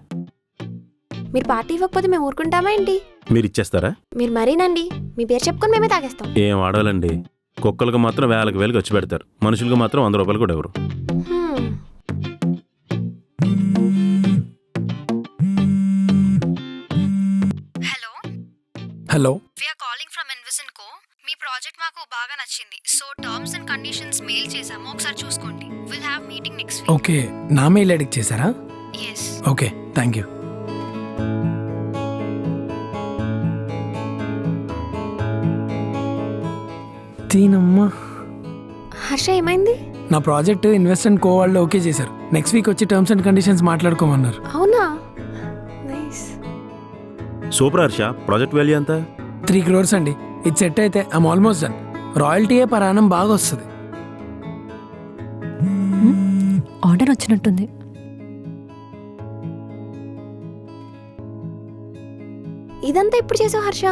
మీరు పార్టీ ఇవ్వకపోతే మేము ఊరుకుంటామా ఏంటి? మీరు ఇచ్చేస్తారా? మీరు మరీనండి, మీ పేరు చెప్పుకొని మేమే తాగేస్తాం. ఏం ఆడాలండి, కుక్కలకు మాత్రం వేలకు వేలకు వచ్చి పెడతారు, మనుషులకు మాత్రం 100 రూపాయలు కూడా ఎవరు. Hello, we are calling from Envision Co. మీ ప్రాజెక్ట్ మాకు బాగా నచ్చింది. So terms and conditions mail చేసాము, ఒకసారి చూసుకోండి. Will have meeting next week. Okay, నా మెయిల్ ఐడికి చేశారా? yes. Okay, thank you. తీనమ్మా. హర్ష ఏమైంది? నా ప్రాజెక్ట్ ఇన్వెస్ట్ అండ్ కో వాళ్ళు ఓకే చేశారు. నెక్స్ట్ వీక్ వచ్చి టర్మ్స్ అండ్ కండిషన్స్ మాట్లాడుకోమన్నారు. అవునా? Nice. Super Harsha. Project value ఎంత? 3 crores అండి. ఇది సెట్ అయితే ఐమ్ ఆల్మోస్ట్ డన్. రాయల్టీయే పరాణం బాగా వస్తుంది. ఆర్డర్ వచ్చినట్టుంది. ఇదంతా ఎప్పుడు చేసావు హర్ష?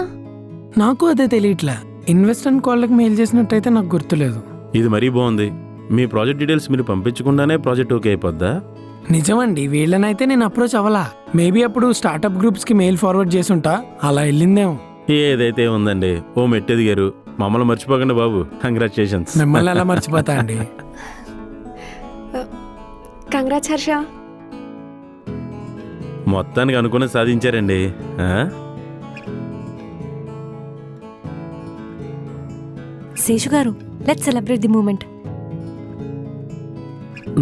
నాకు అదే తెలియట్లే. ఇన్వెస్ట్మెంట్ కాళ్ళకి మెయిల్ చేసినట్టయితే నాకు గుర్తులేదు. ఇది మరీ బాగుంది. మీ ప్రాజెక్ట్ డీటెయిల్స్ మీరు పంపించకుండానే ప్రాజెక్ట్ ఓకే అయిపోద్దా? నిజమండి, వీళ్ళనైతే నేను అప్రోచ్ అవ్వలా. మేబీ అప్పుడు స్టార్టప్ గ్రూప్స్కి మెయిల్ ఫార్వర్డ్ చేసుంటా, అలా వెళ్ళిందేమో. ఏదైతే ఉందండి, ఓ మెట్టెదిగారు. మమ్మల్ని మర్చిపోకండి బాబు. కంగ్రాచులేషన్స్. మిమ్మల్ని ఎలా మర్చిపోతా అండి. కంగ్రాట్స్ హర్ష. మొత్తానికి అనుకుని సాధించారండి. శేషు గారు, లెట్స్ సెలబ్రేట్ ది మూమెంట్.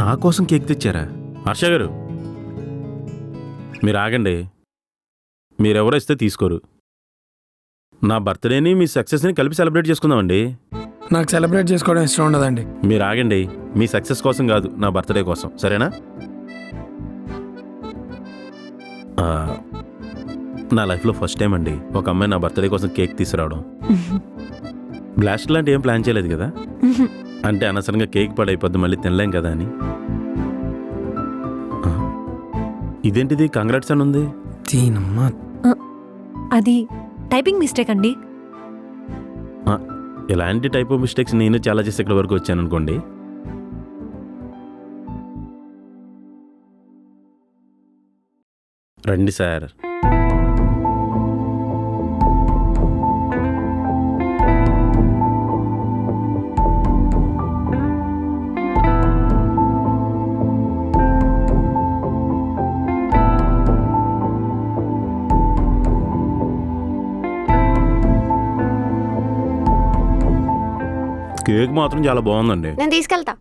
నా కోసం కేక్ తెచ్చారా? హర్ష గారు మీరు ఆగండి. మీరెవరో ఇస్తే తీసుకోరు. నా బర్త్డేని మీ సక్సెస్ని కలిపి సెలబ్రేట్ చేసుకుందామండి. నాకు సెలబ్రేట్ చేసుకోవడం ఇష్టం ఉండదండి. మీరు ఆగండి. మీ సక్సెస్ కోసం కాదు, నా బర్త్డే కోసం, సరేనా? నా లైఫ్లో ఫస్ట్ టైం అండి ఒక అమ్మాయి నా బర్త్డే కోసం కేక్ తీసుకురావడం. బ్లాస్ట్ లాంటి ఏం ప్లాన్ చేయలేదు కదా? అంటే అనవసరంగా కేక్ పడైపోద్ది, మళ్ళీ తినలేం కదా అని. ఇదేంటిది కంగ్రాట్స్ అని ఉంది? అది టైపింగ్ మిస్టేక్ అండి. ఇలాంటి టైప్ ఆఫ్ మిస్టేక్స్ నేను చాలా చేసి ఇక్కడ వరకు వచ్చాను అనుకోండి. రండి సార్. కేక్ మాత్రం చాలా బాగుందండి. నేను తీసుకెళ్తా.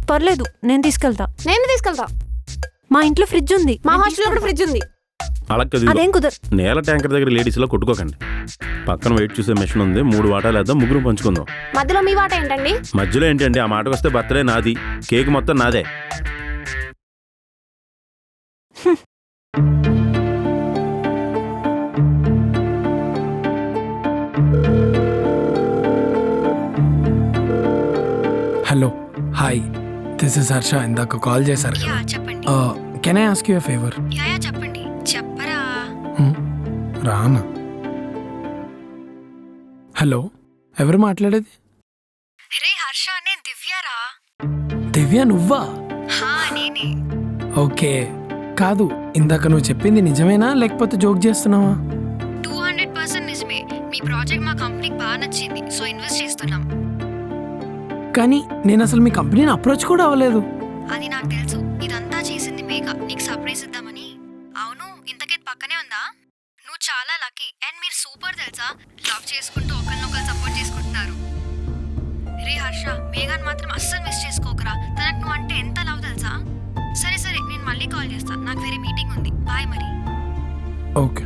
పర్లేదు, నేను తీసుకెళ్తా. నేను తీసుకెళ్తా. మా ఇంట్లో ఫ్రిడ్జ్ ఉంది. మా హాస్టల్లో కూడా ఫ్రిడ్జ్ ఉంది. అలా అదేం కుదరదు. నేల ట్యాంకర్ దగ్గర లేడీస్లో కొట్టుకోకండి. పక్కన వెయిట్ చూసే మెషిన్ ఉంది. 3 వాటాలు వేద్దాం, ముగ్గురు పంచుకుందాం. మధ్యలో మీ వాట ఏంటండి? మధ్యలో ఏంటండి? ఆ మాటకు వస్తే బర్త్డే నాది, కేక్ మొత్తం నాదే. Hello, hi, this is Harsha. ఇందాక కాల్ చేశారు కదా. చెప్పండి. Can I ask you a favour? Yeah చెప్పండి. చెప్పరా? రానా? హలో, ఎవరు మాట్లాడేది? రే హర్ష, నేను దివ్యారా. దివ్య నువ్వా? నేనే. ఓకే. కాదు, ఇందాక నువ్వు చెప్పింది నిజమేనా లేకపోతే జోక్ చేస్తున్నావా? 200% నిజమే. మీ ప్రాజెక్ట్ మా కంపెనీకి బాగా నచ్చింది, సో ఇన్వెస్ట్ చేస్తున్నాం. కానీ నేను అసలు మీ కంపెనీని అప్రోచ్ కూడా అవ్వలేదు. అది నాకు తెలుసు. ఇదంతా చేసింది మేఘ, నీకు సర్ప్రైజ్ ఇద్దామని. అవును, ఇంతకీ పక్కనే ఉందా? నువ్వు చాలా లక్కీ. అండ్ మీరు సూపర్ తెలుసా, లవ్ చేసుకుంటూ ఒకరినొకరు సపోర్ట్ చేసుకుంటున్నారు. రే హర్ష, మేఘాన్ మాత్రం అస్సలు మిస్ చేసుకోకరా. తనకు నువ్వు అంటే ఎంత లవ్ తెలుసా? సరే సరే, నేను మళ్ళీ కాల్ చేస్తాను. నాకు వేరే మీటింగ్ ఉంది. బాయ్ మరి. ఓకే.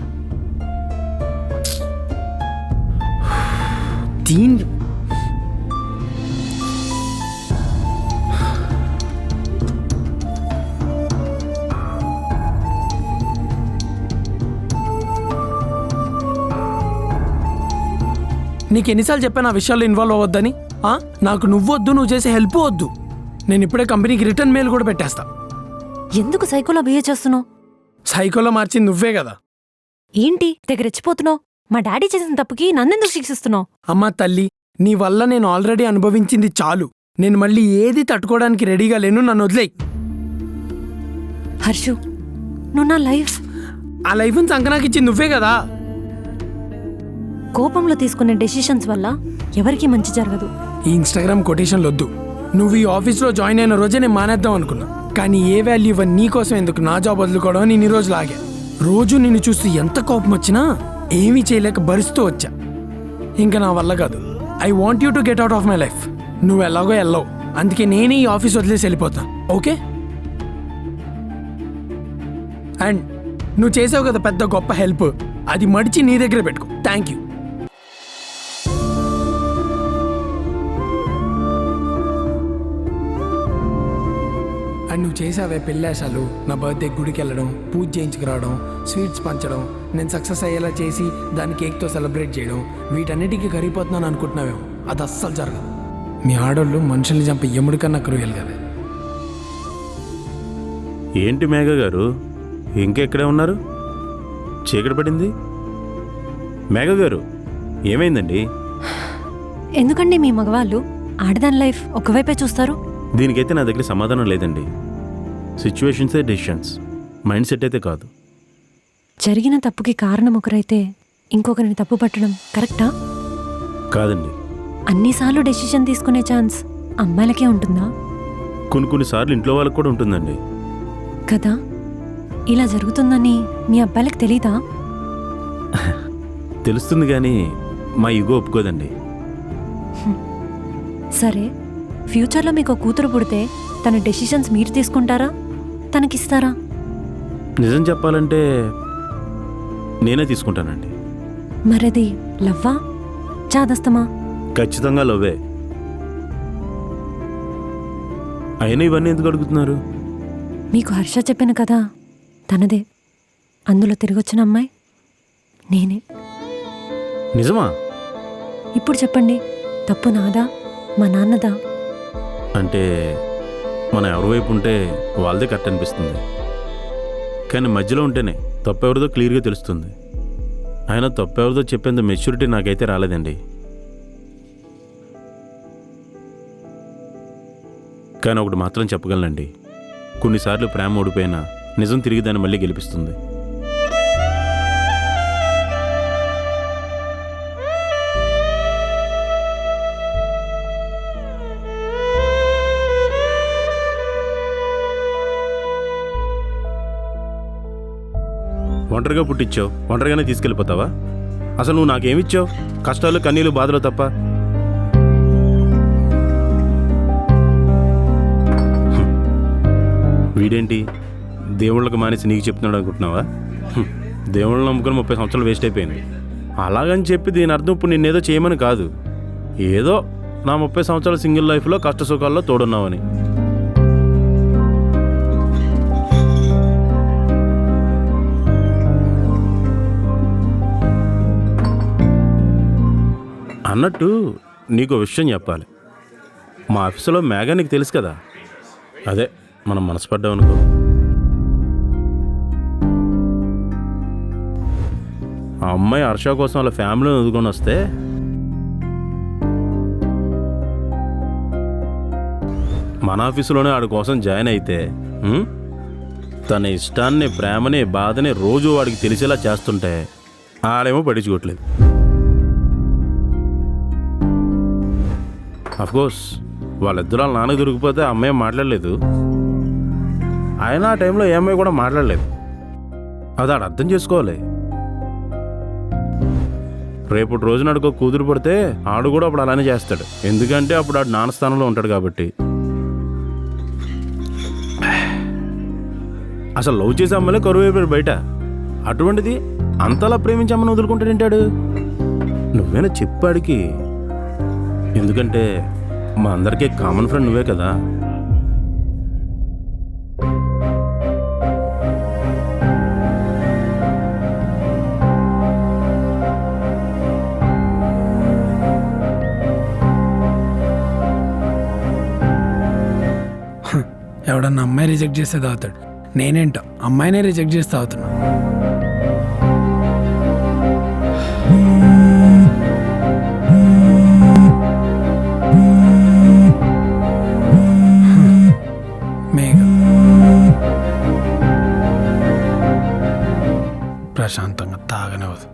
దీని నీకు ఎన్నిసార్లు చెప్పాను ఆ విషయాల్లో ఇన్వాల్వ్ అవ్వద్దని? నాకు నువ్వొద్దు, నువ్వు చేసే హెల్ప్ వద్దు. నేను ఇప్పుడే కంపెనీకి రిటర్న్ మెయిల్ కూడా పెట్టేస్తా. ఎందుకు సైకోలా బిహేవ్ చేస్తున్నావు? సైకోలో మార్చింది నువ్వే కదా. ఏంటి తెగ రెచ్చిపోతున్నావు? మా డాడీ చేసిన తప్పుకి నన్నెందుకు శిక్షిస్తున్నావు? అమ్మా తల్లి, నీ వల్ల నేను ఆల్రెడీ అనుభవించింది చాలు. నేను మళ్ళీ ఏది తట్టుకోవడానికి రెడీగా లేను. నన్ను వదిలేయ్. హర్షు, నువ్వు నా లైఫ్. ఆ లైఫ్ని సంకనాకి ఇచ్చింది నువ్వే కదా. కోపంలో తీసుకునే డెసిషన్స్ వల్ల ఎవరికీ మంచి జరగదు. ఈ ఇన్స్టాగ్రామ్ కొటేషన్లు వద్దు. నువ్వు ఈ ఆఫీస్లో జాయిన్ అయిన రోజే నేను మానేద్దాం అనుకున్నా. కానీ ఏ వాల్యూ ఇవ్వని నీ కోసం ఎందుకు నా జాబ్ వదులుకోవడం నేను ఈ రోజు లాగా. రోజు నిన్ను చూస్తూ ఎంత కోపం వచ్చినా ఏమీ చేయలేక భరిస్తూ వచ్చా. ఇంకా నా వల్ల కాదు. I want you to get out of my life. నువ్వు ఎలాగో వెళ్ళవు, అందుకే నేనే ఈ ఆఫీస్ వదిలేసి వెళ్ళిపోతా. ఓకే? అండ్ నువ్వు చేసావు కదా పెద్ద గొప్ప హెల్ప్, అది మడిచి నీ దగ్గర పెట్టుకో. Thank you. అండ్ నువ్వు చేసావే పెళ్ళాశాలు, నా బర్త్డే గుడికి వెళ్ళడం, పూజ చేయించుకురావడం, స్వీట్స్ పంచడం, నేను సక్సెస్ అయ్యేలా చేసి దాన్ని కేక్తో సెలబ్రేట్ చేయడం, వీటన్నిటికీ కరిగిపోతున్నాను అనుకుంటున్నావేమో. అది అస్సలు జరగదు. మీ ఆడోళ్ళు మనుషుల్ని చంపే ఎముడి కన్నా క్రూయల్ కదా. ఏంటి మేఘ గారు ఇంకెక్కడే ఉన్నారు? చీకటి పడింది. మేఘ గారు ఏమైందండి? ఎందుకండి మీ మగవాళ్ళు ఆడదాని లైఫ్ ఒకవైపే చూస్తారు? దీనికైతే నా దగ్గర సమాధానం లేదండి. సిచ్యువేషన్సే డెసిషన్స్, మైండ్ సెట్ అయితే కాదు. జరిగిన తప్పుకి కారణం ఒకరైతే ఇంకొకరిని తప్పు పట్టడం కరెక్టా? కాదండి. అన్నిసార్లు డెసిషన్ తీసుకునే ఛాన్స్ అమ్మాయిలకే ఉంటుందా? కొన్నిసార్లు ఇంట్లో వాళ్ళకి కూడా ఉంటుందండి. కదా, ఇలా జరుగుతుందని మీ అబ్బాయిలకు తెలీదా? తెలుస్తుంది కానీ మా ఈగో ఒప్పుకోదండి. సరే, ఫ్యూచర్లో మీకు కూతురు పుడితే తన డెసిషన్స్ మీరు తీసుకుంటారా, తనకిస్తారా? నిజం చెప్పాలంటే నేనే తీసుకుంటానండి. మరది లవ్వా చాదస్తమా? ఖచ్చితంగా లవ్వే. అయినా ఇవన్నీ ఎందుకు అడుగుతున్నారు? మీకు హర్ష చెప్పిన కదా తనదే. అందులో తిరిగొచ్చిన అమ్మాయి నేనే. నిజమా? ఇప్పుడు చెప్పండి, తప్పు నాదా మా నాన్నదా? అంటే మనం ఎవరి వైపు ఉంటే వాళ్ళదే కరెక్ట్ అనిపిస్తుంది, కానీ మధ్యలో ఉంటేనే తప్పెవరిదో క్లియర్గా తెలుస్తుంది. అయినా తప్పెవరిదో చెప్పేంత మెచ్యూరిటీ నాకైతే రాలేదండి. కానీ ఒకటి మాత్రం చెప్పగలనండి, కొన్నిసార్లు ప్రేమ ఓడిపోయినా నిజం తిరిగి దాన్ని మళ్ళీ గెలిపిస్తుంది. ఒంటరిగా పుట్టించావు, ఒంటరిగానే తీసుకెళ్ళిపోతావా? అసలు నువ్వు నాకేమిచ్చావు? కష్టాలు, కన్నీళ్ళు, బాధలు తప్ప. వీడేంటి దేవుళ్ళకి మానేసి నీకు చెప్తున్నాడు అనుకుంటున్నావా? దేవుళ్ళని నమ్ముకొని 30 సంవత్సరాలు వేస్ట్ అయిపోయింది. అలాగని చెప్పి దీని అర్థం ఇప్పుడు నిన్నేదో చేయమని కాదు. ఏదో నా 30 సంవత్సరాల సింగిల్ లైఫ్లో కష్ట సుఖాల్లో తోడున్నావని. అన్నట్టు నీకు విషయం చెప్పాలి. మా ఆఫీసులో మేఘా నీకు తెలుసు కదా, అదే మనం మనసు పడ్డాం అనుకో. ఆ అమ్మాయి హర్ష కోసం వాళ్ళ ఫ్యామిలీని వదుకొని వస్తే మన ఆఫీసులోనే ఆడి కోసం జాయిన్ అయితే తన ఇష్టాన్ని, ప్రేమని, బాధని రోజు వాడికి తెలిసేలా చేస్తుంటే ఆడేమో పట్టించుకోవట్లేదు. అఫ్కోర్స్ వాళ్ళిద్దరు వాళ్ళ నాన్నకు దొరికిపోతే ఆ అమ్మాయి మాట్లాడలేదు. ఆయన ఆ టైంలో ఏ అమ్మాయి కూడా మాట్లాడలేదు. అది ఆడు అర్థం చేసుకోవాలి. రేపటి రోజున ఆడుకో కూతురు పడితే ఆడు కూడా అప్పుడు అలానే చేస్తాడు. ఎందుకంటే అప్పుడు ఆడు నాన్న స్థానంలో ఉంటాడు కాబట్టి. అసలు లవ్ చేసే అమ్మాయిలే కరువు అయిపోయాడు బయట. అటువంటిది అంతలా ప్రేమించి అమ్మని వదులుకుంటాడంటాడు. నువ్వేనా చెప్పాడికి? ఎందుకంటే మా అందరికీ కామన్ ఫ్రెండ్ నువ్వే కదా. ఎవడన్నా అమ్మాయి రిజెక్ట్ చేస్తే తాగుతాడు. నేనేంటో అమ్మాయినే రిజెక్ట్ చేస్తే తాగుతున్నా. మేఘ ప్రశాంతంగా తాగనవదు.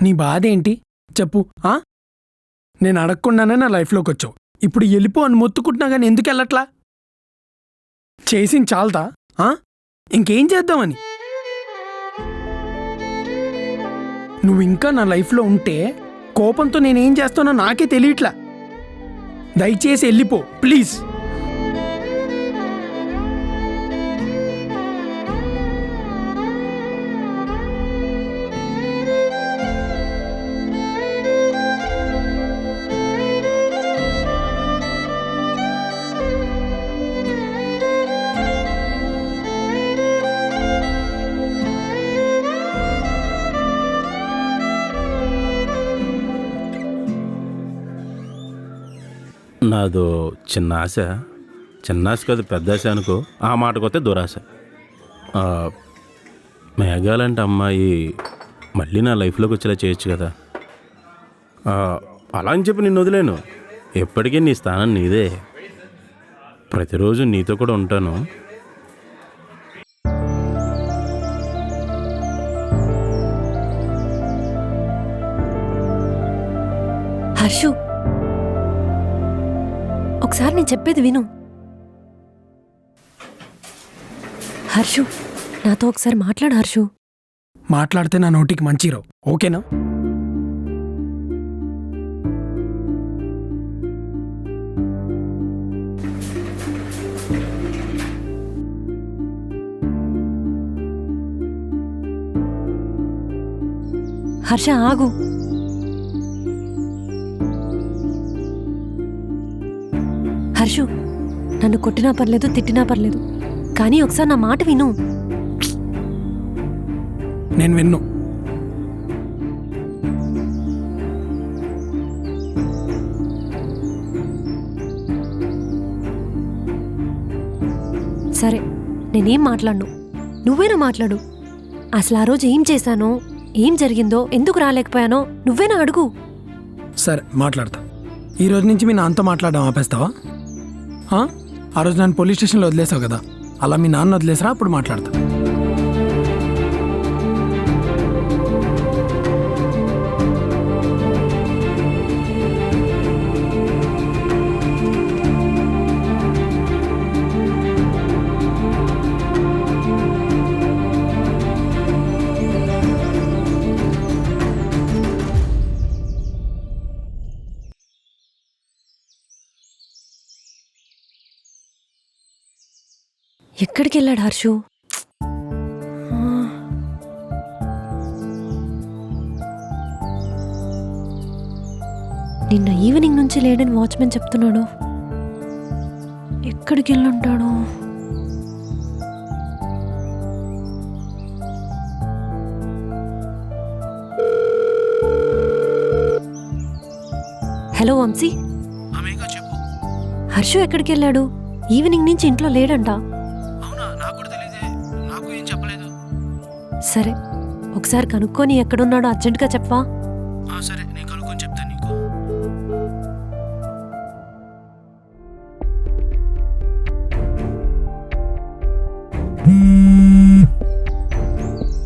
నీ బాధ ఏంటి చెప్పు. నేను అడగకుండానే నా లైఫ్లోకి వచ్చావు. ఇప్పుడు వెళ్ళిపో అని మొత్తుకుంటున్నా కానీ ఎందుకు వెళ్ళట్లా? చేసింది చాలదా? ఇంకేం చేద్దామని? నువ్వు ఇంకా నా లైఫ్లో ఉంటే కోపంతో నేనేం చేస్తానో నాకే తెలియట్లా. దయచేసి వెళ్ళిపో ప్లీజ్. నాదో చిన్న ఆశ. చిన్న ఆశ కాదు, పెద్ద ఆశ అనుకో. ఆ మాటకొస్తే దురాశ. మేఘాలంటే అమ్మాయి మళ్ళీ నా లైఫ్లోకి వచ్చేలా చేయొచ్చు కదా. అలా అని చెప్పి నిన్ను వదిలేను. ఎప్పటికీ నీ స్థానం నీదే. ప్రతిరోజు నీతో కూడా ఉంటాను. హర్షు, ఒకసారి నేను చెప్పేది విను. హర్షు, నాతో ఒకసారి మాట్లాడు హర్షు. మాట్లాడితే నా నోటికి మంచి రావు, ఓకేనా? హర్ష ఆగు. హర్షు, నన్ను కొట్టినా పర్లేదు, తిట్టినా పర్లేదు, కానీ ఒకసారి నా మాట విను. నేను విన్ను. సరే, నేనేం మాట్లాడను, నువ్వేనా మాట్లాడు. అసలు ఆ రోజు ఏం చేశానో, ఏం జరిగిందో, ఎందుకు రాలేకపోయానో నువ్వేనా అడుగు. సరే మాట్లాడతా. ఈ రోజు నుంచి మీ నాన్నతో మాట్లాడడం ఆపేస్తావా? ఆ రోజు నన్ను పోలీస్ స్టేషన్లో వదిలేసావు కదా, అలా మీ నాన్న వదిలేసరా? అప్పుడు మాట్లాడతా. ఎక్కడికి వెళ్ళాడు హర్షు? నిన్న ఈవినింగ్ నుంచి లేడని వాచ్మెన్ చెప్తున్నాడు. ఎక్కడికి వెళ్ళుంటాడు? హలో వంశీ, హర్షు ఎక్కడికి వెళ్ళాడు? ఈవినింగ్ నుంచి ఇంట్లో లేడంట. సరే, ఒకసారి కనుక్కొని ఎక్కడున్నాడో అర్జెంటుగా చెప్పవా? సరే, నేను కనుక్కొని చెప్తాను నీకు.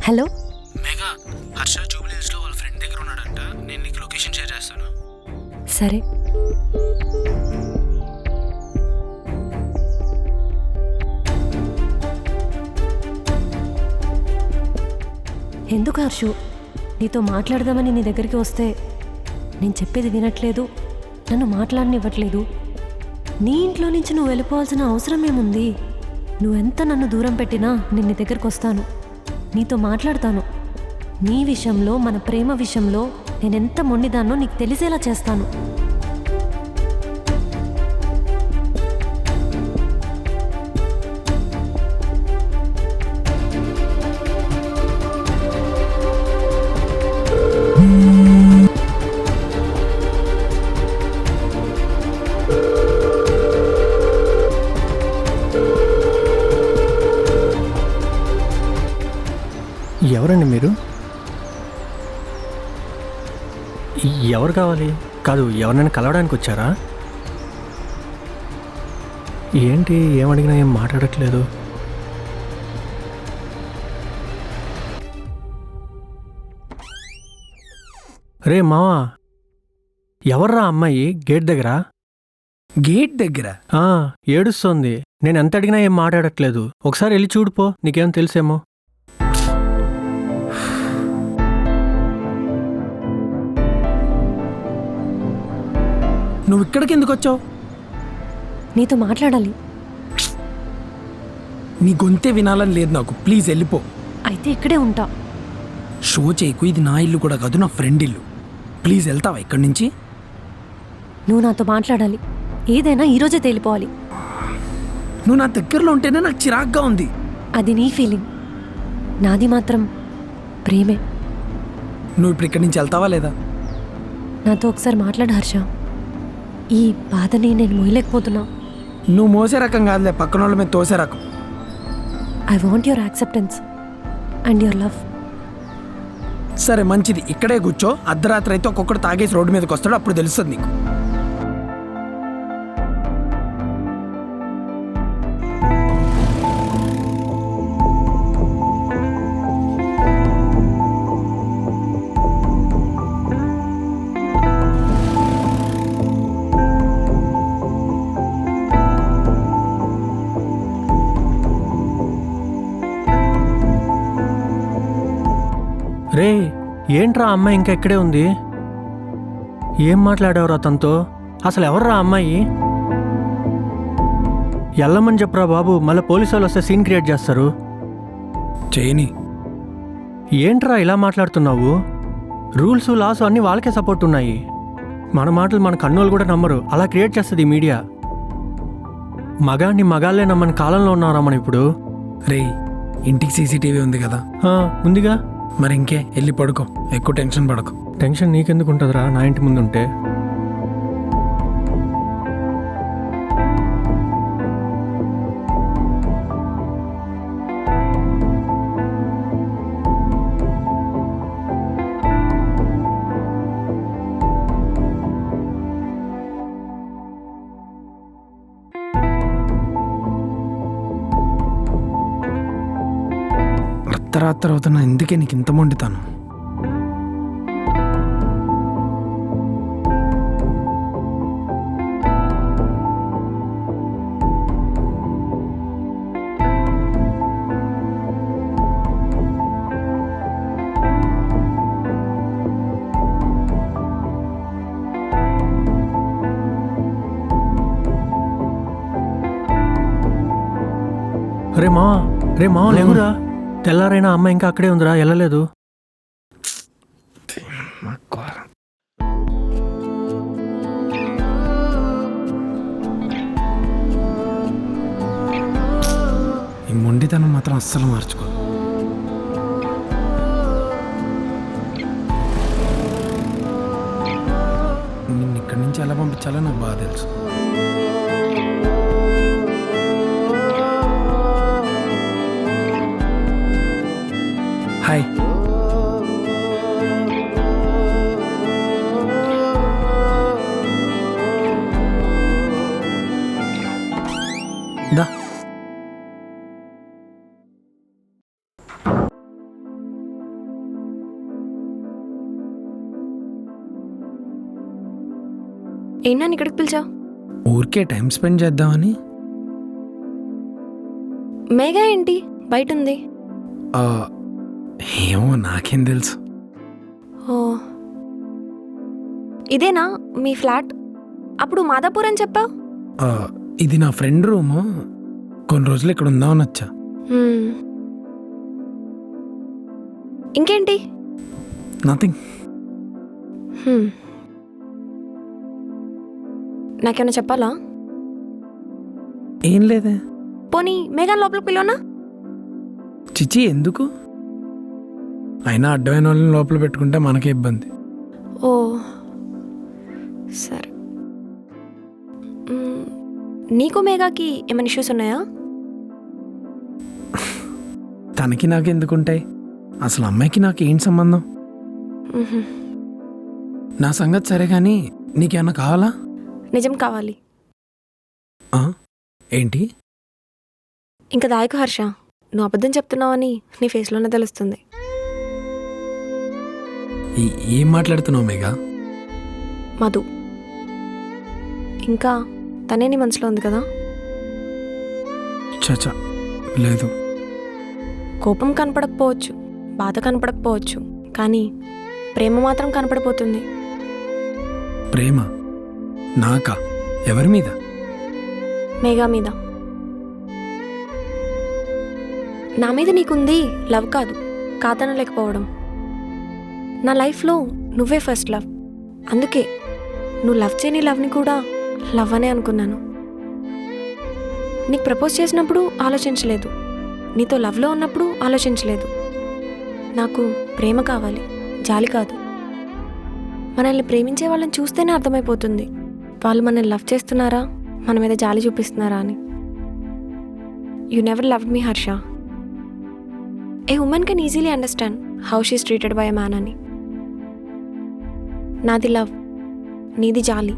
హలో మేఘా, హర్ష జూబ్లీ హిల్స్లో వాళ్ళ ఫ్రెండ్ దగ్గర ఉన్నాడంట. నేను నీకు లొకేషన్ షేర్ చేస్తాను. సరే. ఎందుకు హర్షు, నీతో మాట్లాడదామని నీ దగ్గరికి వస్తే నేను చెప్పేది వినట్లేదు, నన్ను మాట్లాడనివ్వట్లేదు. నీ ఇంట్లో నుంచి నువ్వు వెళ్ళిపోవాల్సిన అవసరం ఏముంది? నువ్వెంత నన్ను దూరం పెట్టినా నేను నీ దగ్గరికి వస్తాను, నీతో మాట్లాడతాను. నీ విషయంలో, మన ప్రేమ విషయంలో నేనెంత మొండిదాన్నో నీకు తెలిసేలా చేస్తాను. ఎవరండి మీరు? ఎవరు కావాలి? కాదు, ఎవరినైనా కలవడానికి వచ్చారా? ఏంటి, ఏమడిగినా ఏం మాట్లాడట్లేదు? రే మావా, ఎవర్రా అమ్మాయి గేట్ దగ్గర? గేట్ దగ్గర ఏడుస్తోంది. నేను ఎంత అడిగినా ఏం మాట్లాడట్లేదు. ఒకసారి వెళ్ళి చూడుపో, నీకేం తెలుసేమో. నువ్వు ఇక్కడికి ఎందుకు వచ్చావు? నీతో మాట్లాడాలి. నీ గొంతే వినాలని లేదు నాకు, ప్లీజ్ వెళ్ళిపో. అయితే ఇక్కడే ఉంటా. షో చేయకు, ఇది నా ఇల్లు కూడా కాదు, నా ఫ్రెండ్ ఇల్లు. ప్లీజ్ వెళ్తావా ఇక్కడి నుంచి? నువ్వు నాతో మాట్లాడాలి, ఏదైనా ఈరోజే తేలిపోవాలి. నువ్వు నా దగ్గరలో ఉంటేనే నాకు చిరాగ్గా ఉంది. అది నీ ఫీలింగ్, నాది మాత్రం ప్రేమే. నువ్వు ఇప్పుడు ఇక్కడి నుంచి వెళ్తావా లేదా? నాతో ఒకసారి మాట్లాడు హర్ష. ఈ బాధని నేను మోయలేకపోతున్నా. నువ్వు మోసే రకం కాదులే, పక్కన వాళ్ళ మీద తోసే రకం. I want your acceptance and your love. సరే మంచిది, ఇక్కడే కూర్చో. అర్ధరాత్రి అయితే ఒక్కొక్కడు తాగేసి రోడ్డు మీదకి వస్తాడు, అప్పుడు తెలుస్తుంది నీకు. రే, ఏంట్రా అమ్మాయి ఇంకా ఇక్కడే ఉంది? ఏం మాట్లాడావురా తనతో? అసలు ఎవర్రా అమ్మాయి? వెళ్ళమని చెప్పరా బాబు, మళ్ళీ పోలీసు వాళ్ళు వస్తే సీన్ క్రియేట్ చేస్తారు. చేయని. ఏంట్రా ఇలా మాట్లాడుతున్నావు? రూల్స్ లాస్ అన్నీ వాళ్ళకే సపోర్ట్ ఉన్నాయి. మన మాటలు మన కన్నోళ్ళు కూడా నమ్మరు. అలా క్రియేట్ చేస్తుంది ఈ మీడియా. మగాన్ని మగాళ్ళే నమ్మని కాలంలో ఉన్నారా మనం ఇప్పుడు. రే, ఇంటికి సీసీటీవీ ఉంది కదా? ఉందిగా. మరి ఇంకే, వెళ్ళి పడుకో, ఎక్కువ టెన్షన్ పడకు. టెన్షన్ నీకెందుకు ఉంటుందిరా నా ఇంటి ముందు ఉంటే? అర్ధరాత్రి అవుతున్నా, ఎందుకే నీకు ఇంత మొండితాను? రే మా లేవురా. తెల్లారైనా అమ్మ ఇంకా అక్కడే ఉందిరా, వెళ్ళలేదు. ఈ మొండితనం మాత్రం అస్సలు మార్చుకో. నిన్ను ఇక్కడి నుంచి ఎలా పంపించాలో నాకు బాగా తెలుసు. హాయ్. దా. ఏంటన్నా ఇక్కడికి పిలిచావు? ఊరికే టైం స్పెండ్ చేద్దామని. మేఘా ఏంటి బయట ఉంది? ఏమో, నాకేం తెలుసు. ఓ, ఇదేనా మీ ఫ్లాట్? అప్పుడు మాదాపూర్ అని చెప్పావు. ఇది నా ఫ్రెండ్ రూము. కొన్ని రోజులు ఇక్కడ ఉందామని వచ్చా. ఇంకేంటి? నథింగ్. నాకేమైనా చెప్పాలా? ఏం లేదే. పోనీ మేఘా లోపలికి పిలవనా? చిచి, ఎందుకు? అయినా అడ్డమైన వాళ్ళని లోపల పెట్టుకుంటే మనకే ఇబ్బంది. ఓ సరే. నీకు మేఘాకి ఏమైనా ఇష్యూస్ ఉన్నాయా? తనకి నాకు ఎందుకుంటాయి? అసలు అమ్మాయికి నాకు ఏం సంబంధం? నా సంగతి సరే కానీ నీకేమన్నా కావాలా? నిజం కావాలి. ఏంటి? ఇంకా దాయకు హర్ష, నువ్వు అబద్ధం చెప్తున్నావని నీ ఫేస్లోనే తెలుస్తుంది. ఏం మాట్లాడుతున్నావు మేఘా? మధు ఇంకా తనే నీ మనసులో ఉంది కదా? చచా, లేదు. కోపం కనపడకపోవచ్చు, బాధ కనపడకపోవచ్చు, కానీ ప్రేమ మాత్రం కనపడిపోతుంది. ప్రేమ నాకా? ఎవరి మీద? మేఘా మీద. నా మీద నీకుంది లవ్ కాదు, కాదనలేకపోవడం. నా లైఫ్లో నువ్వే ఫస్ట్ లవ్. అందుకే నువ్వు లవ్ చేయని లవ్ని కూడా లవ్ అనే అనుకున్నాను. నీకు ప్రపోజ్ చేసినప్పుడు ఆలోచించలేదు, నీతో లవ్లో ఉన్నప్పుడు ఆలోచించలేదు. నాకు ప్రేమ కావాలి, జాలి కాదు. మనల్ని ప్రేమించే వాళ్ళని చూస్తేనే అర్థమైపోతుంది వాళ్ళు మనల్ని లవ్ చేస్తున్నారా, మన మీద జాలి చూపిస్తున్నారా అని. You never loved me Harsha. A women can easily understand how she's treated by a man అని. నాది లవ్, నీది జాలి.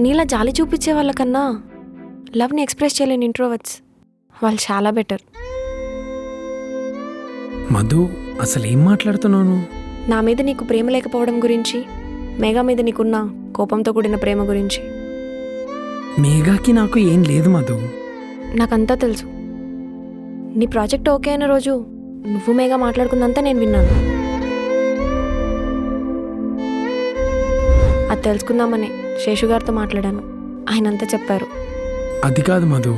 నీలా జాలి చూపించే వాళ్ళకన్నా లవ్ని ఎక్స్ప్రెస్ చేయలేని ఇంట్రోవర్ట్స్ వాళ్ళు చాలా బెటర్. మధు, అసలు ఏం మాట్లాడుతున్నాను? నా మీద నీకు ప్రేమ లేకపోవడం గురించి, మేఘా మీద నీకున్న కోపంతో కూడిన ప్రేమ గురించి. మేఘాకి నాకు ఏం లేదు మధు. నాకంతా తెలుసు. నీ ప్రాజెక్ట్ ఓకే అయిన రోజు నువ్వు మేఘా మాట్లాడుకుందంతా నేను విన్నాను. అది తెలుసుకుందామనే శేషు గారితో మాట్లాడాను. ఆయన అంతా చెప్పారు. అది కాదు మధు.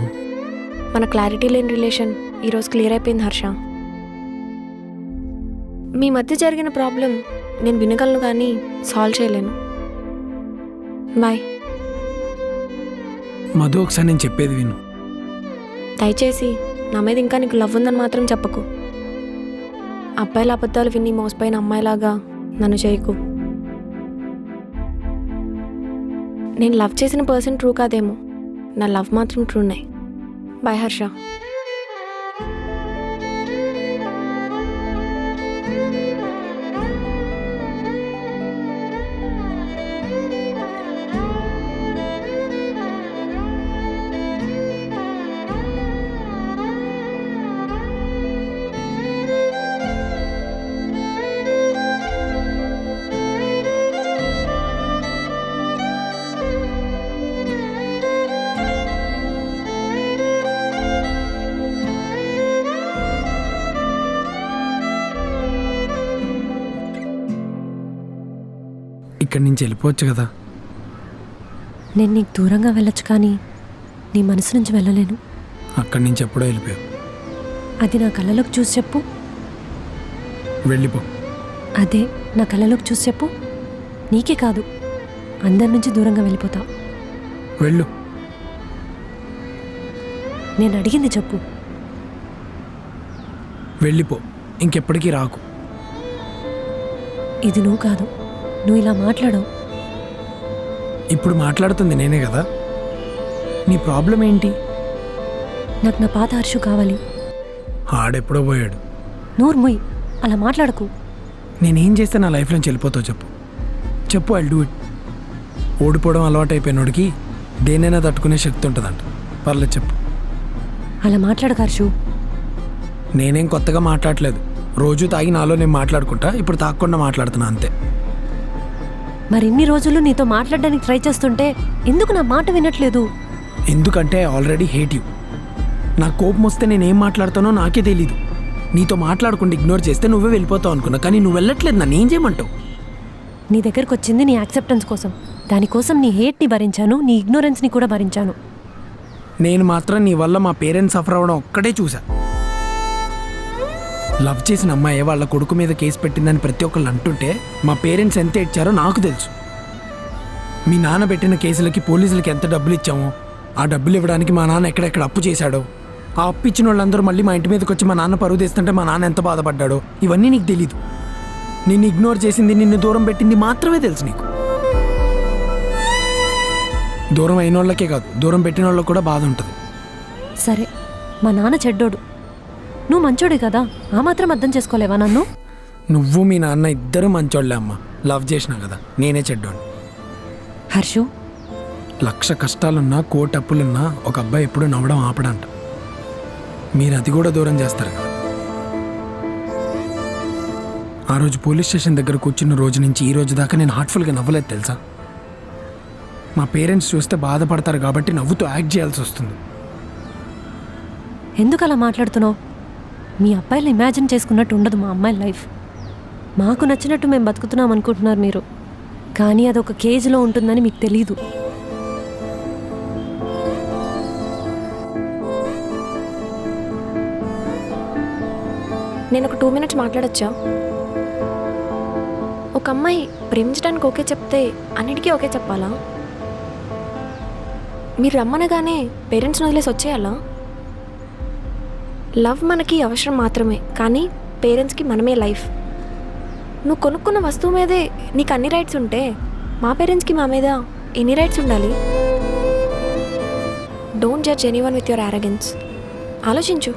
మన క్లారిటీ లేని రిలేషన్ ఈరోజు క్లియర్ అయిపోయింది హర్ష. మీ మధ్య జరిగిన ప్రాబ్లం నేను వినగలను కానీ సాల్వ్ చేయలేను. బాయ్. మధు, ఒకసారి నేను చెప్పేది విను. దయచేసి నా మీద ఇంకా నీకు లవ్ ఉందని మాత్రం చెప్పకు. అబ్బాయిల అబద్ధాలు విని మోసపోయిన అమ్మాయిలాగా నన్ను చేయకు. నేను లవ్ చేసిన పర్సన్ ట్రూ కాదేమో, నా లవ్ మాత్రం ట్రూనే. బాయ్ హర్ష. ఇక్కడి నుంచి వెళ్ళిపోవచ్చు కదా. నేను నీకు దూరంగా వెళ్ళొచ్చు కానీ నీ మనసు నుంచి వెళ్ళలేను. అక్కడి నుంచి ఎప్పుడో వెళ్ళిపోయావు. అది నా కళ్ళలోకి చూసి చెప్పు. వెళ్ళిపో. అదే నా కళ్ళలోకి చూసి చెప్పు. నీకే కాదు, అందరి నుంచి దూరంగా వెళ్ళిపోతావు. వెళ్ళు. నేను అడిగింది చెప్పు. వెళ్ళిపో, ఇంకెప్పటికీ రాకు. ఇది నువ్వు కాదు, నువ్వు ఇలా మాట్లాడవు. ఇప్పుడు మాట్లాడుతుంది నేనే కదా. నీ ప్రాబ్లం ఏంటి? నాకు నా పాత హర్షు కావాలి. ఆడెప్పుడో పోయాడు. నోరు మొయ్, అలా మాట్లాడకు. నేనేం చేస్తే నా లైఫ్లోంచి వెళ్ళిపోతావు చెప్పు. చెప్పు, ఐల్ డూ ఇట్. ఓడిపోవడం అలవాటు అయిపోయినోడికి దేనైనా తట్టుకునే శక్తి ఉంటుందంట. పర్లేదు చెప్పు. అలా మాట్లాడకు హర్షు. నేనేం కొత్తగా మాట్లాడలేదు. రోజు తాగి నాలో నేను మాట్లాడుకుంటా. ఇప్పుడు తాగకుండా మాట్లాడుతున్నా అంతే. మరి ఇన్ని రోజులు నీతో మాట్లాడడానికి ట్రై చేస్తుంటే ఎందుకు నా మాట వినట్లేదు? ఎందుకంటే ఐ ఆల్రెడీ హేట్ యూ. నాకు కోపం వస్తే నేనేం మాట్లాడతానో నాకే తెలీదు. నీతో మాట్లాడకుండా ఇగ్నోర్ చేస్తే నువ్వే వెళ్ళిపోతావు అనుకున్నా, కానీ నువ్వు వెళ్ళట్లేదు. నన్ను ఏం చేయమంటావు? నీ దగ్గరకు వచ్చింది నీ యాక్సెప్టెన్స్ కోసం. దానికోసం నీ హేట్ని భరించాను, నీ ఇగ్నోరెన్స్ని కూడా భరించాను. నేను మాత్రం నీ వల్ల మా పేరెంట్స్ సఫర్ అవ్వడం ఒక్కటే చూసా. లవ్ చేసిన అమ్మాయి వాళ్ళ కొడుకు మీద కేసు పెట్టిందని ప్రతి ఒక్కళ్ళు అంటుంటే మా పేరెంట్స్ ఎంత ఇచ్చారో నాకు తెలుసు. మీ నాన్న పెట్టిన కేసులకి పోలీసులకి ఎంత డబ్బులు ఇచ్చామో, ఆ డబ్బులు ఇవ్వడానికి మా నాన్న ఎక్కడెక్కడ అప్పు చేశాడో, ఆ అప్పు ఇచ్చిన వాళ్ళందరూ మళ్ళీ మా ఇంటి మీదకి వచ్చి మా నాన్న పరువు తీస్తుంటే మా నాన్న ఎంత బాధపడ్డాడో ఇవన్నీ నీకు తెలీదు. నిన్ను ఇగ్నోర్ చేసింది, నిన్ను దూరం పెట్టింది మాత్రమే తెలుసు నీకు. దూరం అయిన వాళ్ళకే కాదు, దూరం పెట్టిన వాళ్ళకి కూడా బాధ ఉంటుంది. సరే, మా నాన్న చెడ్డోడు, నువ్వు మంచోడు కదా, ఆ మాత్రం అర్థం చేసుకోలేవా నన్ను? నువ్వు మీ నాన్న ఇద్దరు మంచోళ్ళే అమ్మ. లవ్ చేసినా కదా, నేనే చెడ్డోడు. హర్షు, 1,00,000 కష్టాలున్నా, కోటి అప్పులున్నా ఒక అబ్బాయి ఎప్పుడు నవ్వడం ఆపడంట. మీరు అది కూడా దూరం చేస్తారు కదా. ఆ రోజు పోలీస్ స్టేషన్ దగ్గర కూర్చున్న రోజు నుంచి ఈ రోజు దాకా నేను హార్ట్ఫుల్గా నవ్వలేదు తెలుసా. మా పేరెంట్స్ చూస్తే బాధపడతారు కాబట్టి నవ్వుతూ యాక్ట్ చేయాల్సి వస్తుంది. ఎందుకు అలా మాట్లాడుతున్నావు? మీ అబ్బాయిలు ఇమాజిన్ చేసుకున్నట్టు ఉండదు మా అమ్మాయి లైఫ్. మాకు నచ్చినట్టు మేము బతుకుతున్నాం అనుకుంటున్నారు మీరు, కానీ అదొక కేజ్లో ఉంటుందని మీకు తెలీదు. నేను ఒక 2 minutes మాట్లాడచ్చా? ఒక అమ్మాయి ప్రేమించడానికి ఓకే చెప్తే అన్నిటికీ ఓకే చెప్పాలా? మీరు రమ్మనగానే పేరెంట్స్ని వదిలేసి వచ్చేయాలా? లవ్ మనకి అవసరం మాత్రమే, కానీ పేరెంట్స్కి మనమే లైఫ్. నువ్వు కొనుక్కున్న వస్తువు మీదే నీకు అన్ని రైట్స్ ఉంటే మా పేరెంట్స్కి మా మీద ఎన్ని రైట్స్ ఉండాలి? Don't judge anyone with your arrogance. ఆలోచించు.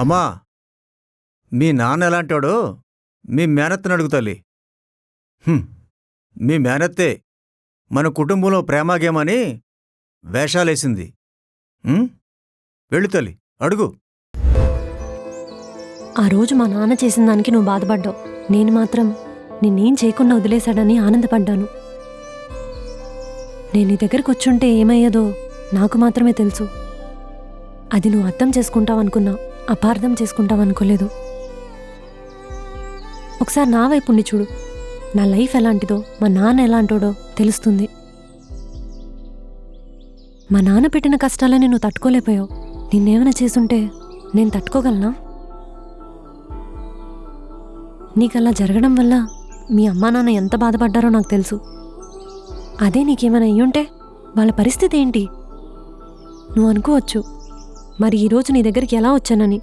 అమ్మా, మీ నాన్న ఎలాంటాడో మీ మేనత్తని అడుగుతల్లి. మీ మేనత్తే మన కుటుంబంలో ప్రేమాగేమని వేషాలేసింది. వెళ్ళు తల్లి, అడుగు. ఆ రోజు మా నాన్న చేసిన దానికి నువ్వు బాధపడ్డావు. నేను మాత్రం నిన్నేం చేయకుండా వదిలేశాడని ఆనందపడ్డాను. నేను నీ దగ్గరకు వచ్చుంటే ఏమయ్యేదో నాకు మాత్రమే తెలుసు. అది నువ్వు అర్థం చేసుకుంటావనుకున్నా, అపార్థం చేసుకుంటావనుకోలేదు. ఒకసారి నా వైపు ఉండి చూడు. నా లైఫ్ ఎలాంటిదో, మా నాన్న ఎలాంటోడో తెలుస్తుంది. మా నాన్న పెట్టిన కష్టాలని నువ్వు తట్టుకోలేకపోయావు. నిన్నేమైనా చేసుంటే నేను తట్టుకోగలనా? నీకలా జరగడం వల్ల మీ అమ్మా నాన్న ఎంత బాధపడ్డారో నాకు తెలుసు. అదే నీకేమైనా అయ్యుంటే వాళ్ళ పరిస్థితి ఏంటి? నువ్వు అనుకోవచ్చు, మరి ఈరోజు నీ దగ్గరికి ఎలా వచ్చానని.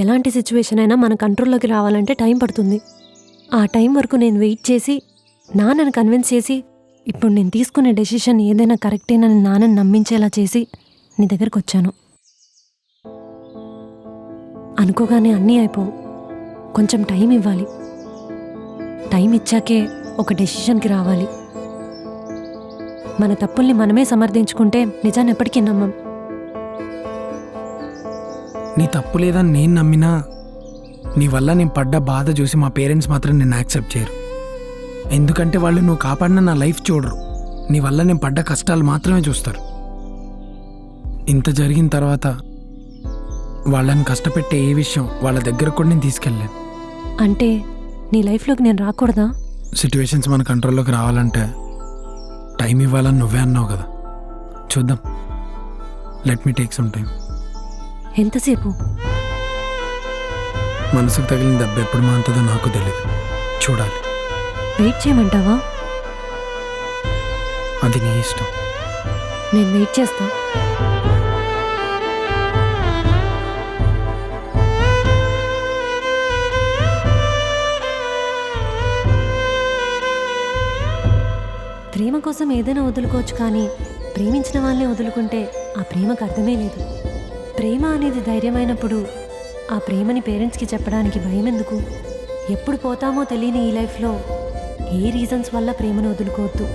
ఎలాంటి సిచ్యువేషన్ అయినా మన కంట్రోల్లోకి రావాలంటే టైం పడుతుంది. ఆ టైం వరకు నేను వెయిట్ చేసి నాన్నని కన్విన్స్ చేసి ఇప్పుడు నేను తీసుకునే డెసిషన్ ఏదైనా కరెక్టేనని నాన్నని నమ్మించేలా చేసి నీ దగ్గరికి వచ్చాను. అనుకోగానే అన్నీ అయిపోవు. కొంచెం టైం ఇవ్వాలి. టైం ఇచ్చాకే ఒక డెసిషన్కి రావాలి. మన తప్పుల్ని మనమే సమర్థించుకుంటే నిజాన్ని ఎప్పటికీ నమ్మం. నీ తప్పు లేదని నేను నమ్మినా నీ వల్ల నేను పడ్డ బాధ చూసి మా పేరెంట్స్ మాత్రం నిన్ను యాక్సెప్ట్ చేయరు. ఎందుకంటే వాళ్ళు నువ్వు కాపాడిన నా లైఫ్ చూడరు. నీ వల్ల నేను పడ్డ కష్టాలు మాత్రమే చూస్తారు. ఇంత జరిగిన తర్వాత వాళ్ళని కష్టపెట్టే ఏ విషయం వాళ్ళ దగ్గర కూడా నేను తీసుకెళ్ళలేను. అంటే నీ లైఫ్లోకి నేను రాకూడదా? సిచ్యువేషన్స్ మన కంట్రోల్లోకి రావాలంటే టైం ఇవ్వాలని నువ్వే అన్నావు కదా. చూద్దాం. Let me take some time. ఎంతసేపు? మనసుకు తగిలిన దెబ్బ ఎప్పుడు మాంతుందో నాకు తెలియదు. చూడాలి. వెయిట్ చేయమంటావా? అది నీ ఇష్టం. నేను వెయిట్ చేస్తా. ప్రేమ కోసం ఏదైనా వదులుకోవచ్చు, కానీ ప్రేమించిన వాళ్ళని వదులుకుంటే ఆ ప్రేమకు అర్థమే లేదు. ప్రేమ అనేది ధైర్యమైనప్పుడు ఆ ప్రేమని పేరెంట్స్కి చెప్పడానికి భయం ఎందుకు? ఎప్పుడు పోతామో తెలియని ఈ లైఫ్లో ఏ రీజన్స్ వల్ల ప్రేమను వదులుకోవద్దు.